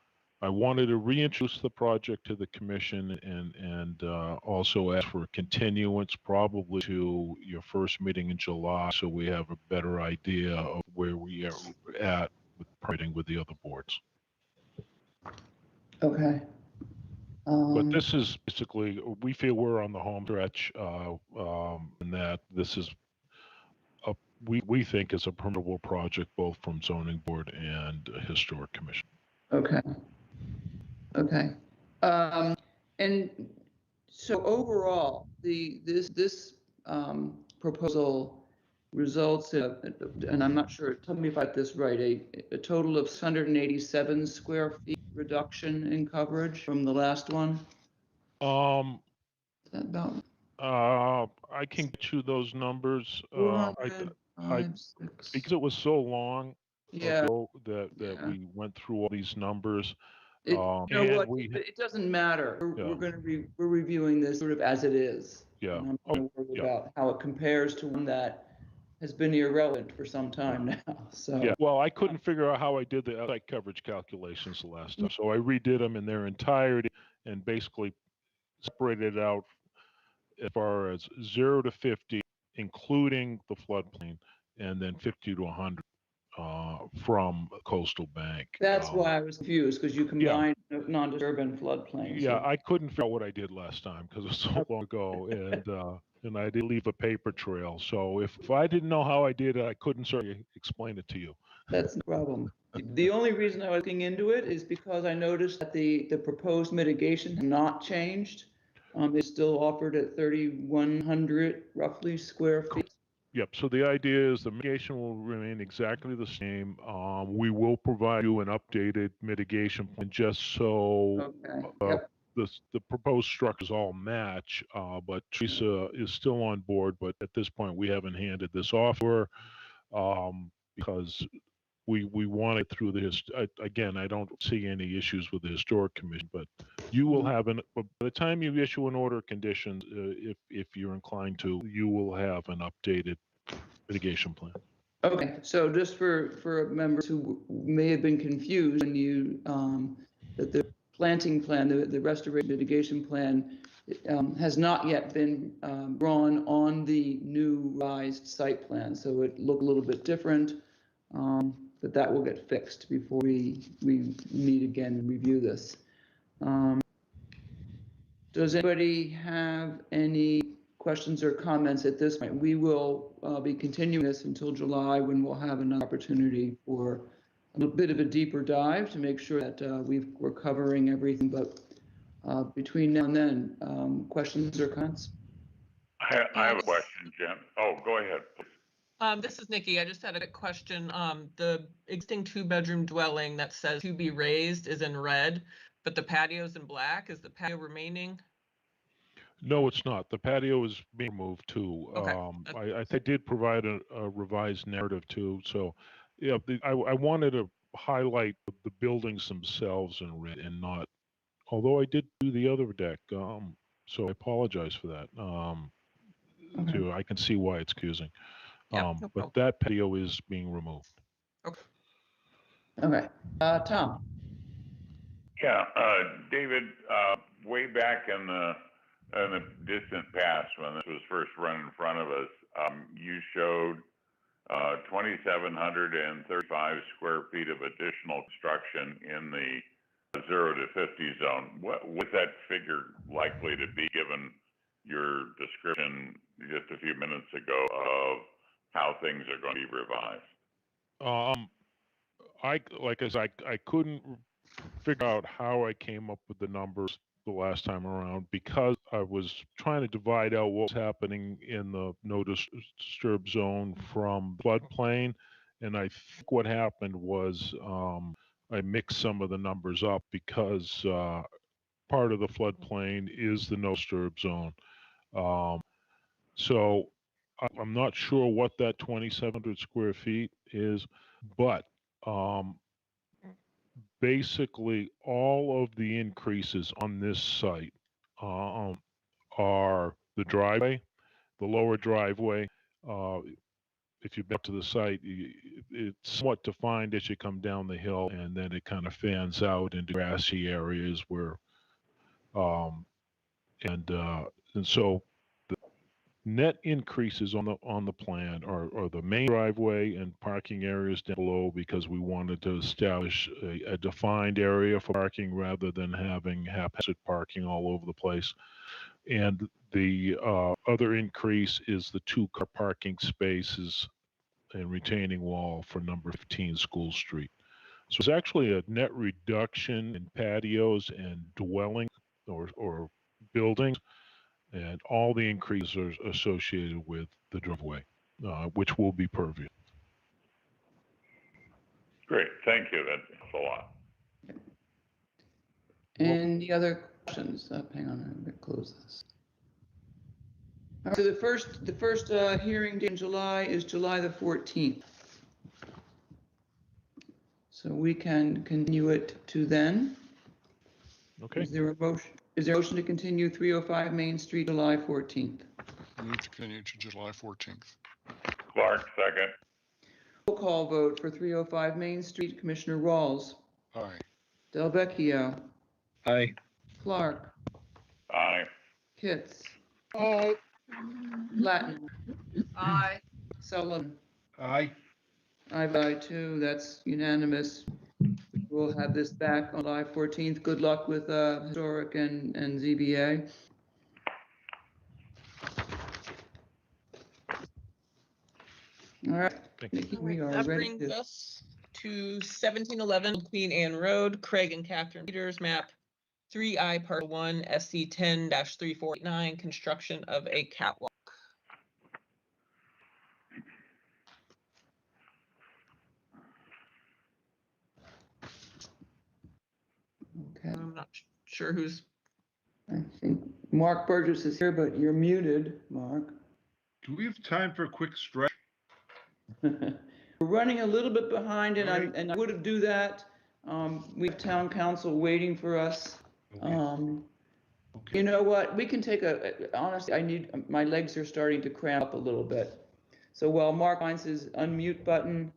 I wanted to reintroduce the project to the commission and also ask for a continuance probably to your first meeting in July so we have a better idea of where we are at with permitting with the other boards. Okay. But this is basically, we feel we're on the home stretch and that this is, we think is a permittable project both from Zoning Board and Historic Commission. Okay. Okay. And so overall, this proposal results in, and I'm not sure, tell me if I got this right, a total of 187 square feet reduction in coverage from the last one? Is that about? I can get you those numbers. 400, Because it was so long yeah, ago that we went through all these numbers. You know what? It doesn't matter. We're reviewing this sort of as it is. Yeah. And I'm not worried about how it compares to one that has been irrelevant for some time now. So yeah. Well, I couldn't figure out how I did the site coverage calculations the last time, so I redid them in their entirety and basically separated it out as far as 0 to 50, including the floodplain, and then 50 to 100. From Coastal Bank. That's why I was confused, because you combined non-disturbed floodplains. Yeah, I couldn't figure out what I did last time because it was so long ago, and I did leave a paper trail. So if I didn't know how I did it, I couldn't certainly explain it to you. That's no problem. The only reason I was looking into it is because I noticed that the proposed mitigation has not changed. It's still offered at 3,100 roughly square feet. Yep. So the idea is the mitigation will remain exactly the same. We will provide you an updated mitigation plan just so the proposed structures all match. But Teresa is still on board. But at this point, we haven't handed this off to her because we want it through the again. I don't see any issues with the Historic Commission, but you will have by the time you issue an order of conditions, if you're inclined to, you will have an updated mitigation plan. Okay, so just for members who may have been confused when you that the planting plan, the restoration mitigation plan has not yet been drawn on the new revised site plan, so it looked a little bit different. that will get fixed before we meet again and review this. Does anybody have any questions or comments at this point? We will be continuing this until July, when we'll have an opportunity for a little bit of a deeper dive to make sure that we're covering everything. But between now and then, questions or comments? I have a question, Jen. Oh, go ahead, please. This is Nikki. I just had a question. The existing 2-bedroom dwelling that says to be raised is in red, but the patio's in black. Is the patio remaining? No, it's not. The patio is being moved too. Okay. I did provide a revised narrative too. So, yeah, I wanted to highlight the buildings themselves in red and not, although I did do the other deck. So I apologize for that. Okay. I can see why it's confusing. Yeah, But that patio is being removed. Okay. Tom? Yeah, David, way back in the distant past, when this was first run in front of us, you showed 2,735 square feet of additional construction in the 0 to 50 zone. What was that figure likely to be, given your description just a few minutes ago of how things are going to be revised? I couldn't figure out how I came up with the numbers the last time around, because I was trying to divide out what was happening in the no disturb zone from floodplain. And I think what happened was I mixed some of the numbers up, because part of the floodplain is the no disturb zone. So I'm not sure what that 2,700 square feet is, but basically all of the increases on this site are the driveway, the lower driveway. If you back to the site, it's somewhat defined as you come down the hill, and then it kind of fans out into grassy areas where, and so the net increases on the plan are the main driveway and parking areas down below, because we wanted to establish a defined area for parking rather than having haphazard parking all over the place. And the other increase is the 2-car parking spaces and retaining wall for number 15 School Street. So it's actually a net reduction in patios and dwelling or buildings, and all the increases are associated with the driveway, which will be pervious. Great, thank you. That's a lot. Any other questions? Hang on, I'm going to close this. All right, so the first hearing date in July is July the 14th. So we can continue it to then. Okay. Is there a motion to continue 305 Main Street, July 14th? Move to continue to July 14th. Clark, second. Roll call vote for 305 Main Street. Commissioner Rawls. Aye. Del Vecchio. Aye. Clark. Aye. Kitts. Aye. Latin. Aye. Sullivan. Aye. I vote too. That's unanimous. We'll have this back on July 14th. Good luck with Historic and ZBA. All right, Nikki, we are That ready brings to. us to 1711 Queen Anne Road, Craig and Catherine Peters, map 3I, part 1, SC 10-3489, construction of a catwalk. Okay. I'm not sure who's. I think Mark Burgess is here, but you're muted, Mark. Do we have time for a quick stretch? We're running a little bit behind, and All right. I would do that. We have town council waiting for us. Okay. You know what? We can take honestly, my legs are starting to cramp up a little bit. So while Mark finds his unmute button,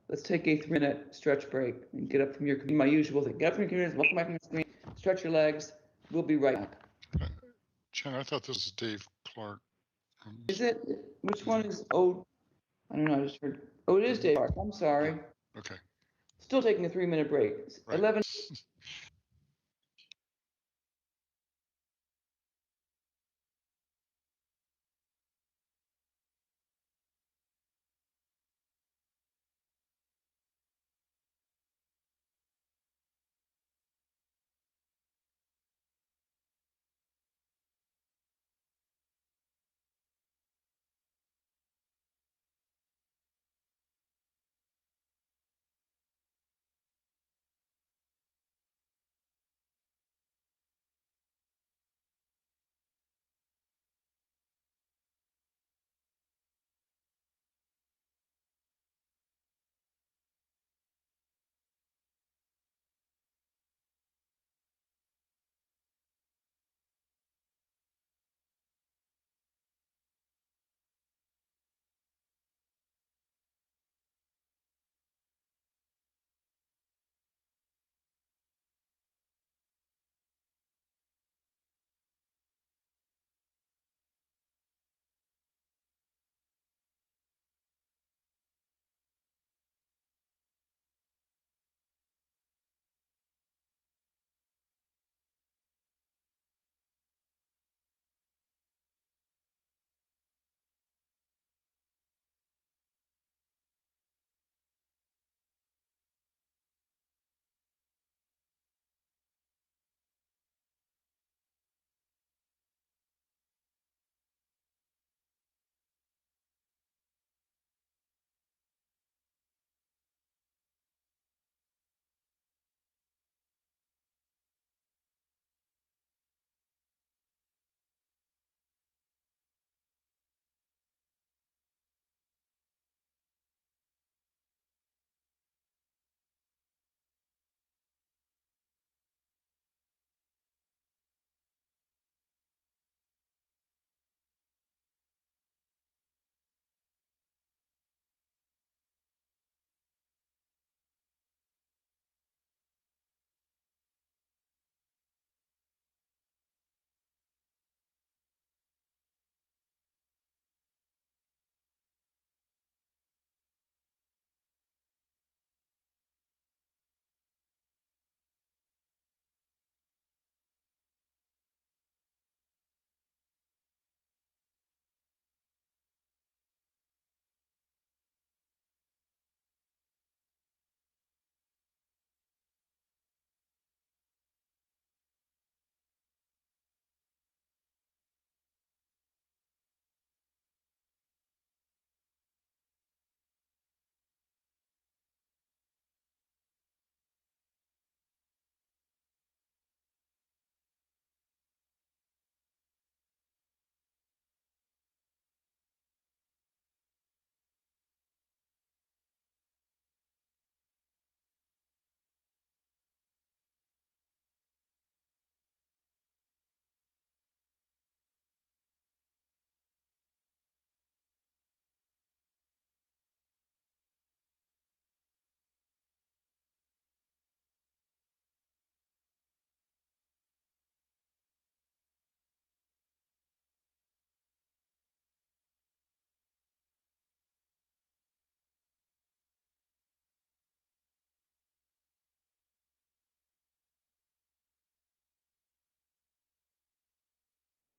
let's take a 3-minute stretch break and get up from my usual thing. Get up from your computers, welcome back from the screen, stretch your legs. We'll be right back. Jen, I thought this was Dave Clark. Is it? Which one is? Oh, I don't know, I just heard, oh, it is Dave Park, I'm sorry. Okay, Still taking a 3-minute break. right. 11.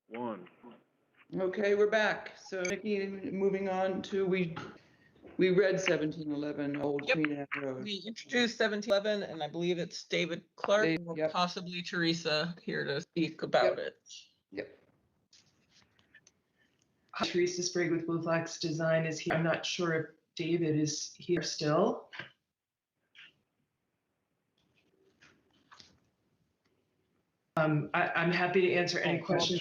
One. Okay, we're back. So Nikki, moving on to, we read 1711 Old Yep. Queen Anne Road. We introduced 1711, and I believe it's David Clark, Dave, or yep. possibly Teresa here to speak about Yep. it. Yep. Hi, Teresa Sprague with Blue Flax Design is here. I'm not sure if David is here still. I'm happy to answer any questions.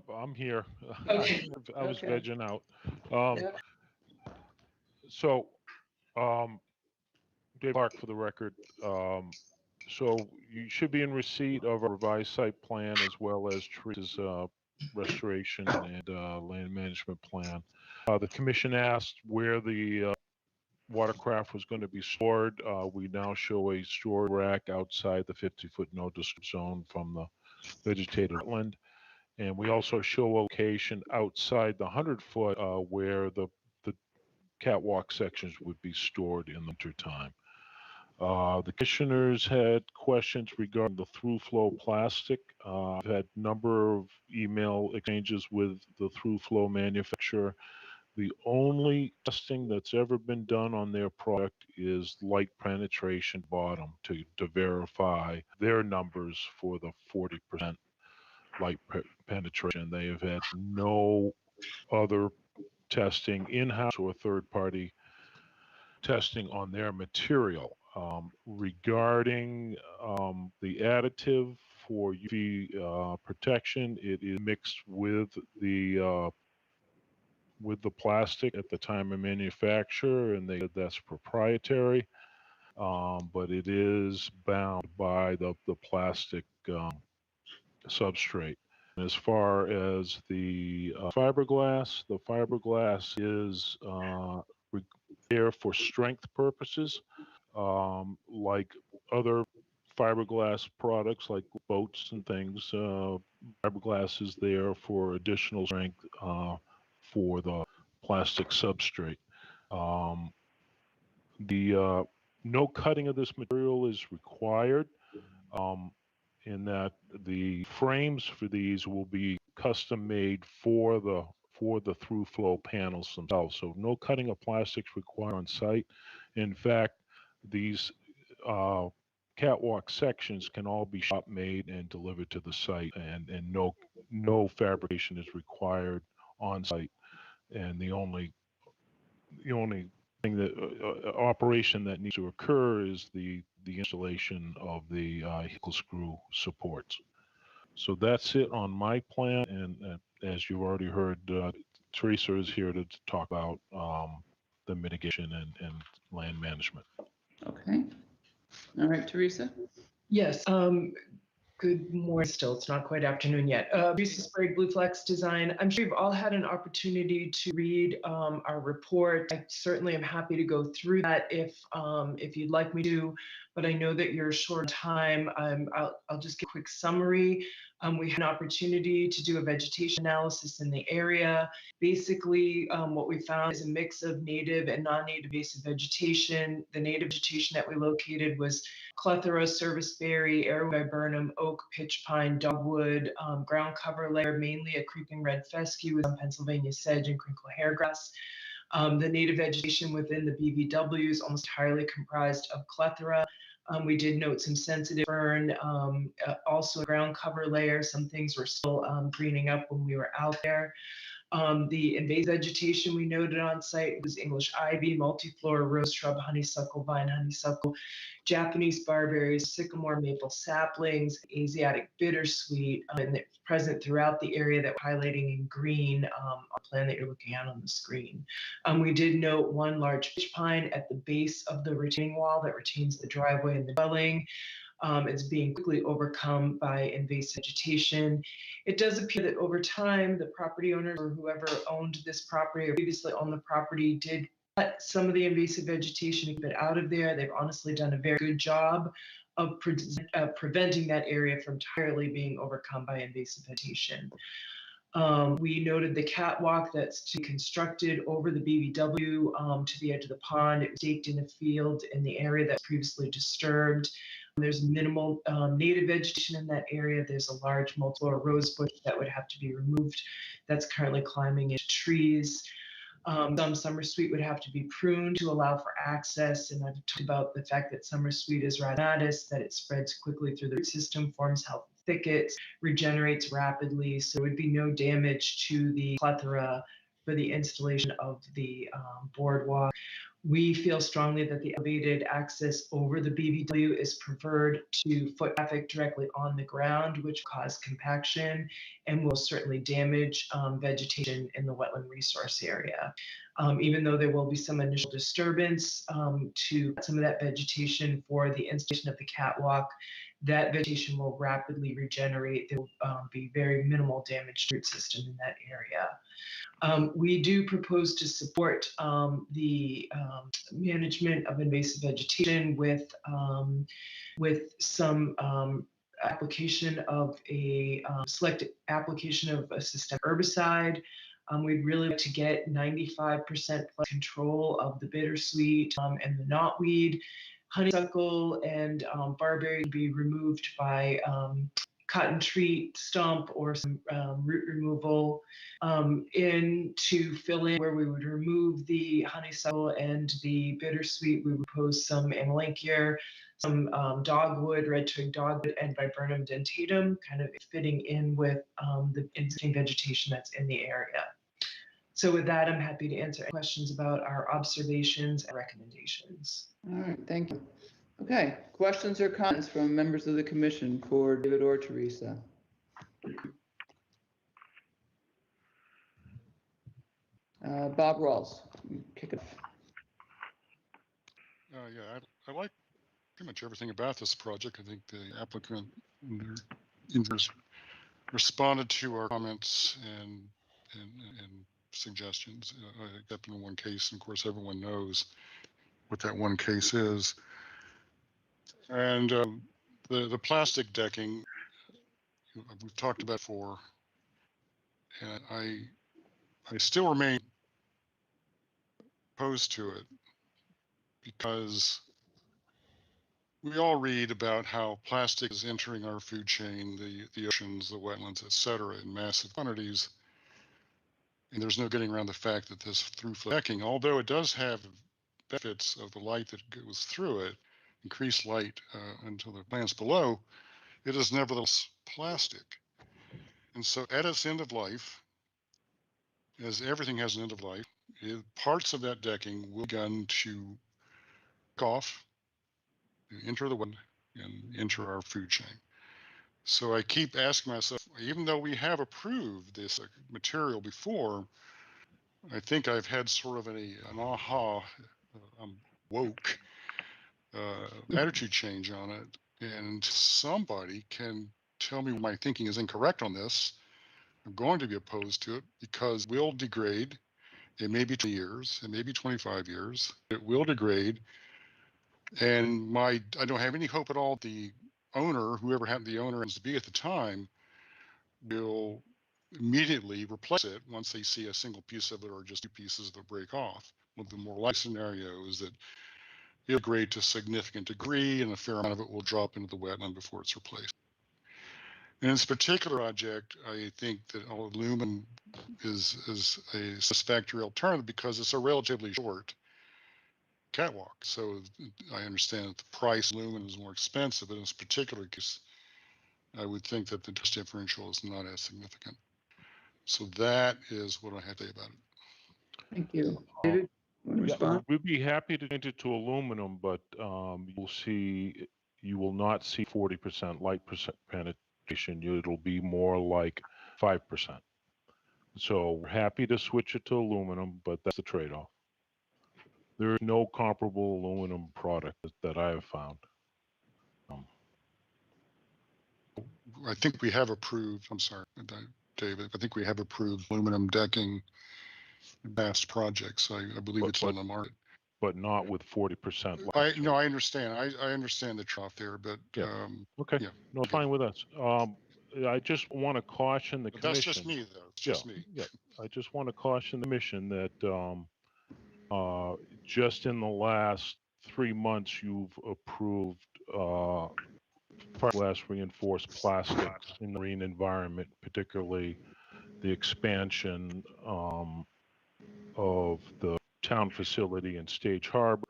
I'm here. Okay. I was Okay. vegging out. Yeah. So, Dave Clark for the record. So you should be in receipt of a revised site plan as well as Teresa's restoration and land management plan. The commission asked where the watercraft was going to be stored. We now show a storage rack outside the 50-foot no disturb zone from the vegetated wetland. And we also show a location outside the 100-foot where the catwalk sections would be stored in the winter time. The commissioners had questions regarding the through-flow plastic. I've had a number of email exchanges with the through-flow manufacturer. The only testing that's ever been done on their product is light penetration bottom to verify their numbers for the 40% light penetration. They have had no other testing in-house or third-party testing on their material. Regarding the additive for UV protection, it is mixed with the plastic at the time of manufacture, and that's proprietary. But it is bound by the plastic substrate. As far as the fiberglass is there for strength purposes, like other fiberglass products like boats and things. Fiberglass is there for additional strength for the plastic substrate. The no cutting of this material is required, in that the frames for these will be custom made for the through flow panels themselves. So no cutting of plastics required on site. In fact, these catwalk sections can all be shop made and delivered to the site, and no fabrication is required on site. And the only thing that operation that needs to occur is the installation of the helical screw supports. So that's it on my plan, and as you've already heard, Teresa is here to talk about the mitigation and land management. Okay. All right, Teresa. Yes. Good morning still. It's not quite afternoon yet. Teresa Sprague, Blue Flex Design. I'm sure you've all had an opportunity to read our report. I certainly am happy to go through that if you'd like me to, but I know that you're short on time. I'll just give a quick summary. We had an opportunity to do a vegetation analysis in the area. Basically, what we found is a mix of native and non-native invasive vegetation. The native vegetation that we located was clethora, serviceberry, airwood viburnum, oak, pitch pine, dogwood, ground cover layer, mainly a creeping red fescue with some Pennsylvania sedge and crinkle hairgrass. The native vegetation within the BVW is almost entirely comprised of clethora. We did note some sensitive fern, also a ground cover layer. Some things were still greening up when we were out there. The invasive vegetation we noted on site was English ivy, multiflora, rose shrub, honeysuckle, vine honeysuckle, Japanese barberries, sycamore, maple saplings, Asiatic bittersweet, and it's present throughout the area that we're highlighting in green on the plan that you're looking at on the screen. We did note one large pitch pine at the base of the retaining wall that retains the driveway and the dwelling. It's being quickly overcome by invasive vegetation. It does appear that over time, the property owners or whoever owned this property or previously owned the property did cut some of the invasive vegetation and keep it out of there. They've honestly done a very good job of preventing that area from entirely being overcome by invasive vegetation. We noted the catwalk that's to be constructed over the BVW to the edge of the pond. It was staked in a field in the area that's previously disturbed. There's minimal native vegetation in that area. There's a large multiflora rose bush that would have to be removed that's currently climbing into trees. Some summer sweet would have to be pruned to allow for access. And I've talked about the fact that summer sweet is rhinomatous, that it spreads quickly through the root system, forms healthy thickets, regenerates rapidly. So there would be no damage to the plethora for the installation of the boardwalk. We feel strongly that the elevated access over the BVW is preferred to foot traffic directly on the ground, which cause compaction and will certainly damage vegetation in the wetland resource area. Even though there will be some initial disturbance to some of that vegetation for the installation of the catwalk, that vegetation will rapidly regenerate. There will be very minimal damage to the root system in that area. We do propose to support the management of invasive vegetation with some application of a select application of a systemic herbicide. We'd really like to get 95% plus control of the bittersweet and the knotweed. Honeysuckle and barberry would be removed by cut and treat stump or some root removal. To fill in where we would remove the honeysuckle and the bittersweet, we would pose some amelanchier, some dogwood, red twig dogwood, and viburnum dentatum, kind of fitting in with the existing vegetation that's in the area. So with that, I'm happy to answer any questions about our observations and recommendations. All right, thank you. Okay, questions or comments from members of the commission for David or Teresa? Bob Rawls, kick it off. Yeah, I like pretty much everything about this project. I think the applicant and their interest responded to our comments and suggestions, except in one case. And of course, everyone knows what that one case is. And the plastic decking, we've talked about before, and I still remain opposed to it because we all read about how plastic is entering our food chain, the oceans, the wetlands, et cetera, in massive quantities. And there's no getting around the fact that this through-flow decking, although it does have benefits of the light that goes through it, increased light into the plants below, it is nevertheless plastic. And so at its end of life, as everything has an end of life, parts of that decking will begin to break off, enter the wind, and enter our food chain. So I keep asking myself, even though we have approved this material before, I think I've had sort of an aha, I'm woke attitude change on it. And somebody can tell me my thinking is incorrect on this. I'm going to be opposed to it because it will degrade. It may be 20 years, it may be 25 years. It will degrade. And I don't have any hope at all the owner, whoever the owner happens to be at the time, will immediately replace it once they see a single piece of it or just two pieces that break off. Well, the more likely scenario is that it'll degrade to a significant degree and a fair amount of it will drop into the wetland before it's replaced. In this particular project, I think that aluminum is a satisfactory alternative because it's a relatively short catwalk. So I understand that the price of aluminum is more expensive, but in this particular case, I would think that the cost differential is not as significant. So that is what I have to say about it. Thank you. David, want to respond? We'd be happy to change it to aluminum, but you will not see 40% light penetration. It'll be more like 5%. So we're happy to switch it to aluminum, but that's the trade-off. There is no comparable aluminum product that I have found. I think we have approved, I'm sorry, David, I think we have approved aluminum decking in past projects. I believe it's on the market. But not with 40% light. No, I understand. I understand the trough there, but yeah. Okay. Yeah. No, okay. Fine with us. I just want to caution the commission. That's just me, though. It's just me. Yeah. I just want to caution the commission that just in the last 3 months, you've approved fiberglass reinforced plastic in the marine environment, particularly the expansion of the town facility in Stage Harbor.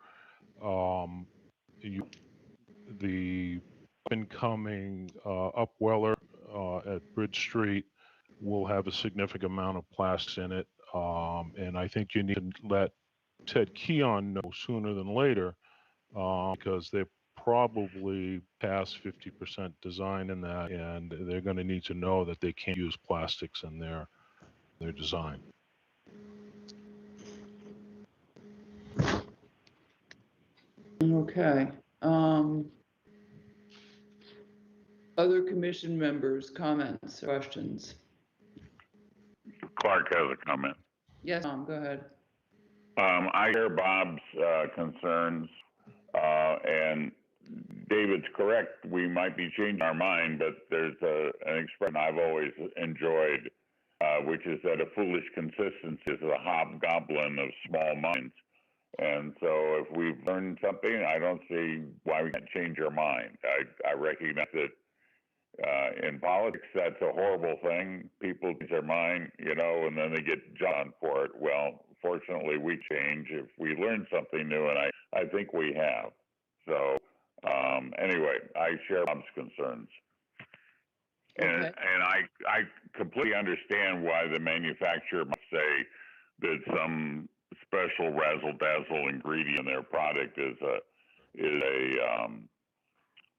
The incoming upweller at Bridge Street will have a significant amount of plastics in it. And I think you need to let Ted Keon know sooner than later because they're probably past 50% design in that, and they're going to need to know that they can't use plastics in their design. Okay. Other commission members, comments, questions? Clark has a comment. Yes, Tom, go ahead. I hear Bob's concerns, and David's correct. We might be changing our mind, but there's an expression I've always enjoyed. which is that a foolish consistency is the hobgoblin of small minds. And so if we've learned something, I don't see why we can't change our mind. I recognize that in politics, that's a horrible thing. People change their mind, and then they get John for it. Well, fortunately, we change if we learn something new, and I think we have. So anyway, I share Bob's concerns. And I completely understand why the manufacturer must say that some special razzle dazzle ingredient in their product is a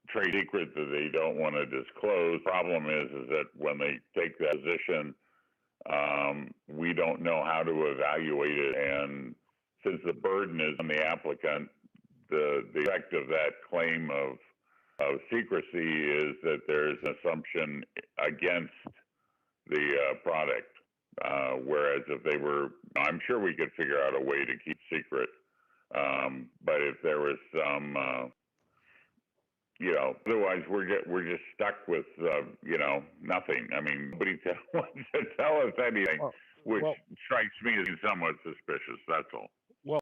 trade secret that they don't want to disclose. Problem is that when they take that position, we don't know how to evaluate it, and since the burden is on the applicant, the effect of that claim of secrecy is that there's an assumption against the product. Whereas if they were, I'm sure we could figure out a way to keep secret. But if there was some, otherwise we're just stuck with, nothing. I mean, nobody wants to tell us anything, which strikes me as somewhat suspicious. That's all. Well,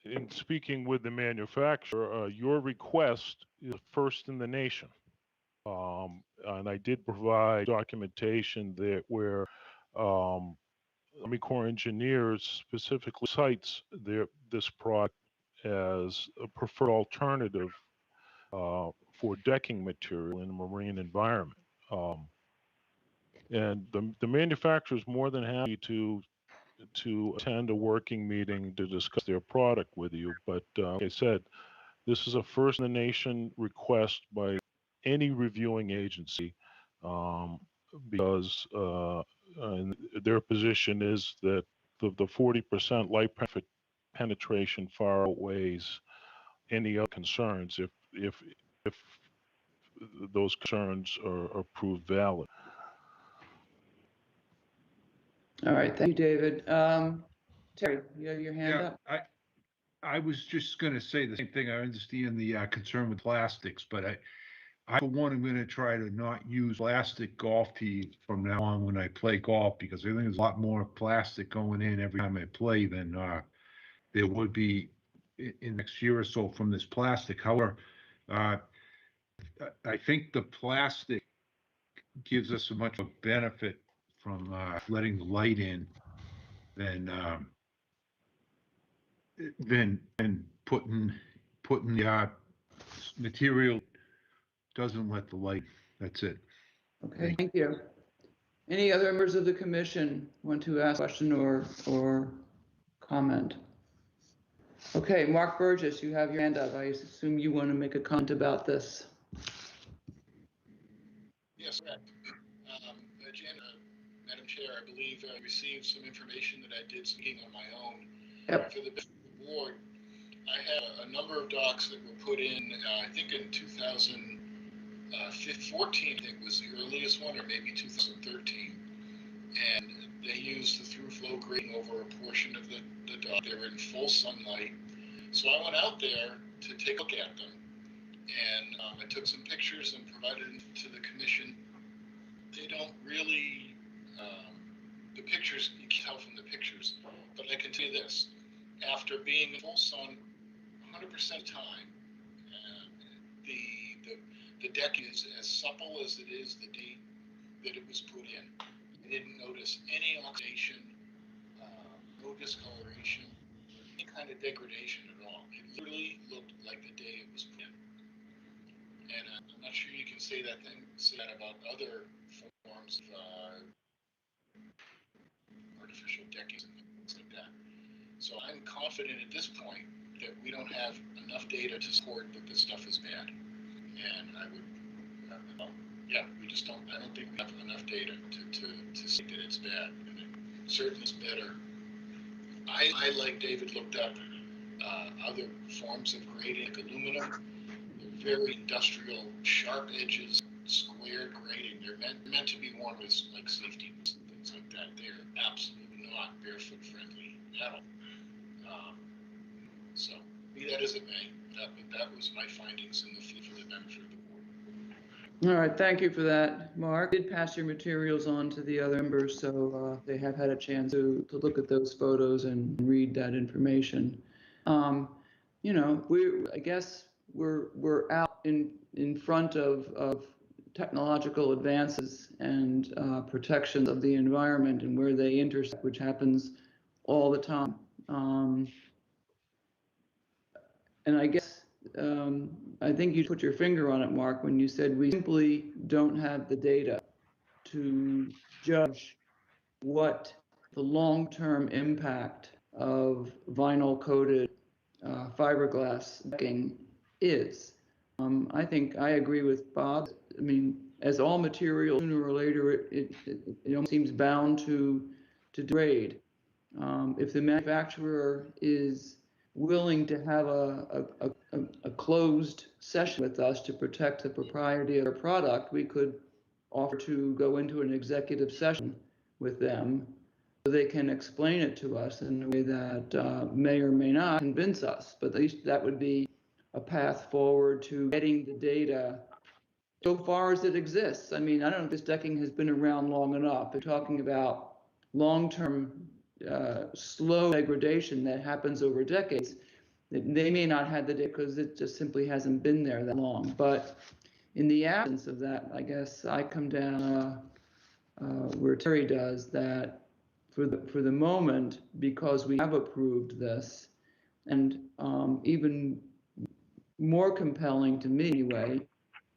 in speaking with the manufacturer, your request is first in the nation. And I did provide documentation that where Army Corps engineers specifically cites this product as a preferred alternative for decking material in a marine environment. And the manufacturer is more than happy to attend a working meeting to discuss their product with you. But like I said, this is a first in the nation request by any reviewing agency, because their position is that the 40% light penetration far outweighs any other concerns if those concerns are proved valid. All right, thank you, David. Terry, you have your hand up? I was just going to say the same thing. I understand the concern with plastics, but I for one, am going to try to not use plastic golf tees from now on when I play golf, because I think there's a lot more plastic going in every time I play than there would be in next year or so from this plastic. However, I think the plastic gives us a much of a benefit from letting the light in than putting the material doesn't let the light. That's it. Okay, thank you. Any other members of the commission want to ask a question or comment? Okay, Mark Burgess, you have your hand up. I assume you want to make a comment about this. Yes, correct. Madam Chair, I believe I received some information that I did speaking on my own. Yep. For the board, I had a number of docks that were put in, I think in 2014, I think was the earliest one, or maybe 2013. And they used the through flow grading over a portion of the dock. They were in full sunlight. So I went out there to take a look at them. And I took some pictures and provided them to the commission. They don't really, the pictures, you can tell from the pictures, but I can tell you this, after being in full sun 100% of the time, the deck is as supple as it is the day that it was put in. I didn't notice any oxidation, no discoloration, any kind of degradation at all. It literally looked like the day it was put in. And I'm not sure you can say that about other forms of artificial deckings and things like that. So I'm confident at this point that we don't have enough data to support that this stuff is bad. And I would, we just don't, I don't think we have enough data to say that it's bad. And it certainly is better. I, like David, looked up other forms of grading, like aluminum. They're very industrial, sharp edges, square grading. They're meant to be worn with like safety boots and things like that. They're absolutely not barefoot friendly at all. So be that as it may, that was my findings in the field for the benefit of the board. All right, thank you for that, Mark. I did pass your materials on to the other members, so they have had a chance to look at those photos and read that information. You know, I guess we're out in front of technological advances and protection of the environment and where they intersect, which happens all the time. And I guess I think you put your finger on it, Mark, when you said we simply don't have the data to judge what the long-term impact of vinyl-coated fiberglass decking is. I think I agree with Bob. I mean, as all material, sooner or later, it almost seems bound to degrade. If the manufacturer is willing to have a closed session with us to protect the propriety of their product, we could offer to go into an executive session with them so they can explain it to us in a way that may or may not convince us, but at least that would be a path forward to getting the data so far as it exists. I mean, I don't know if this decking has been around long enough. We're talking about long-term slow degradation that happens over decades. They may not have the data because it just simply hasn't been there that long. But in the absence of that, I guess I come down where Terry does, that for the moment, because we have approved this, and even more compelling to me anyway,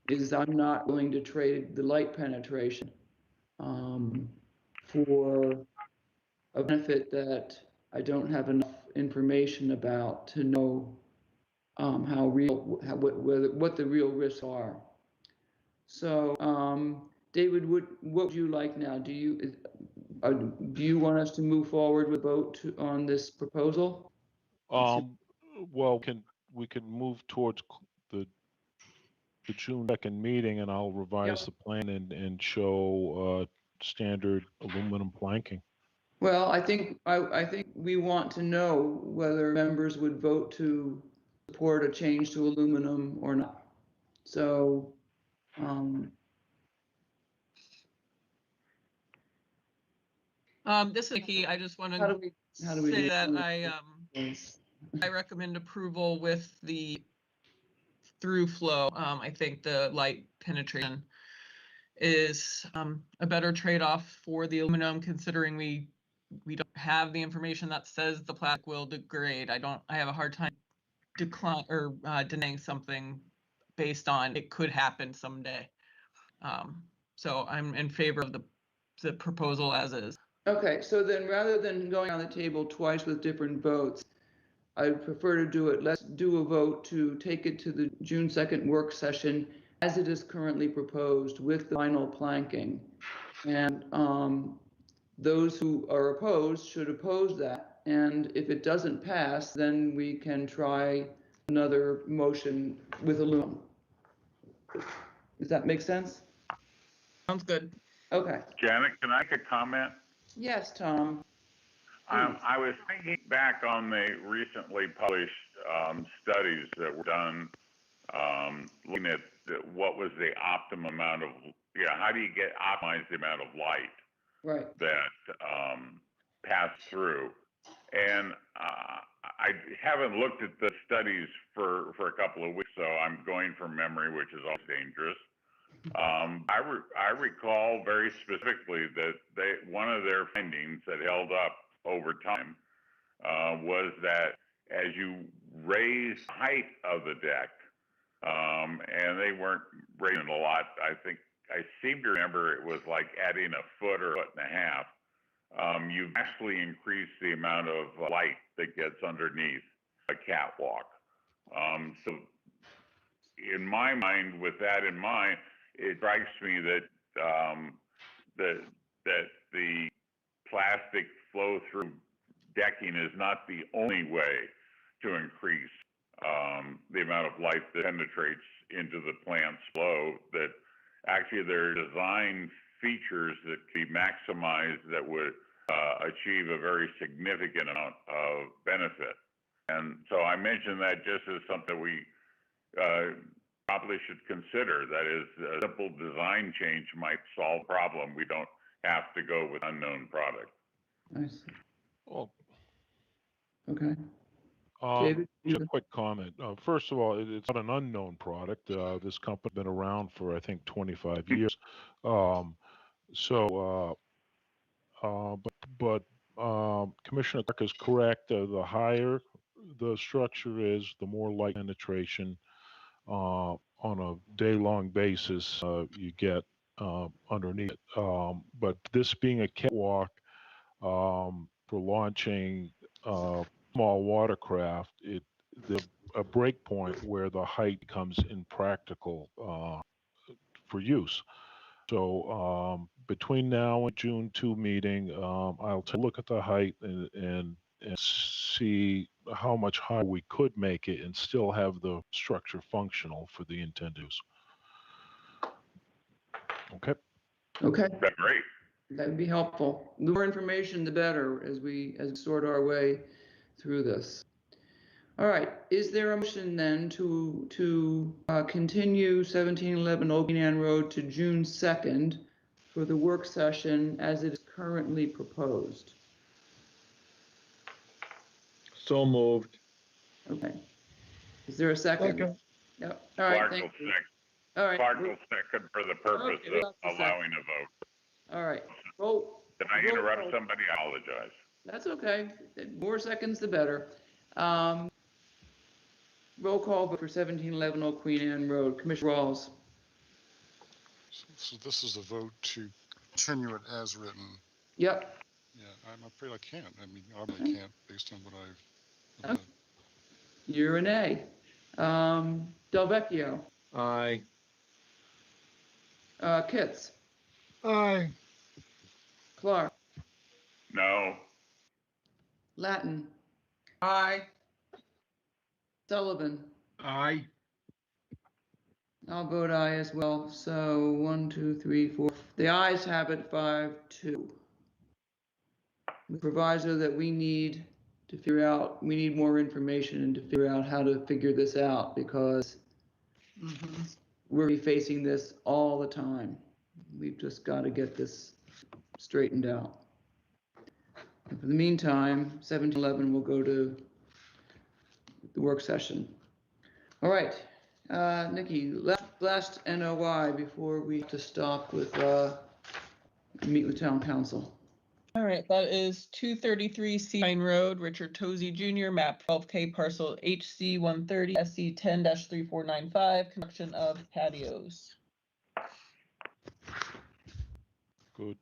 is I'm not willing to trade the light penetration for a benefit that I don't have enough information about to know what the real risks are. So, David, what would you like now? Do you want us to move forward with vote on this proposal? Well, we can move towards the June 2nd meeting, and I'll revise the plan and show standard aluminum planking. Well, I think we want to know whether members would vote to support a change to aluminum or not. So, this is Nikki. I just want how to do we say do that this? I recommend approval with the through flow. I think the light penetration is a better trade-off for the aluminum, considering we don't have the information that says the plastic will degrade. I have a hard time denying something based on it could happen someday. So I'm in favor of the proposal as is. Okay, so then rather than going on the table twice with different votes, I would prefer to do it. Let's do a vote to take it to the June 2nd work session as it is currently proposed with the vinyl planking. And those who are opposed should oppose that. And if it doesn't pass, then we can try another motion with aluminum. Does that make sense? Sounds good. Okay. Janet, can I make a comment? Yes, Tom. I was thinking back on the recently published studies that were done looking at what was the optimum amount of, how do you optimize the amount of light that passed through? And I haven't looked at the studies for a couple of weeks, so I'm going from memory, which is always dangerous. I recall very specifically that one of their findings that held up over time was that as you raise the height of the deck, and they weren't raising a lot. I seem to remember it was like adding a foot or a foot and a half. You actually increase the amount of light that gets underneath a catwalk. So in my mind, with that in mind, it strikes me that that the plastic flow-through decking is not the only way to increase the amount of light that penetrates into the plant's flow. That actually there are design features that can be maximized that would achieve a very significant amount of benefit. And so I mentioned that just as something we probably should consider. That is, a simple design change might solve the problem. We don't have to go with unknown product. I see. Well, Okay. David, just David? a quick comment. First of all, it's not an unknown product. This company's been around for, I think, 25 years. Commissioner Clark is correct. The higher the structure is, the more light penetration on a day-long basis you get underneath it. But this being a catwalk for launching small watercraft, the a break point where the height becomes impractical for use. So between now and June 2 meeting, I'll take a look at the height and see how much higher we could make it and still have the structure functional for the intended use. Okay. Okay. That's great. That'd be helpful. The more information, the better as we sort our way through this. All right. Is there a motion then to continue 1711 Old Queen Anne Road to June 2nd for the work session as it is currently proposed? So moved. Okay. Is there a second? Second. Yep. All right. Clark will Thank you. second. All right. Clark will second for the purpose Okay, of lots of allowing a vote. All right. Roll. Did I roll interrupt call. somebody? I apologize. That's okay. The more seconds, the better. Roll call vote for 1711 Old Queen Anne Road. Commissioner Rawls. So this is a vote to continue it as written. Yep. Yeah, I'm afraid I can't. I mean, I Okay. really can't based on what I've. Okay. You're an A. Delvecchio. Aye. Kitts. Aye. Clark. No. Latin. Aye. Sullivan. Aye. I'll vote aye as well. So 1, 2, 3, 4. The ayes have it 5-2. The proviso that we need to figure out, we need more information and to figure out how to figure this out because we're facing this all the time. We've just got to get this straightened out. And for the meantime, 1711 will go to the work session. All right, Nikki, last NOI before we have to stop with meet with town council. All right, that is 233 Seapine Road, Richard Tozzi Jr., map 12K, parcel HC 130, SC 10-3495, construction of patios. Good.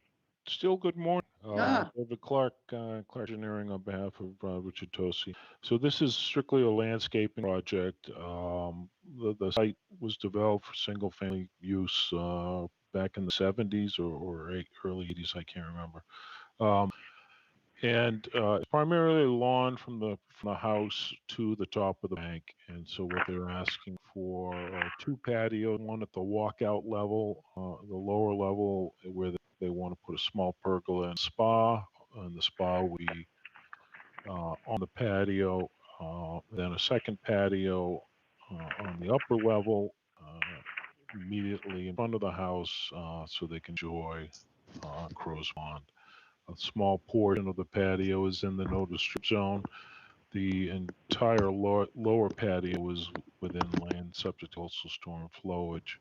Still good morning. Ah. David Clark, Clark Engineering on behalf of Richard Tosi. So this is strictly a landscaping project. The site was developed for single family use back in the 70s or early 80s, I can't remember. It's primarily lawn from the house to the top of the bank. And so what they're asking for are 2 patios, one at the walkout level, the lower level where they want to put a small pergola and spa. And the spa will be on the patio, then a second patio on the upper level, immediately in front of the house, so they can enjoy Crow's Pond. A small portion of the patio is in the no disturb zone. The entire lower patio is within land subject to coastal storm flowage.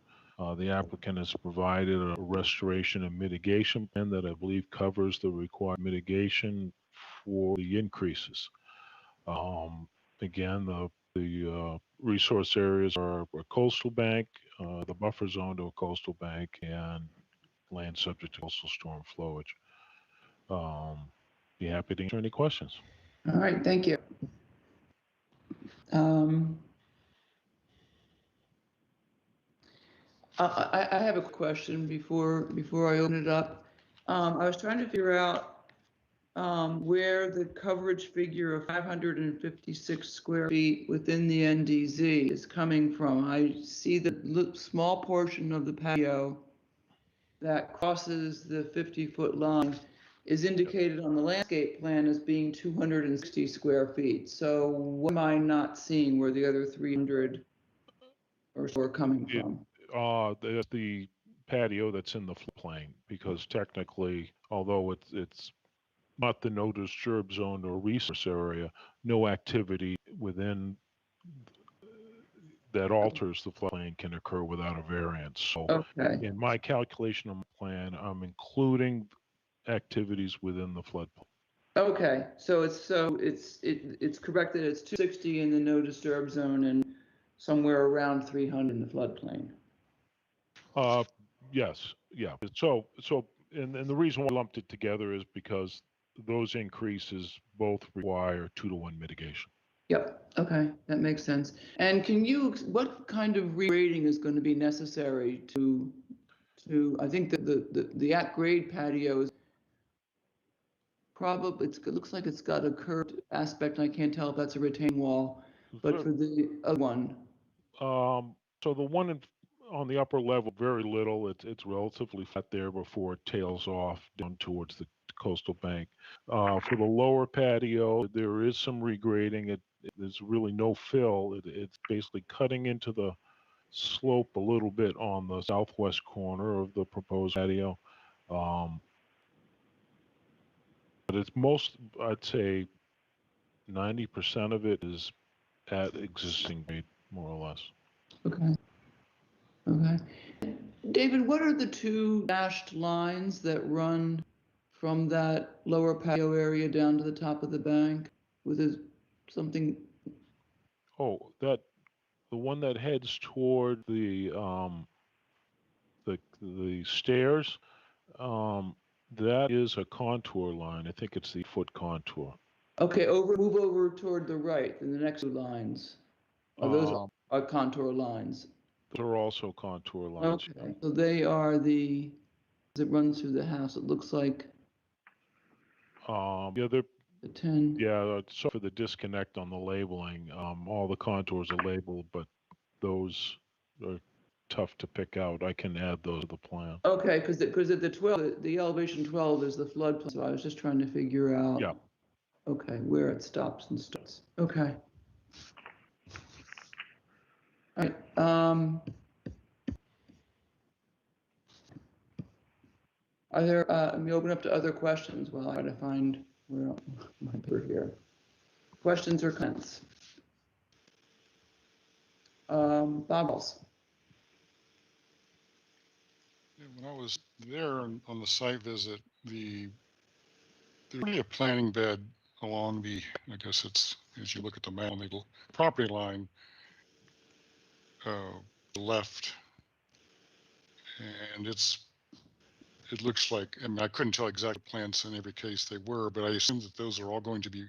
The applicant has provided a restoration and mitigation plan that I believe covers the required mitigation for the increases. Again, the resource areas are a coastal bank, the buffer zone to a coastal bank, and land subject to coastal storm flowage. Be happy to answer any questions. All right, thank you. I have a question before I open it up. I was trying to figure out where the coverage figure of 556 square feet within the NDZ is coming from. I see the small portion of the patio that crosses the 50-foot line is indicated on the landscape plan as being 260 square feet. So what am I not seeing where the other 300 or so we're coming from? The patio that's in the floodplain, because technically, although it's not the no disturb zone or resource area, no activity within that alters the floodplain can occur without a variance. So Okay, in my calculation of my plan, I'm including activities within the floodplain. okay, so it's correct that it's 260 in the no disturb zone and somewhere around 300 in the floodplain. Yes, yeah. And the reason why I lumped it together is because those increases both require 2-to-1 mitigation. Yep, okay, that makes sense. And what kind of regrading is going to be necessary I think that the at-grade patio is probably, it looks like it's got a curved aspect, and I can't tell if that's a retaining wall, but for the other one, So the one on the upper level, very little. It's relatively flat there before it tails off down towards the coastal bank. For the lower patio, there is some regrading. There's really no fill. It's basically cutting into the slope a little bit on the southwest corner of the proposed patio. But it's I'd say 90% of it is at existing grade, more or less. okay, okay. David, what are the two dashed lines that run from that lower patio area down to the top of the bank? Something, Oh, the one that heads toward the stairs, that is a contour line. I think it's the foot contour. okay, move over toward the right, and the next two lines. Those are contour lines. Those are also contour lines. Okay, so they are as it runs through the house, it looks like Yeah, the 10. yeah, so for the disconnect on the labeling, all the contours are labeled, but those are tough to pick out. I can add those to the plan. Okay, because at the 12, the elevation 12 is the floodplain, so I was just trying to figure out. Yeah. Okay, where it stops and starts. Okay. All right. Let me open up to other questions while I try to find where my paper here. Questions or comments? Bob Wells. Yeah, when I was there on the site visit, there's really a planting bed along I guess it's, as you look at the map on the property line, the left, and it looks like, I mean, I couldn't tell exact plants in every case they were, but I assume that those are all going to be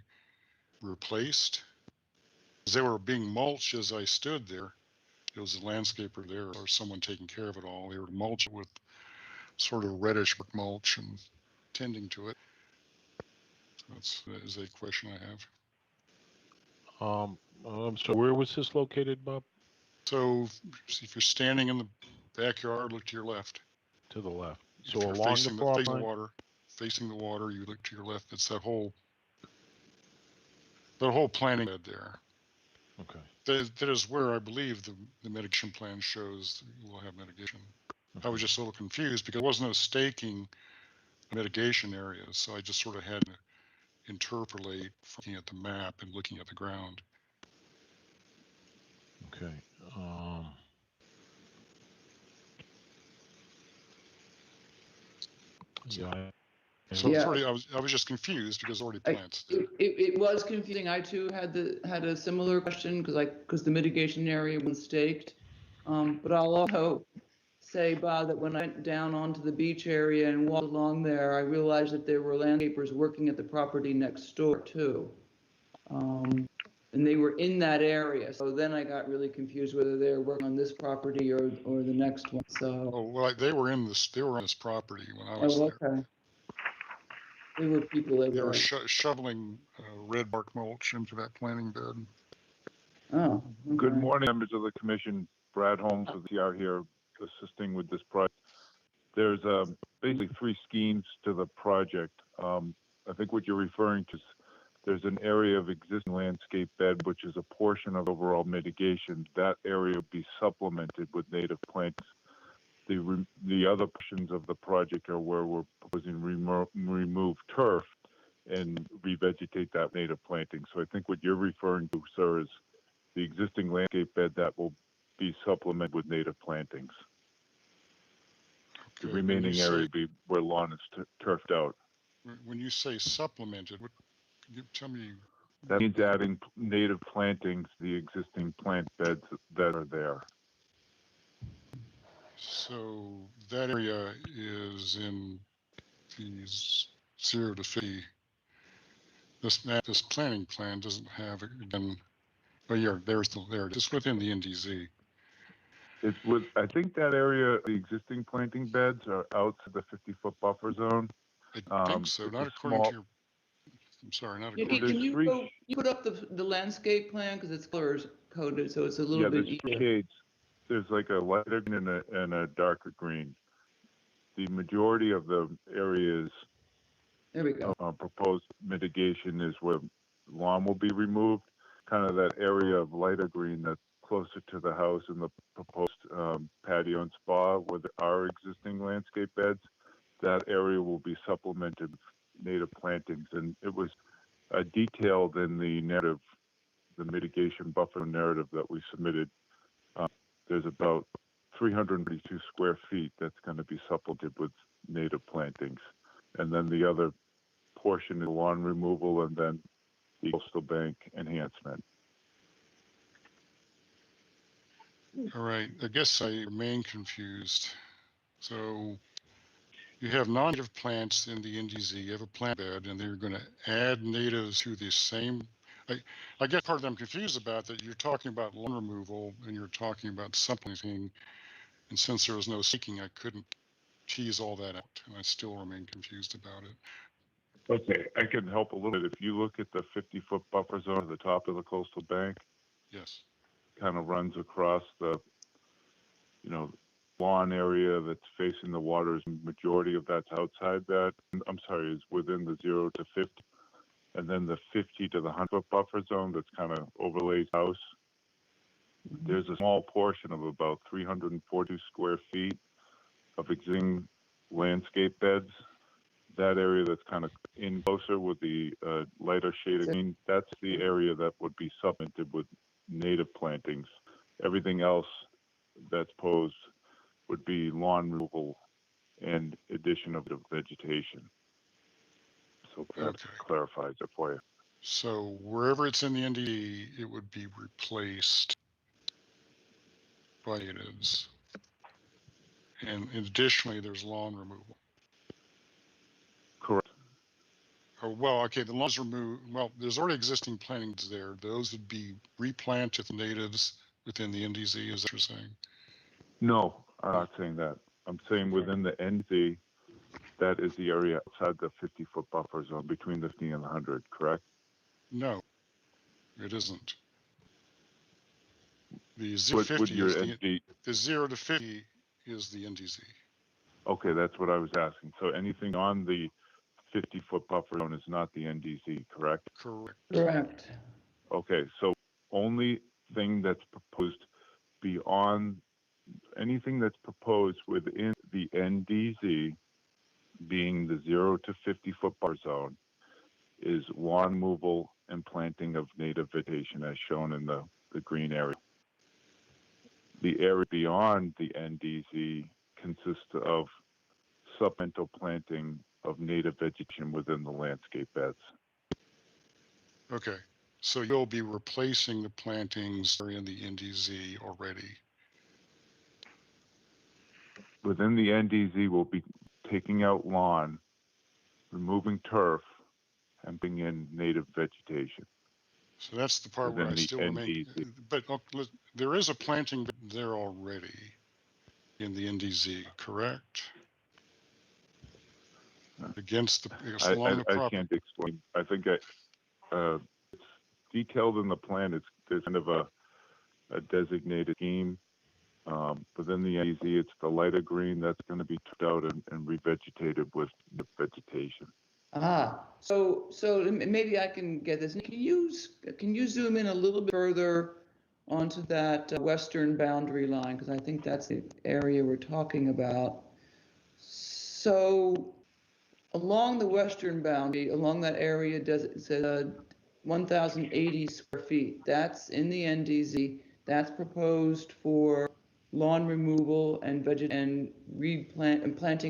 replaced. As they were being mulched as I stood there, there was a landscaper there or someone taking care of it all. They were mulched with sort of reddish mulch and tending to it. That is a question I have. So where was this located, Bob? So if you're standing in the backyard, look to your left. To the left. If So you're along facing the property facing the water, you look to your left. It's that whole planting bed there. Okay. That is where I believe the mitigation plan shows we'll have mitigation. Okay. I was just a little confused because there was no staking mitigation areas, so I just sort of had to interpolate from looking at the map and looking at the ground. Okay. Yeah. So it's already, I was just confused because already plants there. It was confusing. I too had a similar question because the mitigation area was staked. But I'll also say, Bob, that when I went down onto the beach area and walked along there, I realized that there were landscapers working at the property next door too. And they were in that area. So then I got really confused whether they were working on this property or the next one. So. Oh, well, they were in this property when I was there. Okay. There were people They were shoveling red bark mulch into that planting bed. Oh. Okay. Good morning, members of the commission. Brad Holmes with the CR here assisting with this project. There's basically three schemes to the project. I think what you're referring to is there's an area of existing landscape bed, which is a portion of overall mitigation. That area would be supplemented with native plants. The other portions of the project are where we're proposing remove turf and revegetate that native planting. So I think what you're referring to, sir, is the existing landscape bed that will be supplemented with native plantings. The Okay, remaining area would be where lawn is turfed out. When you say supplemented, tell me. That means adding native plantings to the existing plant beds that are there. So that area is in these 0 to 50. This planning plan doesn't have again. Oh, yeah, there it is within the NDZ. It's with, I think that area, the existing planting beds are outside the 50-foot buffer zone. I think so, not according to your. I'm sorry, not according. Can you put up the landscape plan because it's color coded, so it's a little bit there's easier. shades. There's like a lighter green and a darker green. The majority of the areas there we go. Proposed mitigation is where lawn will be removed. Kind of that area of lighter green that's closer to the house and the proposed patio and spa where there are existing landscape beds. That area will be supplemented with native plantings, and it was detailed in the narrative, the mitigation buffer narrative that we submitted. There's about 332 square feet that's going to be supplemented with native plantings, and then the other portion is lawn removal and then the coastal bank enhancement. All right, I guess I remain confused. So you have non-native plants in the NDZ, you have a plant bed, and they're going to add natives to the same. I get part of I'm confused about that. You're talking about lawn removal and you're talking about supplementing, and since there was no seeking, I couldn't tease all that out, and I still remain confused about it. Okay, I can help a little bit. If you look at the 50-foot buffer zone at the top of the coastal bank, yes, kind of runs across the, lawn area that's facing the water. Majority of that's outside that. I'm sorry, is within the 0 to 50, and then the 50 to the 100-foot buffer zone that's kind of overlays house. There's a small portion of about 340 square feet of existing landscape beds. That area that's kind of in closer with the lighter shade of green, that's the area that would be supplemented with native plantings. Everything else that's posed would be lawn removal and addition of the vegetation. So that clarifies it for you. So wherever it's in the NDE, it would be replaced by natives. And additionally, there's lawn removal. Correct. Oh, well, okay, the lawns removed. Well, there's already existing plantings there. Those would be replanted with natives within the NDZ, is that what you're saying? No, I'm not saying that. I'm saying within the NZ, that is the area outside the 50-foot buffer zone between the 50 and the 100, correct? No, it isn't. The 0 to 50 is the 0 to 50 is the NDZ. Okay, that's what I was asking. So anything on the 50-foot buffer zone is not the NDZ, correct? Correct. Correct. Okay, so only thing that's proposed beyond anything that's proposed within the NDZ, being the 0 to 50-foot buffer zone, is lawn removal and planting of native vegetation as shown in the green area. The area beyond the NDZ consists of supplemental planting of native vegetation within the landscape beds. Okay, so you'll be replacing the plantings that are in the NDZ already. Within the NDZ, we'll be taking out lawn, removing turf, and bringing in native vegetation. So that's the part where I still remain. But there is a planting there already in the NDZ, correct? Against the along the property. I can't explain. I think it's detailed in the plan. There's kind of a designated scheme. Within the NDZ, it's the lighter green that's going to be took out and revegetated with the vegetation. Maybe I can get this. Can you zoom in a little bit further onto that western boundary line? Because I think that's the area we're talking about. So along the western boundary, along that area, does it says 1,080 square feet. That's in the NDZ. That's proposed for lawn removal and planting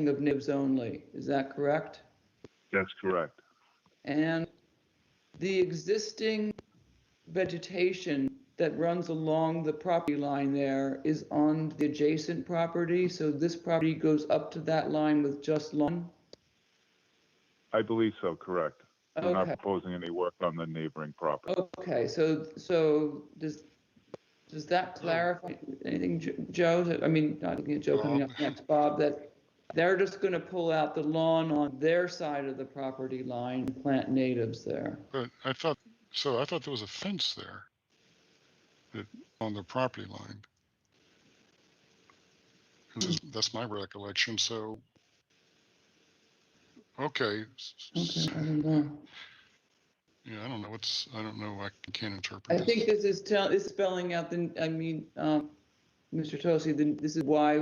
of nibs only. Is that correct? That's correct. And the existing vegetation that runs along the property line there is on the adjacent property. So this property goes up to that line with just lawn? I believe so, correct. We're not Okay. proposing any work on the neighboring property. Okay, so does that clarify anything, Joe? I mean, not looking at Joe coming up next, Bob, that they're just going to pull out the lawn on their side of the property line and plant natives there. But I thought there was a fence there on the property line. That's my recollection. So, okay. Okay, I don't know. Yeah, I don't know. I don't know. I can't interpret I think this is spelling out Mr. Tosi, this is why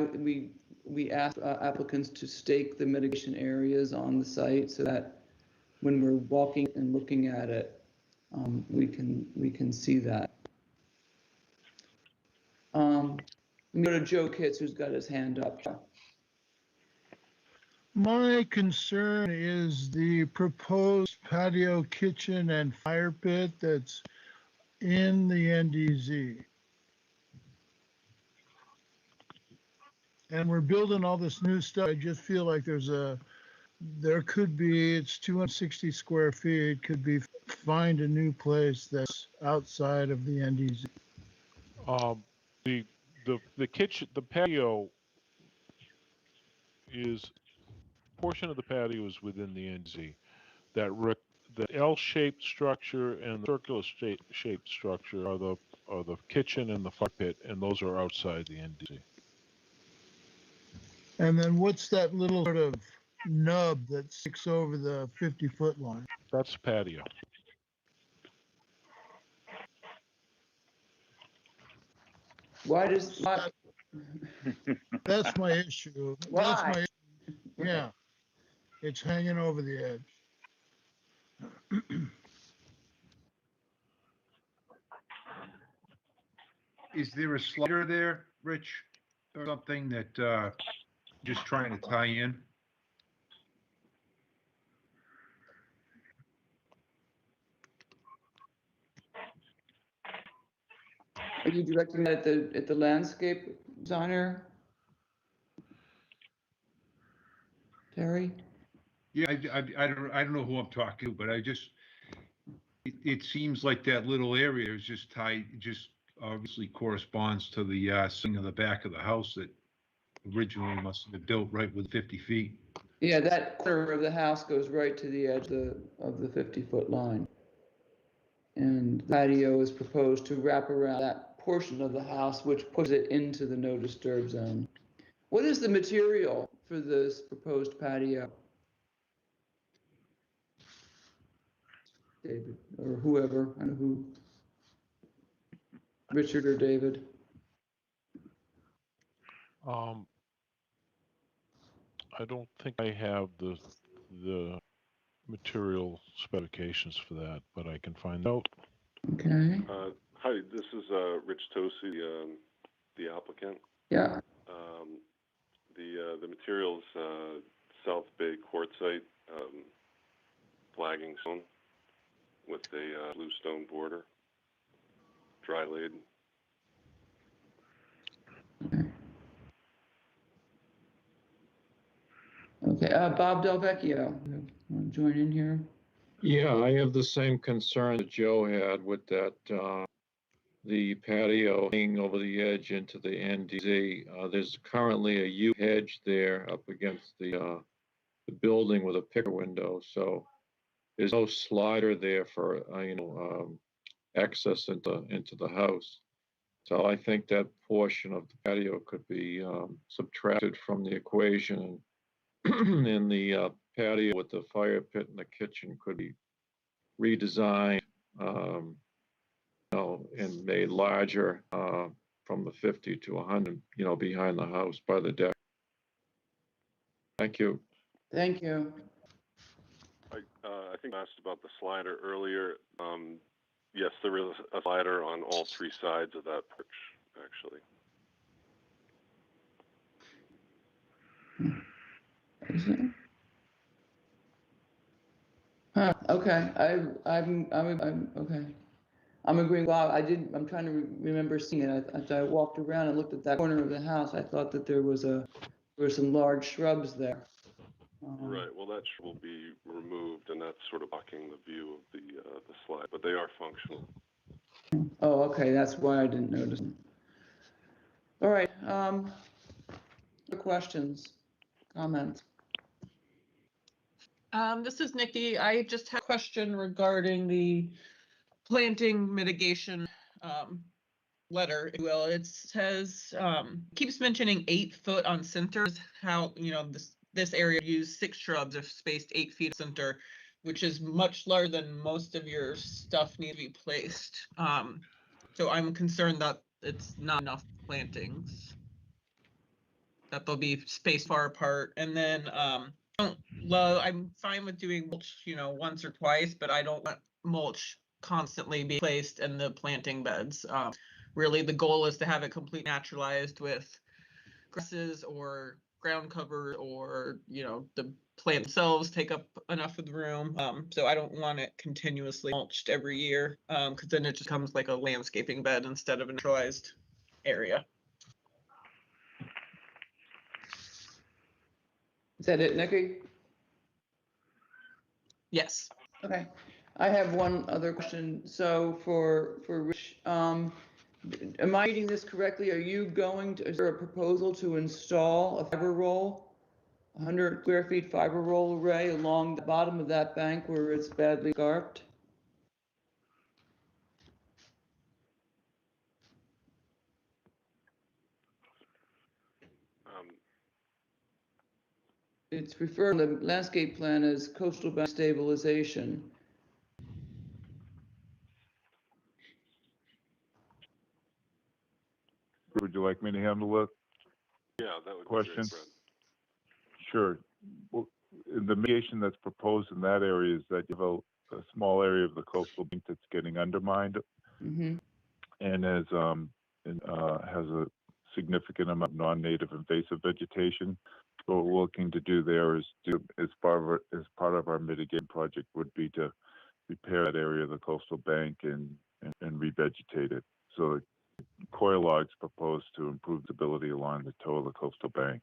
we ask applicants to stake the mitigation areas on the site so that when we're walking and looking at it, we can see that. Let me go to Joe Kitts, who's got his hand up. My concern is the proposed patio kitchen and fire pit that's in the NDZ. And we're building all this new stuff. I just feel like there could be, it's 260 square feet, could be find a new place that's outside of the NDZ. The kitchen, the patio is, portion of the patio is within the NZ. The L-shaped structure and the circular shaped structure are the kitchen and the fire pit, and those are outside the NDZ. And then what's that little sort of nub that sticks over the 50-foot line? That's patio. That's my issue. Why? That's my issue. Yeah, it's hanging over the edge. Is there a slider there, Rich, or something that just trying to tie in? Are you directing that at the landscape designer? Terry? Yeah, I don't know who I'm talking to, but it seems like that little area is just tied, just obviously corresponds to the thing on the back of the house that originally must have been built right with 50 feet. Yeah, that corner of the house goes right to the edge of the 50-foot line. And the patio is proposed to wrap around that portion of the house, which puts it into the no disturb zone. What is the material for this proposed patio? David, or whoever, I don't know who, Richard or David? I don't think I have the material specifications for that, but I can find out. Okay. Hi, this is Rich Tosi, the applicant. Yeah. The materials, South Bay quartzite, flagging stone with a blue stone border, dry laid. Okay, Bob Del Vecchio, want to join in here? Yeah, I have the same concern that Joe had with that, the patio hanging over the edge into the NDZ. There's currently a yew hedge there up against the building with a picker window, so there's no slider there for, access into the house. So I think that portion of the patio could be subtracted from the equation, and the patio with the fire pit and the kitchen could be redesigned, and made larger, from the 50 to 100, behind the house by the deck. Thank you. Thank you. I think I asked about the slider earlier. Yes, there is a slider on all three sides of that porch, actually. Is it? Huh, okay, I'm okay. I'm agreeing, Bob, I'm trying to remember seeing it. As I walked around and looked at that corner of the house, I thought that there were some large shrubs there. Right, well, that will be removed, and that's sort of blocking the view of the slide, but they are functional. Oh, okay, that's why I didn't notice. All right, questions, comments? This is Nikki. I just had a question regarding the planting mitigation letter, if you will. It says, keeps mentioning 8 foot on centers, how, this area used 6 shrubs if spaced 8 feet center, which is much larger than most of your stuff needs to be placed. So I'm concerned that it's not enough plantings, that they'll be spaced far apart. And then I'm fine with doing mulch, once or twice, but I don't want mulch constantly be placed in the planting beds. Really, the goal is to have it completely naturalized with grasses or ground cover, or the plants themselves take up enough of the room. So I don't want it continuously mulched every year, because then it just becomes like a landscaping bed instead of a naturalized area. Is that it, Nikki? Yes. Okay. I have one other question. So for Rich, am I reading this correctly? Are you is there a proposal to install a fiber roll, 100 square feet fiber roll array along the bottom of that bank where it's badly scarped? It's referred in the landscape plan as coastal bank stabilization. Would you like me to handle it? Yeah, that would Question? be great, Brad. Sure. Well, the mitigation that's proposed in that area is that you have a small area of the coastal bank that's getting undermined, Mm-hmm. and has a significant amount of non-native invasive vegetation. So what we're looking to do there is as part of our mitigation project would be to repair that area of the coastal bank and revegetate it. So coir logs proposed to improve stability along the toe of the coastal bank.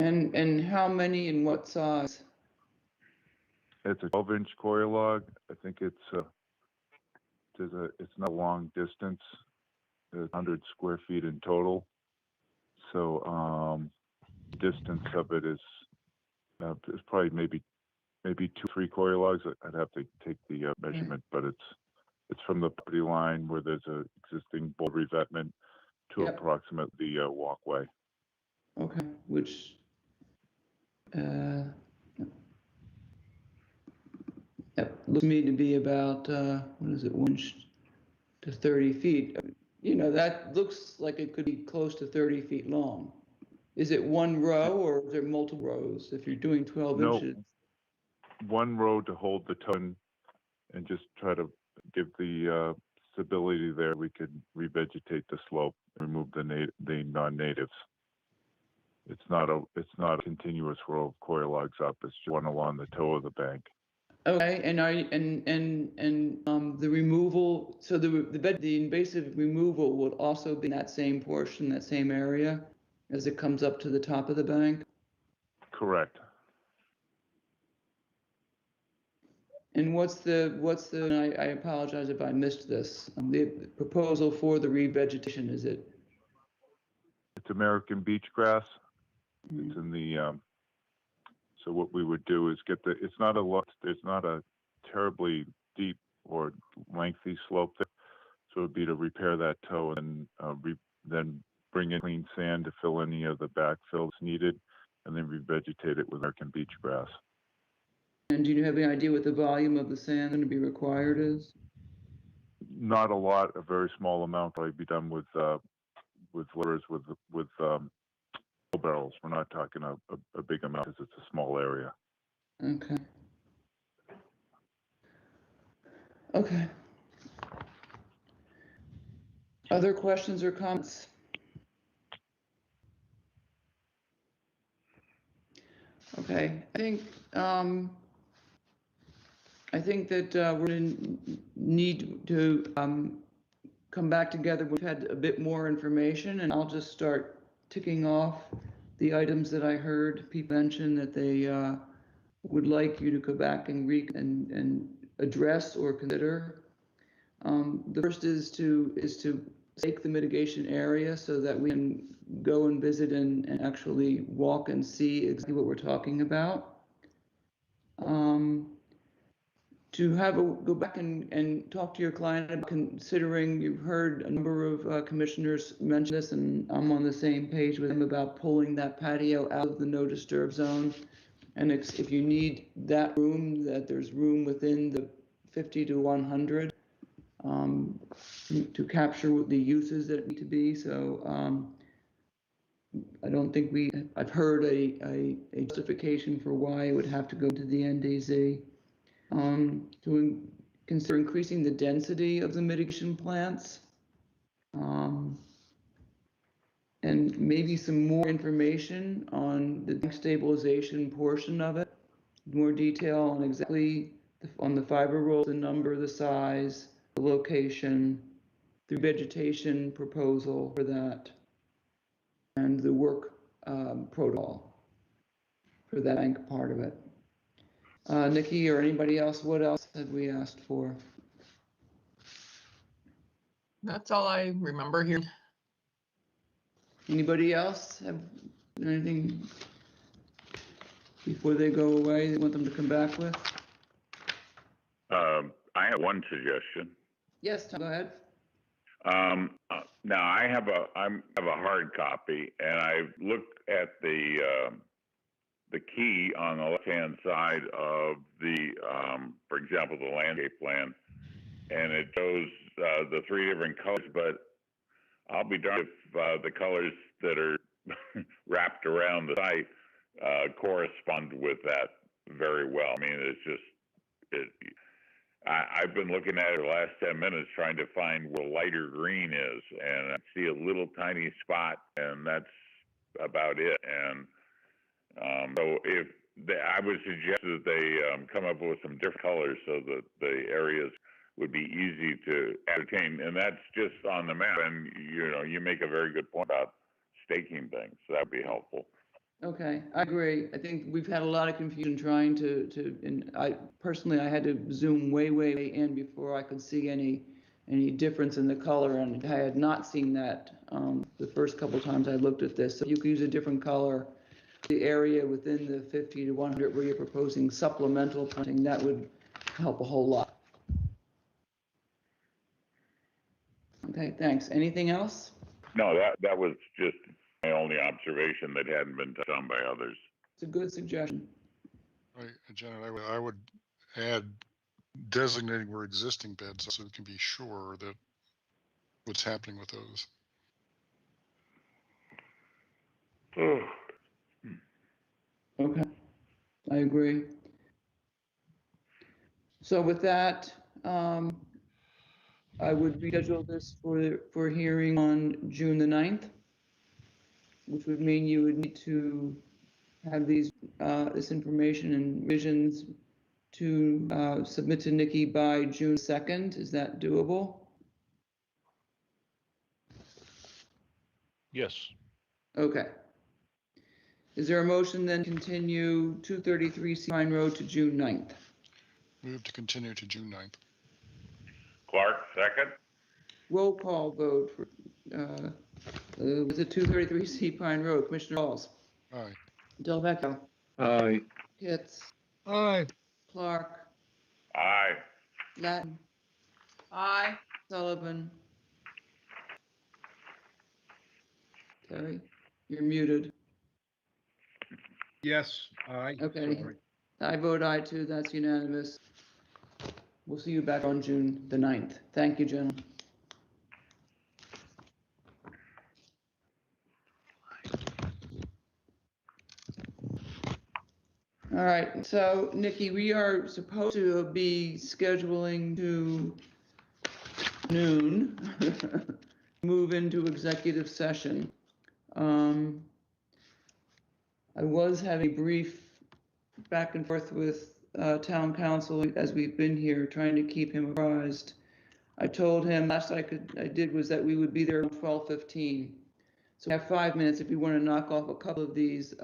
And how many and what size? It's a 12-inch coir log. I think it's not a long distance. There's 100 square feet in total. So distance of it is probably maybe 2-3 coir logs. I'd have to take the measurement, but it's from the property line where there's a existing board revetment to approximately the walkway. Okay, which looks to me to be about 1 inch to 30 feet. That looks like it could be close to 30 feet long. Is it one row or is there multiple rows if you're doing 12 inches? One row to hold the toe and just try to give the stability there. We could revegetate the slope, remove the non-natives. It's not a continuous row of coir logs up. It's just one along the toe of the bank. Okay, and the removal, so the invasive removal will also be in that same portion, that same area, as it comes up to the top of the bank? Correct. And I apologize if I missed this, the proposal for the revegetation, is it? It's American beach grass. It's in the, so what we would do is it's not a terribly deep or lengthy slope there. So it would be to repair that toe and then bring in clean sand to fill any of the backfills needed, and then revegetate it with American beach grass. And do you have any idea what the volume of the sand going to be required is? Not a lot, a very small amount. Probably be done with layers with barrels. We're not talking a big amount because it's a small area. Okay. Okay. Other questions or comments? Okay, I think that we're going to need to come back together. We've had a bit more information, and I'll just start ticking off the items that I heard people mention that they would like you to go back and address or consider. The first is to stake the mitigation area so that we can go and visit and actually walk and see exactly what we're talking about. To go back and talk to your client about considering, you've heard a number of commissioners mention this, and I'm on the same page with them about pulling that patio out of the no disturb zone. And if you need that room, that there's room within the 50 to 100 to capture the uses that need to be. So I don't think I've heard a justification for why it would have to go to the NDZ. To consider increasing the density of the mitigation plants. And maybe some more information on the bank stabilization portion of it. More detail on exactly on the fiber rolls, the number, the size, the location, the vegetation proposal for that, and the work protocol for that bank part of it. Nikki or anybody else, what else have we asked for? That's all I remember here. Anybody else have anything before they go away they want them to come back with? I have one suggestion. Yes, Tom, go ahead. Now I have a hard copy, and I looked at the key on the left-hand side of the, for example, the landscape plan, and it shows the three different colors, but I'll be darned if the colors that are wrapped around the site correspond with that very well. I mean, it's just, I've been looking at it the last 10 minutes trying to find where lighter green is, and I see a little tiny spot, and that's about it. And so I would suggest that they come up with some different colors so that the areas would be easy to ascertain. And that's just on the map. And, you make a very good point about staking things. So that'd be helpful. Okay, I agree. I think we've had a lot of confusion trying and I personally, I had to zoom way in before I could see any difference in the color, and I had not seen that the first couple of times I looked at this. So you could use a different color. The area within the 50 to 100 where you're proposing supplemental planting, that would help a whole lot. Okay, thanks. Anything else? No, that was just my only observation that hadn't been touched on by others. It's a good suggestion. Janet, I would add designating where existing beds are so we can be sure that what's happening with those. Okay, I agree. So with that, I would reschedule this for hearing on June the 9th, which would mean you would need to have this information and revisions to submit to Nikki by June 2nd. Is that doable? Yes. Okay. Is there a motion then to continue 233 Sea Pine Road to June 9th? Move to continue to June 9th. Clark, second. Roll call vote for, was it 233 Sea Pine Road? Commissioner Halls? Aye. Delvecchio? Aye. Pitts? Aye. Clark? Aye. Latin? Aye. Sullivan? Terry? You're muted. Yes, aye. Okay. Sorry. I vote aye too, that's unanimous. We'll see you back on June the 9th. Thank you, gentlemen. All right, so Nikki, we are supposed to be scheduling to noon, move into executive session. I was having a brief back and forth with town council as we've been here, trying to keep him apprised. I told him last I did was that we would be there at 12:15. So we have 5 minutes if you want to knock off a couple of these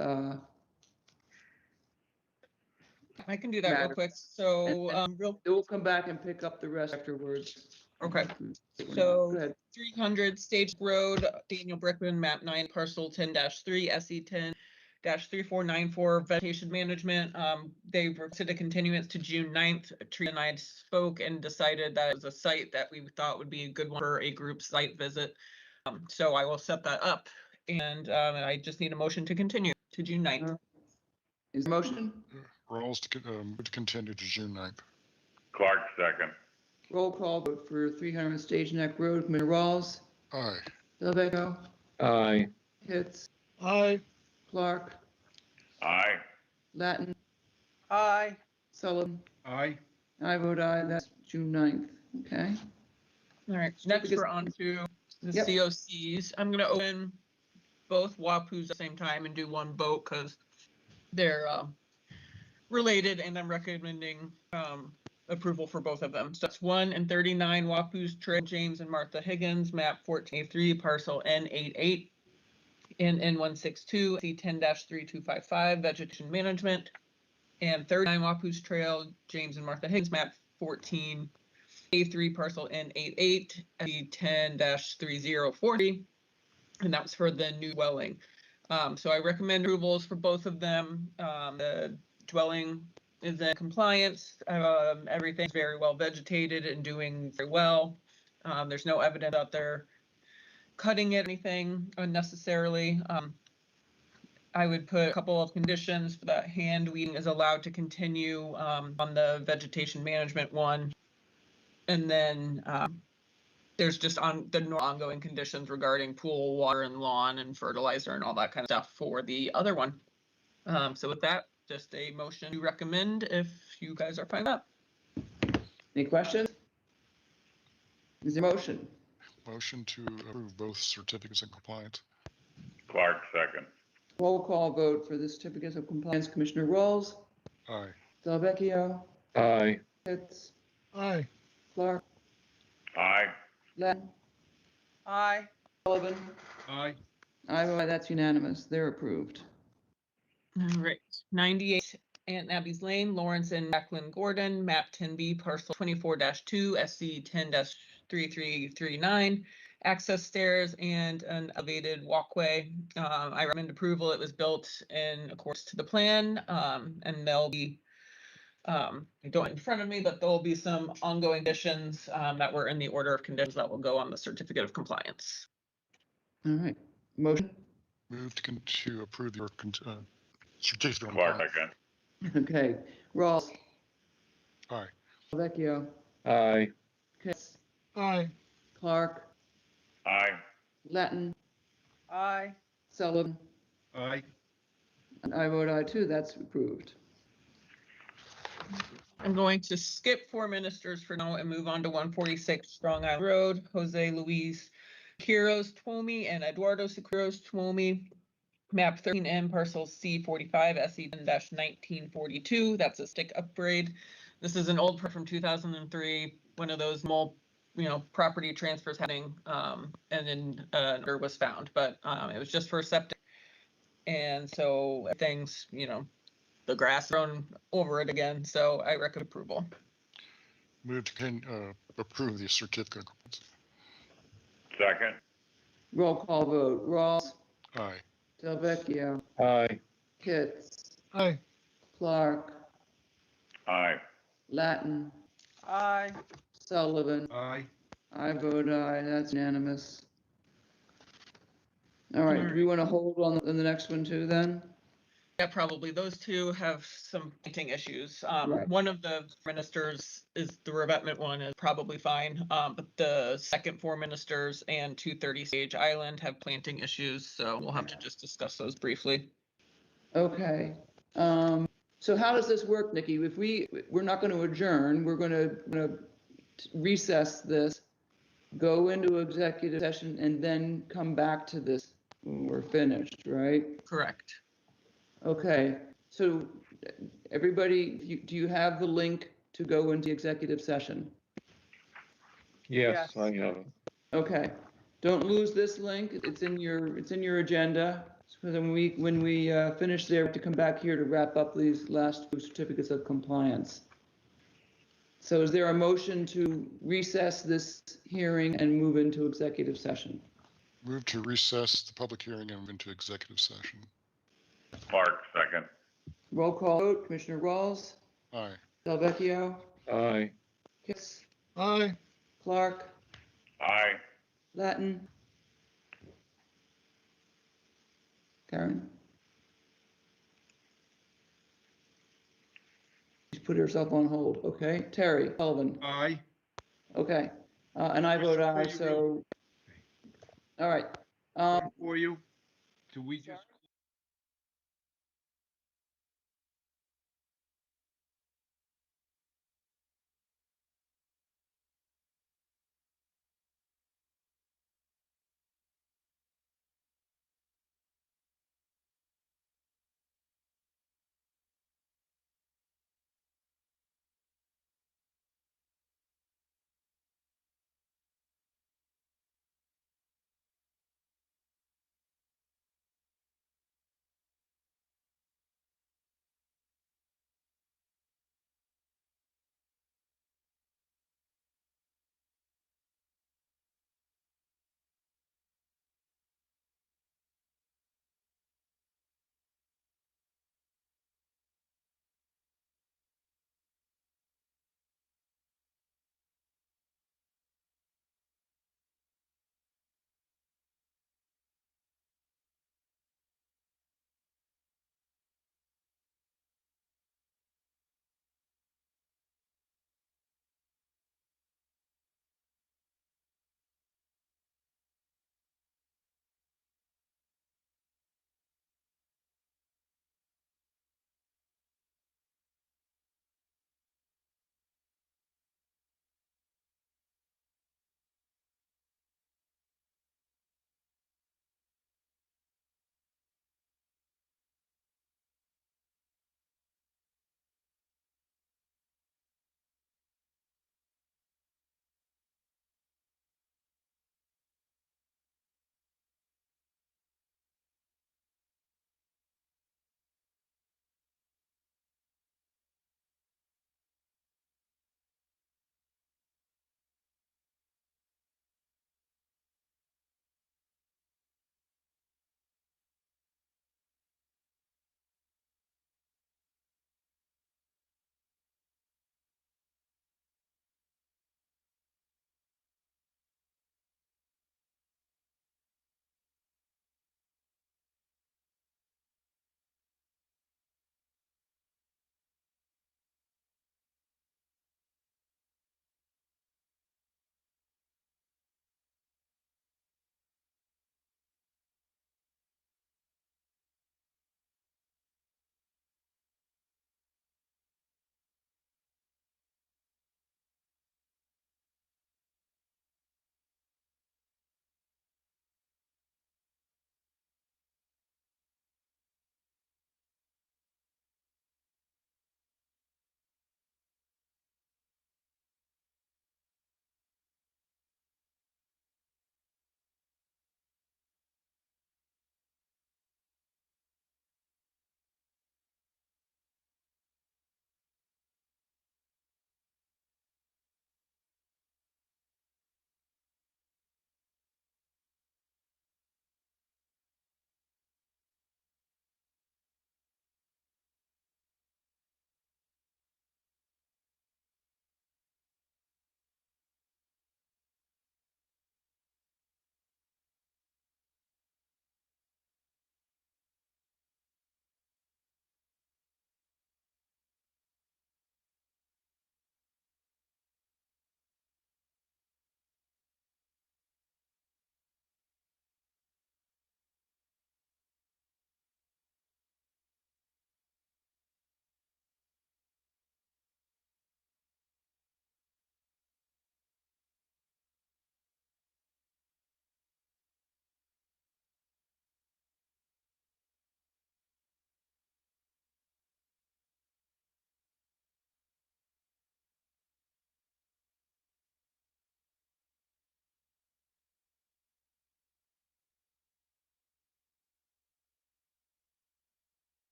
I can do that real matters. quick. And So, then we'll come back and pick up the rest afterwards. okay. Go So ahead. 300 Stage Road, Daniel Brickman, map 9, parcel 10-3, SE 10-3494, vegetation management. They requested a continuance to June 9th. Trina and I spoke and decided that it was a site that we thought would be a good one for a group site visit. So I will set that up, and I just need a motion to continue to June 9th. Is there a motion? Rawls to continue to June 9th. Clark, second. Roll call vote for 300 Stage Neck Road. Commissioner Rawls, Aye. Delvecchio, Aye. Pitts, Aye. Clark, Aye. Latin, Aye. Sullivan. Aye. I vote aye. That's June 9th. Okay. All right, next we're on to the Yep. COCs. I'm gonna open both WAPUs at the same time and do one vote because they're related, and I'm recommending approval for both of them. So that's 1 and 39 Wapu's Trail, James and Martha Higgins, map 14A3, parcel N88, and N162, C10-3255, vegetation management, and 39 Wapu's Trail, James and Martha Higgins, map 14A3, parcel N88, C10-3040, and that was for the new dwelling. So I recommend approvals for both of them. The dwelling is in compliance. Everything's very well vegetated and doing very well. There's no evidence out there cutting it, anything unnecessarily. I would put a couple of conditions for that hand weeding is allowed to continue on the vegetation management one. And then there's just ongoing conditions regarding pool, water, and lawn, and fertilizer, and all that kind of stuff for the other one. So with that, just a motion to recommend if you guys are fine with that. Any questions? Is there a motion? Motion to approve both certificates of compliance. Clark, second. Roll call vote for the certificates of compliance. Commissioner Rawls, Aye. Delvecchio, Aye. Pitts, Aye. Clark, Aye. Latin, Aye. Sullivan. Aye. I vote aye. That's unanimous. They're approved. All right, 98 Aunt Abby's Lane, Lawrence and Jacqueline Gordon, map 10B, parcel 24-2, SC 10-3339, access stairs and an elevated walkway. I recommend approval. It was built in accordance to the plan, and there'll be, I don't have it in front of me, but there'll be some ongoing conditions that were in the order of conditions that will go on the certificate of compliance. All right. Motion? Move to approve your certificate of Clark, compliance. second. Okay. Rawls, Aye. Delvecchio, Aye. Pitts, Aye. Clark, Aye. Latin, Aye. Sullivan. Aye. And I vote aye too. That's approved. I'm going to skip 4 ministers for now and move on to 146 Strong Island Road. Jose Luis Quiroz Tuomi and Eduardo Quiroz Tuomi, map 13M, parcel C45, SE 10-1942. That's a stick upgrade. This is an old part from 2003, one of those property transfers happening, and then an order was found, but it was just for septic. And so things, the grass thrown over it again. So I recommend approval. Move to approve the certificate of compliance. Second. Roll call vote. Rawls, Aye. Delvecchio, Aye. Pitts, Aye. Clark, Aye. Latin, Aye. Sullivan. Aye. I vote aye. That's unanimous. All right. Do we want to hold on the next one too then? Yeah, probably. Those two have some painting issues. Right. One of the ministers is the revetment one is probably fine. But the second four ministers and 230 Sage Island have planting issues. So we'll have to just discuss those briefly. Okay. So how does this work, Nikki? If we're not going to adjourn, we're going to recess this, go into executive session, and then come back to this when we're finished, right? Correct. Okay. So everybody, do you have the link to go into executive session? Yes, I have it. Okay. Don't lose this link. It's in your agenda. So then when we finish there, to come back here to wrap up these last two certificates of compliance. So is there a motion to recess this hearing and move into executive session? Move to recess the public hearing and move into executive session. Clark, second. Roll call vote. Commissioner Rawls, Aye. Delvecchio, Aye. Kiss, Aye. Clark, Aye. Latin. Karen? She's put herself on hold. Okay. Terry Sullivan. Aye. Okay. And I vote aye, Before you so, all right. go, for you, do we just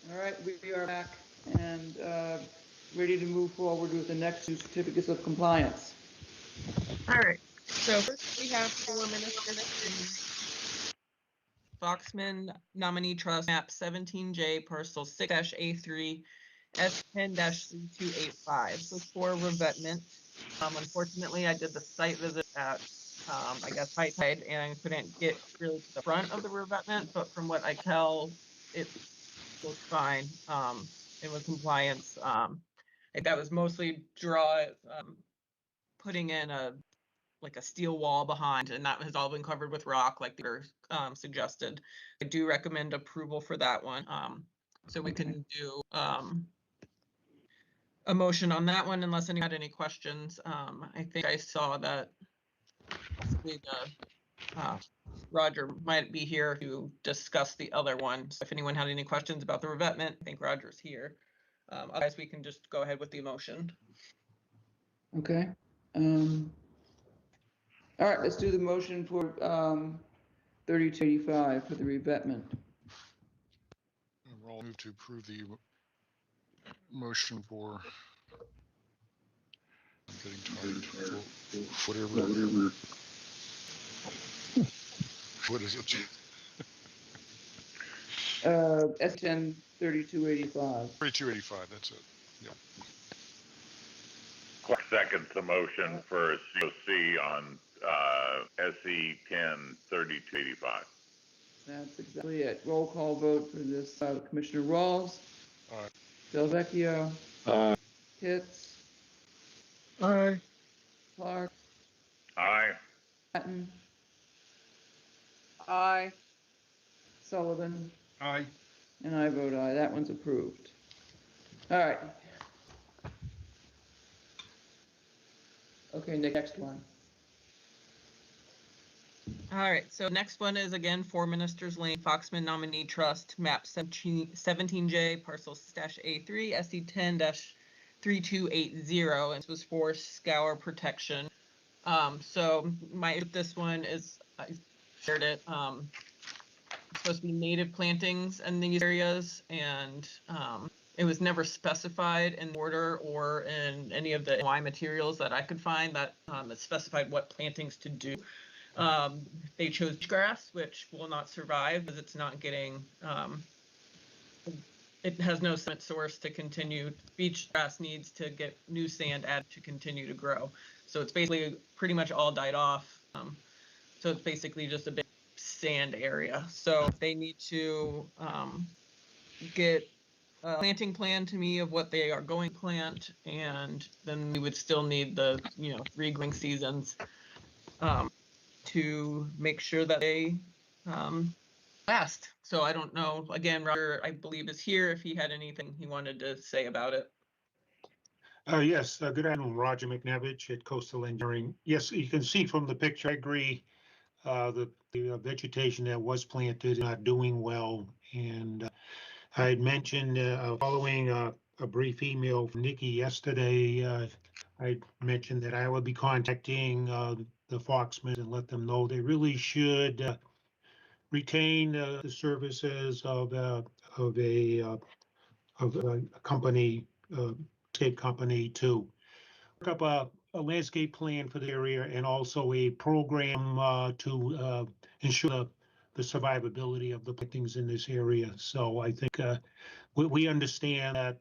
All right, we are back and ready to move forward with the next two certificates of compliance. All right. So first we have 4 ministers. Foxman nominee trust map 17J parcel 6-A3 S10-3285. So for revetment. Unfortunately, I did the site visit at I guess high tide, and I couldn't get really to the front of the revetment, but from what I tell, it looks fine. And with compliance, that was mostly putting in a steel wall behind, and that has all been covered with rock like they were suggested. I do recommend approval for that one. So we can do a motion on that one unless anyone had any questions. I think I saw that possibly Roger might be here to discuss the other one. So if anyone had any questions about the revetment, I think Roger's here. Otherwise, we can just go ahead with the motion. Okay. All right, let's do the motion for 3285 for the revetment. We'll move to approve the motion for. I'm getting tired. Whatever. What is it? S10 3285. 3285. That's it. Yep. Clark seconds the motion for COC on SE 10 3285. That's exactly it. Roll call vote for this. Commissioner Rawls. Aye. Delvecchio. Aye. Pitts. Aye. Clark. Aye. Patton. Aye. Sullivan. Aye. And I vote aye. That one's approved. All right. Okay, next one. All right, so next one is again 4 Ministers Lane, Foxman nominee trust, map 17J, parcel /A3, SE10-3280, and this was for scour protection. So this one is, I shared it, it's supposed to be native plantings in these areas, and it was never specified in order or in any of the NOI materials that I could find that it specified what plantings to do. They chose grass, which will not survive because it's not getting, it has no sediment source to continue. Beach grass needs to get new sand added to continue to grow. So it's basically pretty much all died off. So it's basically just a big sand area. So they need to get a planting plan to me of what they are going to plant, and then we would still need the 3 growing seasons to make sure that they last. So I don't know. Again, Roger, I believe, is here if he had anything he wanted to say about it. Yes, good afternoon, Roger McNevich at Coastal Engineering. Yes, you can see from the picture, I agree, the vegetation that was planted is not doing well. And I had mentioned following a brief email from Nikki yesterday, I mentioned that I would be contacting the Foxmen and let them know they really should retain the services of a company, landscape company, to work up a landscape plan for the area and also a program to ensure the survivability of the plantings in this area. So I think we understand that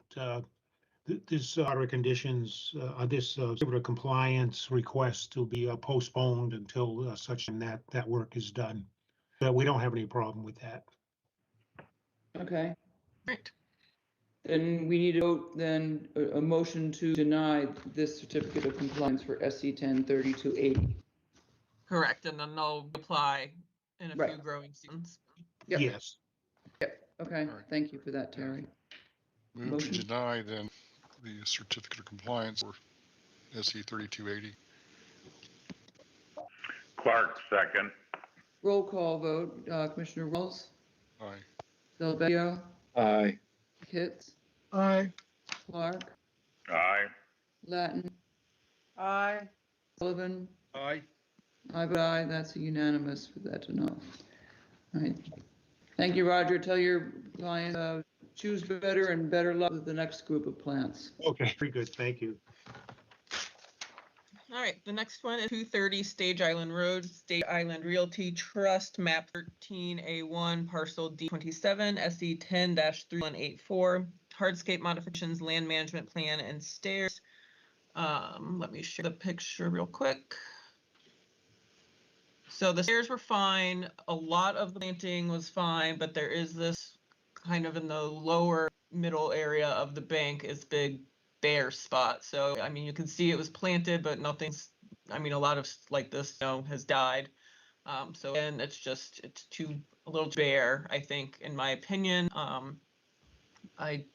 this order conditions, this certificate of compliance request to be postponed until such time that work is done. We don't have any problem with that. Okay. Right. Then we need to vote then a motion to deny this certificate of compliance for SC 10 3280. Correct, and then they'll apply in a Right. few growing seasons. Yep. Yes. Yep. Okay. Thank you for that, Terry. Move Motion? to deny then the certificate of compliance for SE 3280. Clark second. Roll call vote. Commissioner Rawls. Aye. Delvecchio. Aye. Pitts. Aye. Clark. Aye. Latin. Aye. Sullivan. Aye. I vote aye. That's a unanimous for that to know. All right. Thank you, Roger. Tell your client choose better and better luck with the next group of plants. Okay, very good. Thank you. All right, the next one is 230 Stage Island Road, Stage Island Realty Trust, map 13A1, parcel D27, SE 10-3184, hardscape modifications, land management plan, and stairs. Let me share the picture real quick. So the stairs were fine. A lot of the planting was fine, but there is this kind of in the lower middle area of the bank is big bare spot. So, I mean, you can see it was planted, but nothing's, I mean, a lot of like this, has died. So again, it's a little bare, I think, in my opinion. I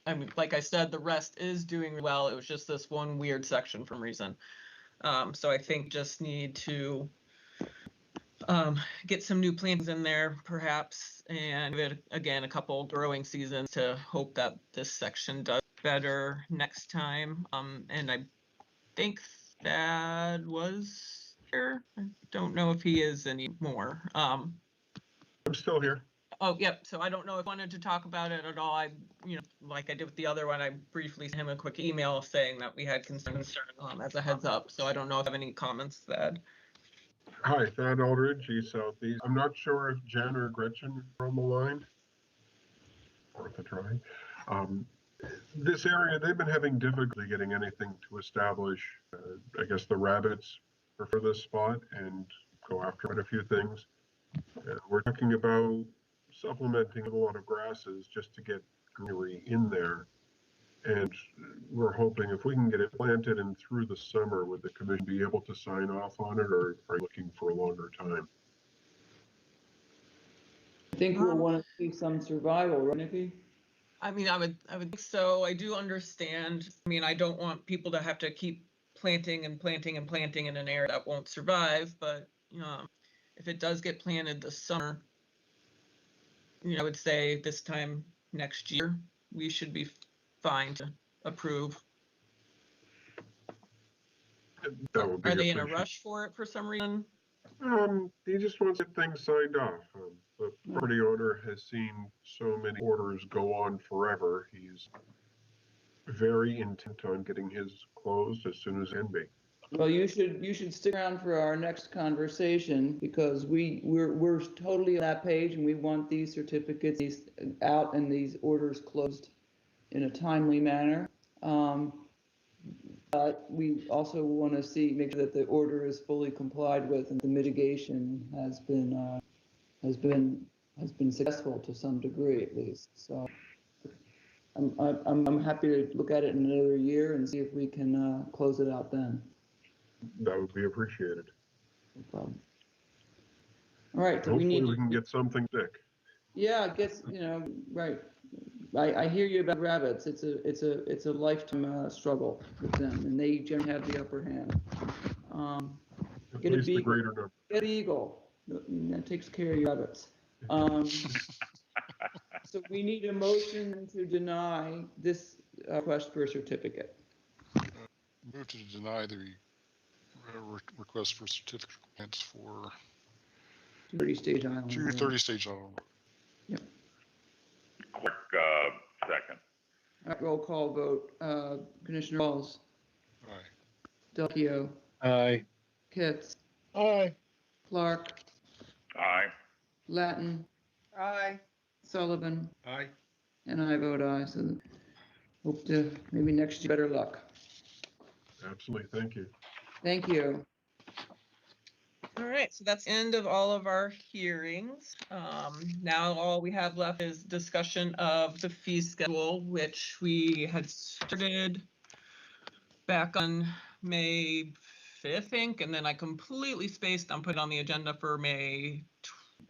mean, like I said, the rest is doing well. It was just this one weird section for some reason. So I think just need to get some new plants in there perhaps, and give it again a couple growing seasons to hope that this section does better next time. And I think Thad was here. I don't know if he is anymore. I'm still here. Oh, yep. So I don't know if I wanted to talk about it at all. Like I did with the other one, I briefly sent him a quick email saying that we had concerns as a heads up. So I don't know if I have any comments, Thad. Hi, Thad Aldridge, East Southeast. I'm not sure if Jen or Gretchen are on the line. Worth a try. This area, they've been having difficulty getting anything to establish. I guess the rabbits prefer this spot and go after quite a few things. We're talking about supplementing a lot of grasses just to get greenery in there. And we're hoping if we can get it planted and through the summer, would the commission be able to sign off on it, or are you looking for a longer time? I think we'll want to see some survival, right, Nikki? I mean, I would think so. I do understand. I mean, I don't want people to have to keep planting and planting and planting in an area that won't survive. But if it does get planted this summer, I would say this time next year we should be fine to approve. That would be Are they in a rush for it for some reason? He just wants to get things signed off. The property owner has seen so many orders go on forever. He's very intent on getting his closed as soon as it can be. Well, you should stick around for our next conversation because we're totally on that page and we want these certificates out and these orders closed in a timely manner. But we also want to make sure that the order is fully complied with and the mitigation has been successful to some degree at least. So I'm happy to look at it in another year and see if we can close it out then. That would be appreciated. No problem. All right. So hopefully we can get something stick. Yeah, it gets right. I hear you about rabbits. It's a lifetime struggle with them, and they generally have the upper hand. Get a beagle. Get an eagle. That takes care of your rabbits. So we need a motion to deny this request for a certificate. Move to deny the request for certificate plans for 230 Stage Island. 230 Stage Island. Yep. Quick second. All right, roll call vote. Commissioner Walls. Aye. Delkio. Aye. Kitts. Aye. Clark. Aye. Latin. Aye. Sullivan. Aye. And I vote aye. So hope to maybe next year better luck. Absolutely. Thank you. Thank you. All right, so that's the end of all of our hearings. Now all we have left is discussion of the fee schedule, which we had started back on May 5th, I think, and then I completely spaced on putting it on the agenda for May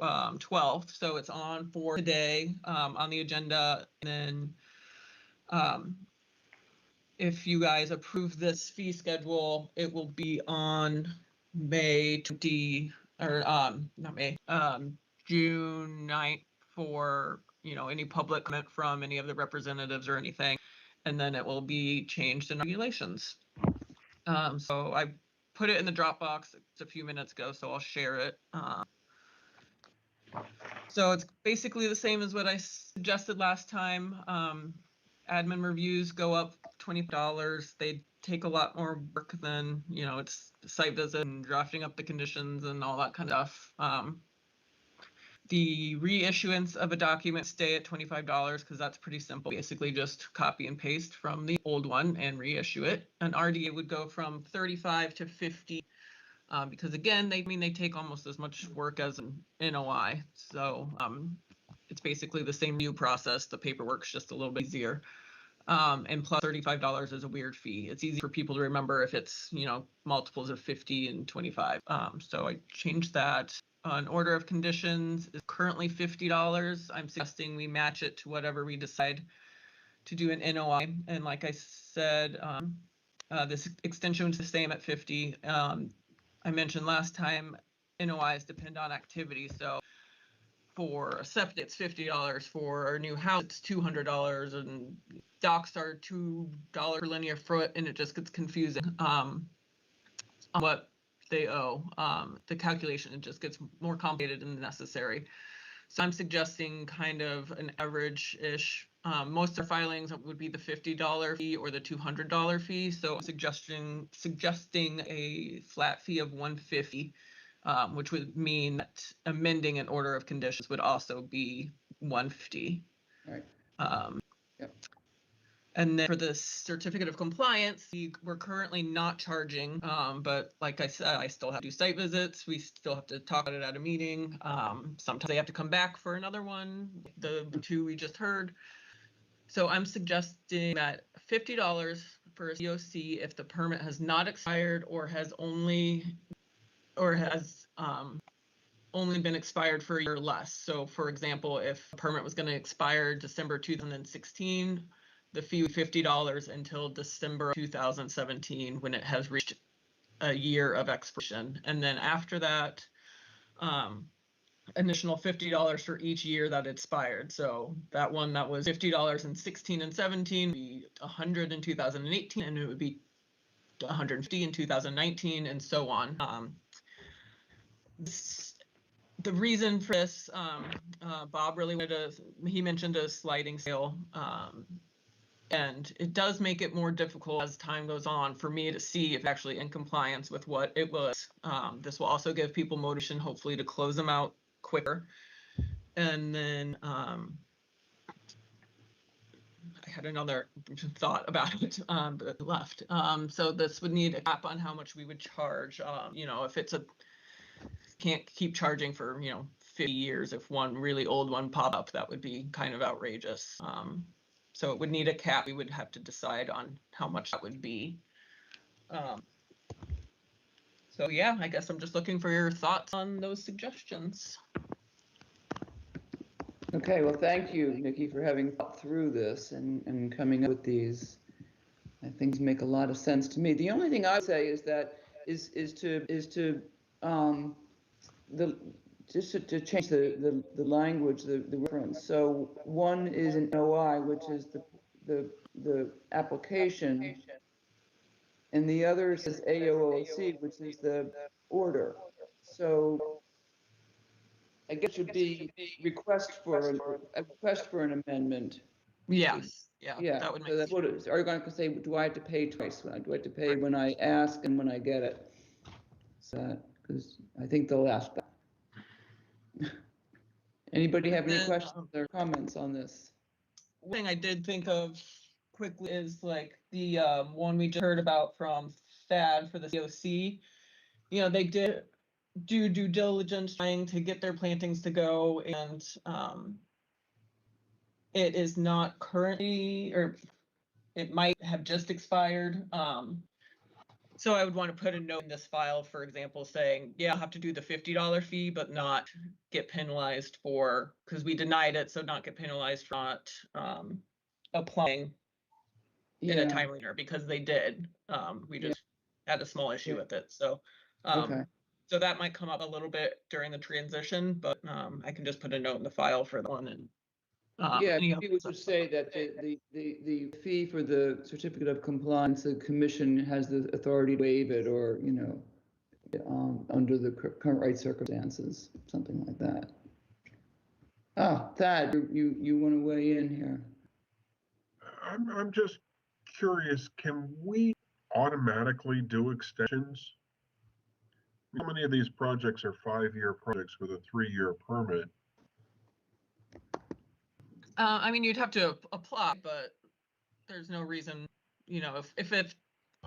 12th. So it's on for today on the agenda. And then if you guys approve this fee schedule, it will be on May 20, or not May, June 9th for, any public comment from any of the representatives or anything. And then it will be changed in regulations. So I put it in the Dropbox. It's a few minutes ago, so I'll share it. So it's basically the same as what I suggested last time. Admin reviews go up $20. They take a lot more work than, it's site visit and drafting up the conditions and all that kind of stuff. The reissuance of a document stay at $25 because that's pretty simple. Basically just copy and paste from the old one and reissue it. An RDA would go from 35 to 50 because again, they take almost as much work as an NOI. So it's basically the same review process. The paperwork's just a little bit easier. And plus $35 is a weird fee. It's easy for people to remember if it's, multiples of 50 and 25. So I changed that. An order of conditions is currently $50. I'm suggesting we match it to whatever we decide to do an NOI. And like I said, this extension was the same at 50. I mentioned last time, NOIs depend on activity. So for a septic, it's $50. For a new house, it's $200. And docks are $2 per linear foot, and it just gets confusing on what they owe. The calculation, it just gets more complicated than necessary. So I'm suggesting kind of an average-ish. Most of our filings would be the $50 fee or the $200 fee. So I'm suggesting a flat fee of $150, which would mean that amending an order of conditions would also be $150. Right. Yep. And then for the certificate of compliance, we're currently not charging, but like I said, I still have to do site visits. We still have to talk about it at a meeting. Sometimes they have to come back for another one, the two we just heard. So I'm suggesting that $50 for a COC if the permit has not expired or has only been expired for a year or less. So for example, if a permit was going to expire December 2016, the fee would $50 until December 2017 when it has reached a year of expiration. And then after that, additional $50 for each year that expired. So that one that was $50 in 16 and 17 would be $100 in 2018, and it would be $150 in 2019, and so on. The reason for this, Bob really he mentioned a sliding scale. And it does make it more difficult as time goes on for me to see if actually in compliance with what it was. This will also give people motivation, hopefully, to close them out quicker. And then I had another thought about it, but left. So this would need a cap on how much we would charge. If it's can't keep charging for 50 years. If one really old one pop up, that would be kind of outrageous. So it would need a cap. We would have to decide on how much that would be. So yeah, I guess I'm just looking for your thoughts on those suggestions. Okay, well, thank you, Nikki, for having thought through this and coming up with these. I think make a lot of sense to me. The only thing I would say is that to change the language, the reference. So one is an NOI, which is the application, and the other says AOOC, which is the order. So I guess it should be a request for an amendment. Yes, yeah, that would make sense. So that's what it is. Are you going to say, do I have to pay twice? Do I have to pay when I ask and when I get it? So, because I think they'll ask that. Anybody have any questions or comments on this? One thing I did think of quickly is like the one we just heard about from Thad for the COC. They did do due diligence trying to get their plantings to go, and it is not currently, or it might have just expired. So I would want to put a note in this file, for example, saying, yeah, I'll have to do the $50 fee, but not get penalized because we denied it, so not get penalized for not applying in a timely manner, because they did. We just had a small issue with it. So, so that might come up a little bit during the transition, but I can just put a note in the file for that one. And we would just say that the fee for the certificate of compliance, the commission has the authority to waive it, or under the current right circumstances, something like that. Thad, you want to weigh in here? I'm just curious, can we automatically do extensions? How many of these projects are 5-year projects with a 3-year permit? I mean, you'd have to apply, but there's no reason, if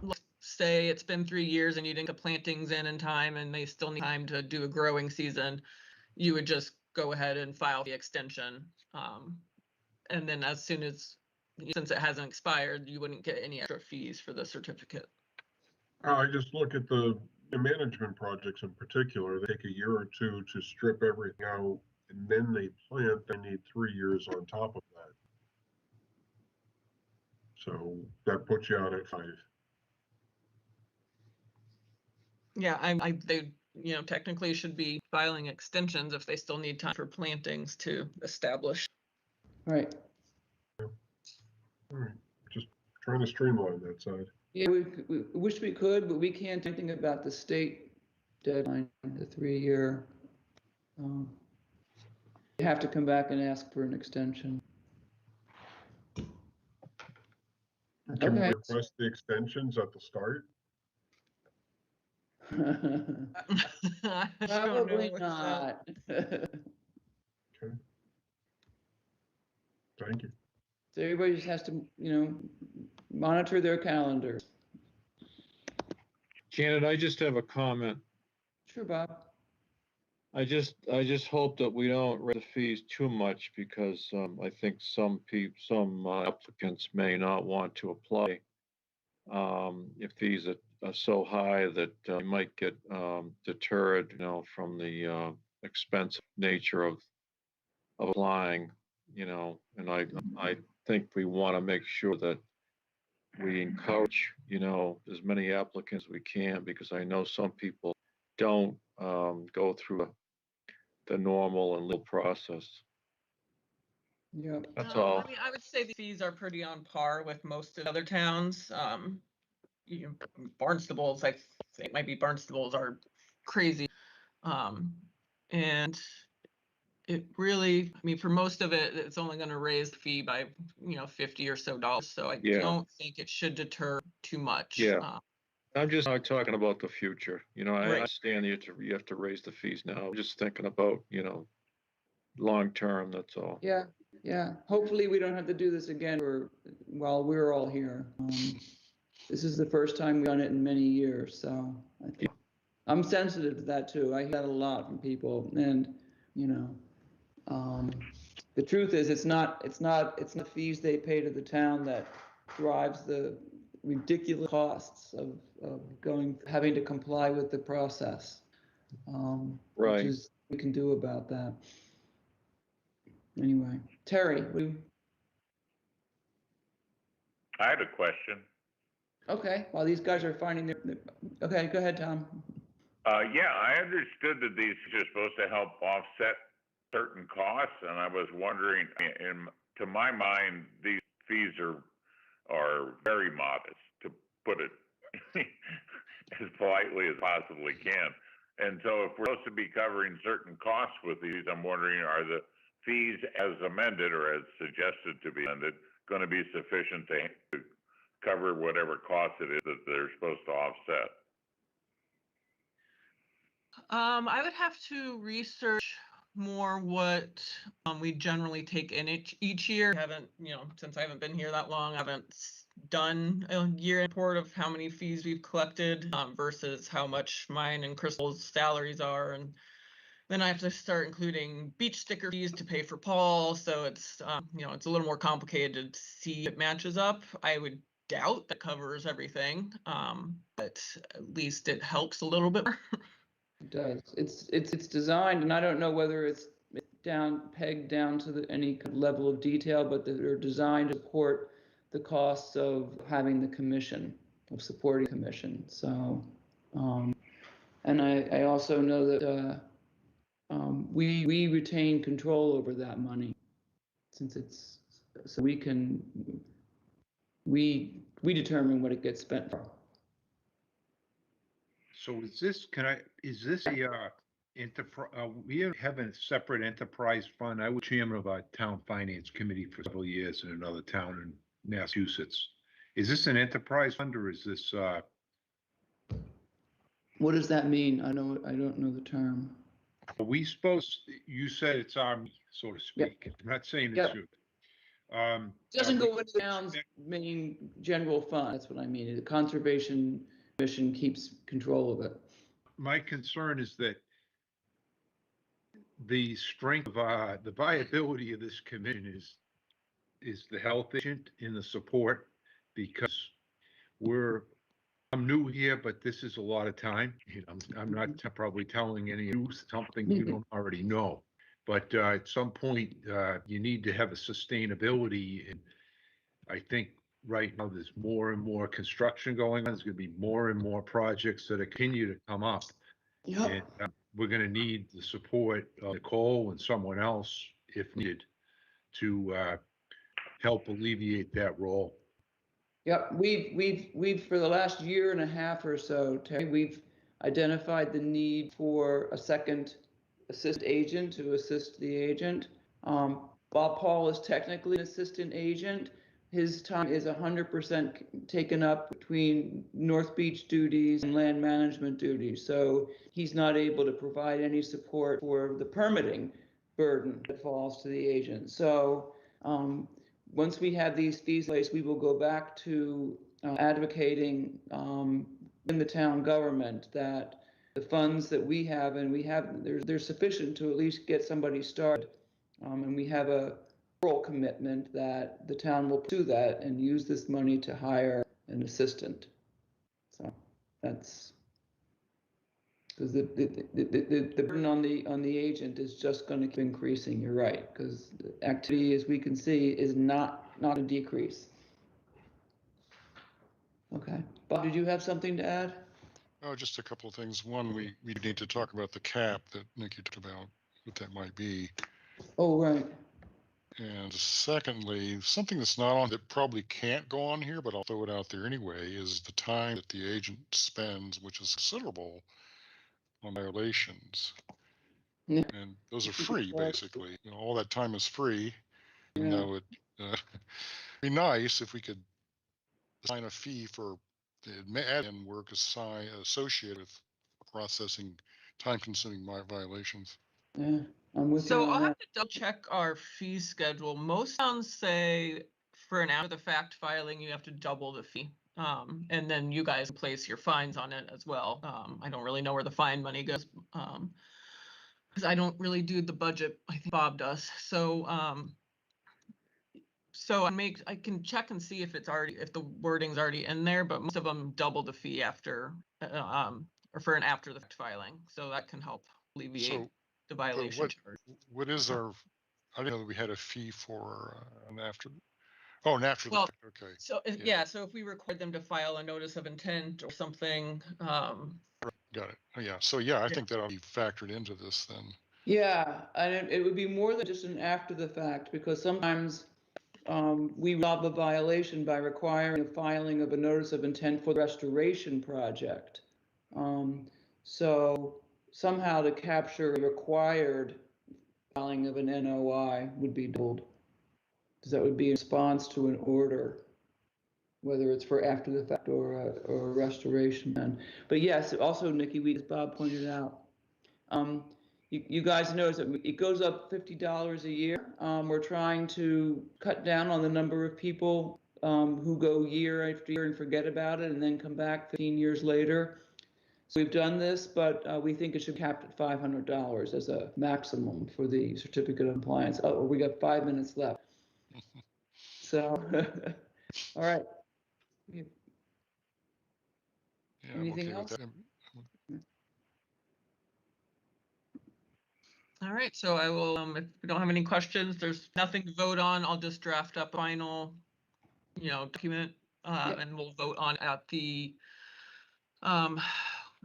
let's say it's been 3 years and you didn't get plantings in time and they still need time to do a growing season, you would just go ahead and file the extension. And then since it hasn't expired, you wouldn't get any extra fees for the certificate. I just look at the management projects in particular. They take a year or two to strip everything out, and then they plant. They need 3 years on top of that. So that puts you out at 5. Yeah, they technically should be filing extensions if they still need time for plantings to establish. Right. All right. Just trying to streamline that side. Yeah, we wish we could, but we can't do anything about the state deadline, the 3-year. You have to come back and ask for an extension. Can we Okay. request the extensions at the start? Probably not. Okay. Thank you. So everybody just has to, monitor their calendars. Janet, I just have a comment. Sure, Bob. I just hope that we don't raise the fees too much because I think some applicants may not want to apply if fees are so high that you might get deterred, from the expensive nature of applying, and I think we want to make sure that we encourage, as many applicants as we can, because I know some people don't go through the normal and legal process. Yeah. That's all. I mean, I would say the fees are pretty on par with most of the other towns. Barnstables, I think maybe Barnstables are crazy. And it really, I mean, for most of it, it's only going to raise the fee by, $50 or so. So I don't think it should deter too much. Yeah. I'm just not talking about the future. I Right. understand you have to raise the fees now. I'm just thinking about, long term, that's all. Yeah. Hopefully we don't have to do this again while we're all here. This is the first time we've done it in many years, so I think I'm sensitive to that too. I hear that a lot from people, and the truth is it's not the fees they pay to the town that drives the ridiculous costs of having to comply with the process. Right. Which is we can do about that. Anyway, Terry, I had a question. Okay, while these guys are finding okay, go ahead, Tom. Yeah, I understood that these are supposed to help offset certain costs, and I was wondering, to my mind, these fees are very modest, to put it as politely as possibly can. And so if we're supposed to be covering certain costs with these, I'm wondering, are the fees as amended or as suggested to be amended going to be sufficient to cover whatever cost it is that they're supposed to offset? I would have to research more what we generally take in each year. I haven't, since I haven't been here that long, I haven't done a year report of how many fees we've collected versus how much mine and Crystal's salaries are. And then I have to start including beach sticker fees to pay for Paul. So it's, it's a little more complicated to see if it matches up. I would doubt that covers everything, but at least it helps a little bit more. It does. It's designed, and I don't know whether it's pegged down to any level of detail, but they're designed to support the costs of having the commission, of supporting the commission. So, and I also know that we retain control over that money, since so we determine what it gets spent for. So is this We have a separate enterprise fund. I was chairman of our town finance committee for several years in another town in Massachusetts. Is this an enterprise fund or is this, What does that mean? I don't know the term. you said it's army, so to speak. I'm not saying it Yep. should. Doesn't go into the town's main general fund. That's what I mean. The Conservation Commission keeps control of it. My concern is that the strength of the viability of this commission is the health agent in the support, because I'm new here, but this is a lot of time. I'm not probably telling any of you something you don't already know. But at some point, you need to have a sustainability. And I think right now there's more and more construction going on. There's going to be more and more projects that continue to come up. Yep. And we're going to need the support of Nicole and someone else, if needed, to help alleviate that role. Yep, we've for the last year and a half or so, Terry, we've identified the need for a second assistant agent to assist the agent. While Paul is technically an assistant agent, his time is 100% taken up between North Beach duties and land management duties. So he's not able to provide any support for the permitting burden that falls to the agent. So once we have these fees in place, we will go back to advocating in the town government that the funds that we have, and they're sufficient to at least get somebody started. And we have a moral commitment that the town will do that and use this money to hire an assistant. So that's because the burden on the agent is just going to keep increasing. You're right, because the activity, as we can see, is not a decrease. Okay, Bob, did you have something to add? Oh, just a couple of things. One, we need to talk about the cap that Nikki talked about, what that might be. Oh, right. And secondly, something that's not on, that probably can't go on here, but I'll throw it out there anyway, is the time that the agent spends, which is considerable, on violations. Yeah. And those are free, basically. All that time is free, even though it'd be nice if we could assign a fee for the admin work associated with processing time-consuming violations. Yeah, I'm with you So on I'll that. have to double check our fee schedule. Most towns say for an after the fact filing, you have to double the fee. And then you guys place your fines on it as well. I don't really know where the fine money goes. Because I don't really do the budget. I think Bob does. So I can check and see if the wording's already in there, but most of them double the fee after or for an after the fact filing. So that can help alleviate the violation charge. What is our, I didn't know that we had a fee for an after. Oh, an after the fact, okay. So so if we require them to file a notice of intent or something. Got it. Oh, yeah. So yeah, I think that'll be factored into this then. Yeah, and it would be more than just an after the fact, because sometimes we resolve a violation by requiring a filing of a notice of intent for the restoration project. So somehow to capture required filing of an NOI would be doubled, because that would be in response to an order, whether it's for after the fact or a restoration. But yes, also, Nikki, as Bob pointed out, you guys notice that it goes up $50 a year. We're trying to cut down on the number of people who go year after year and forget about it and then come back 15 years later. So we've done this, but we think it should be capped at $500 as a maximum for the certificate of compliance. Oh, we got 5 minutes left. So, all right. Anything else? All right, so I will, if we don't have any questions, there's nothing to vote on. I'll just draft up a final, document, and we'll vote on at the,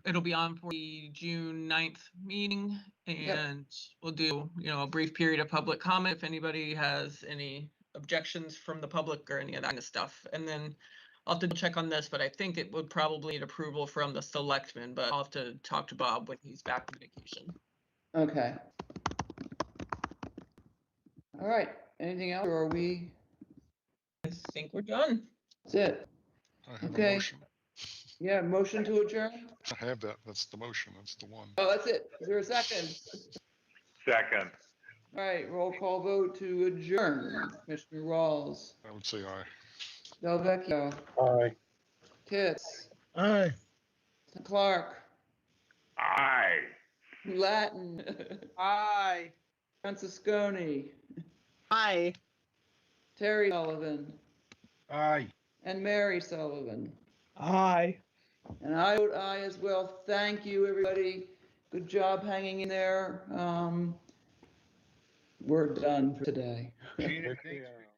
it'll be on for the June 9th meeting, and we'll do, a brief period of public comment if anybody has any objections from the public or any of that kind of stuff. And then I'll have to check on this, but I think it would probably need approval from the selectmen, but I'll have to talk to Bob when he's back from vacation. Okay. All right. Anything else, or are we? I think we're done. That's it. I have a Okay. motion. Yeah, motion to adjourn? I have that. That's the motion. That's the one. Oh, that's it. Is there a second? Second. All right, roll call vote to adjourn. Commissioner Rawls, I would say aye. Delvecchio, Aye. Pitts, Aye. Clark, Aye. Latin, Aye. Francisconi, Aye. Terry Sullivan, Aye. and Mary Sullivan. Aye. And I vote aye as well. Thank you, everybody. Good job hanging in there. We're done for today. Gina, thanks for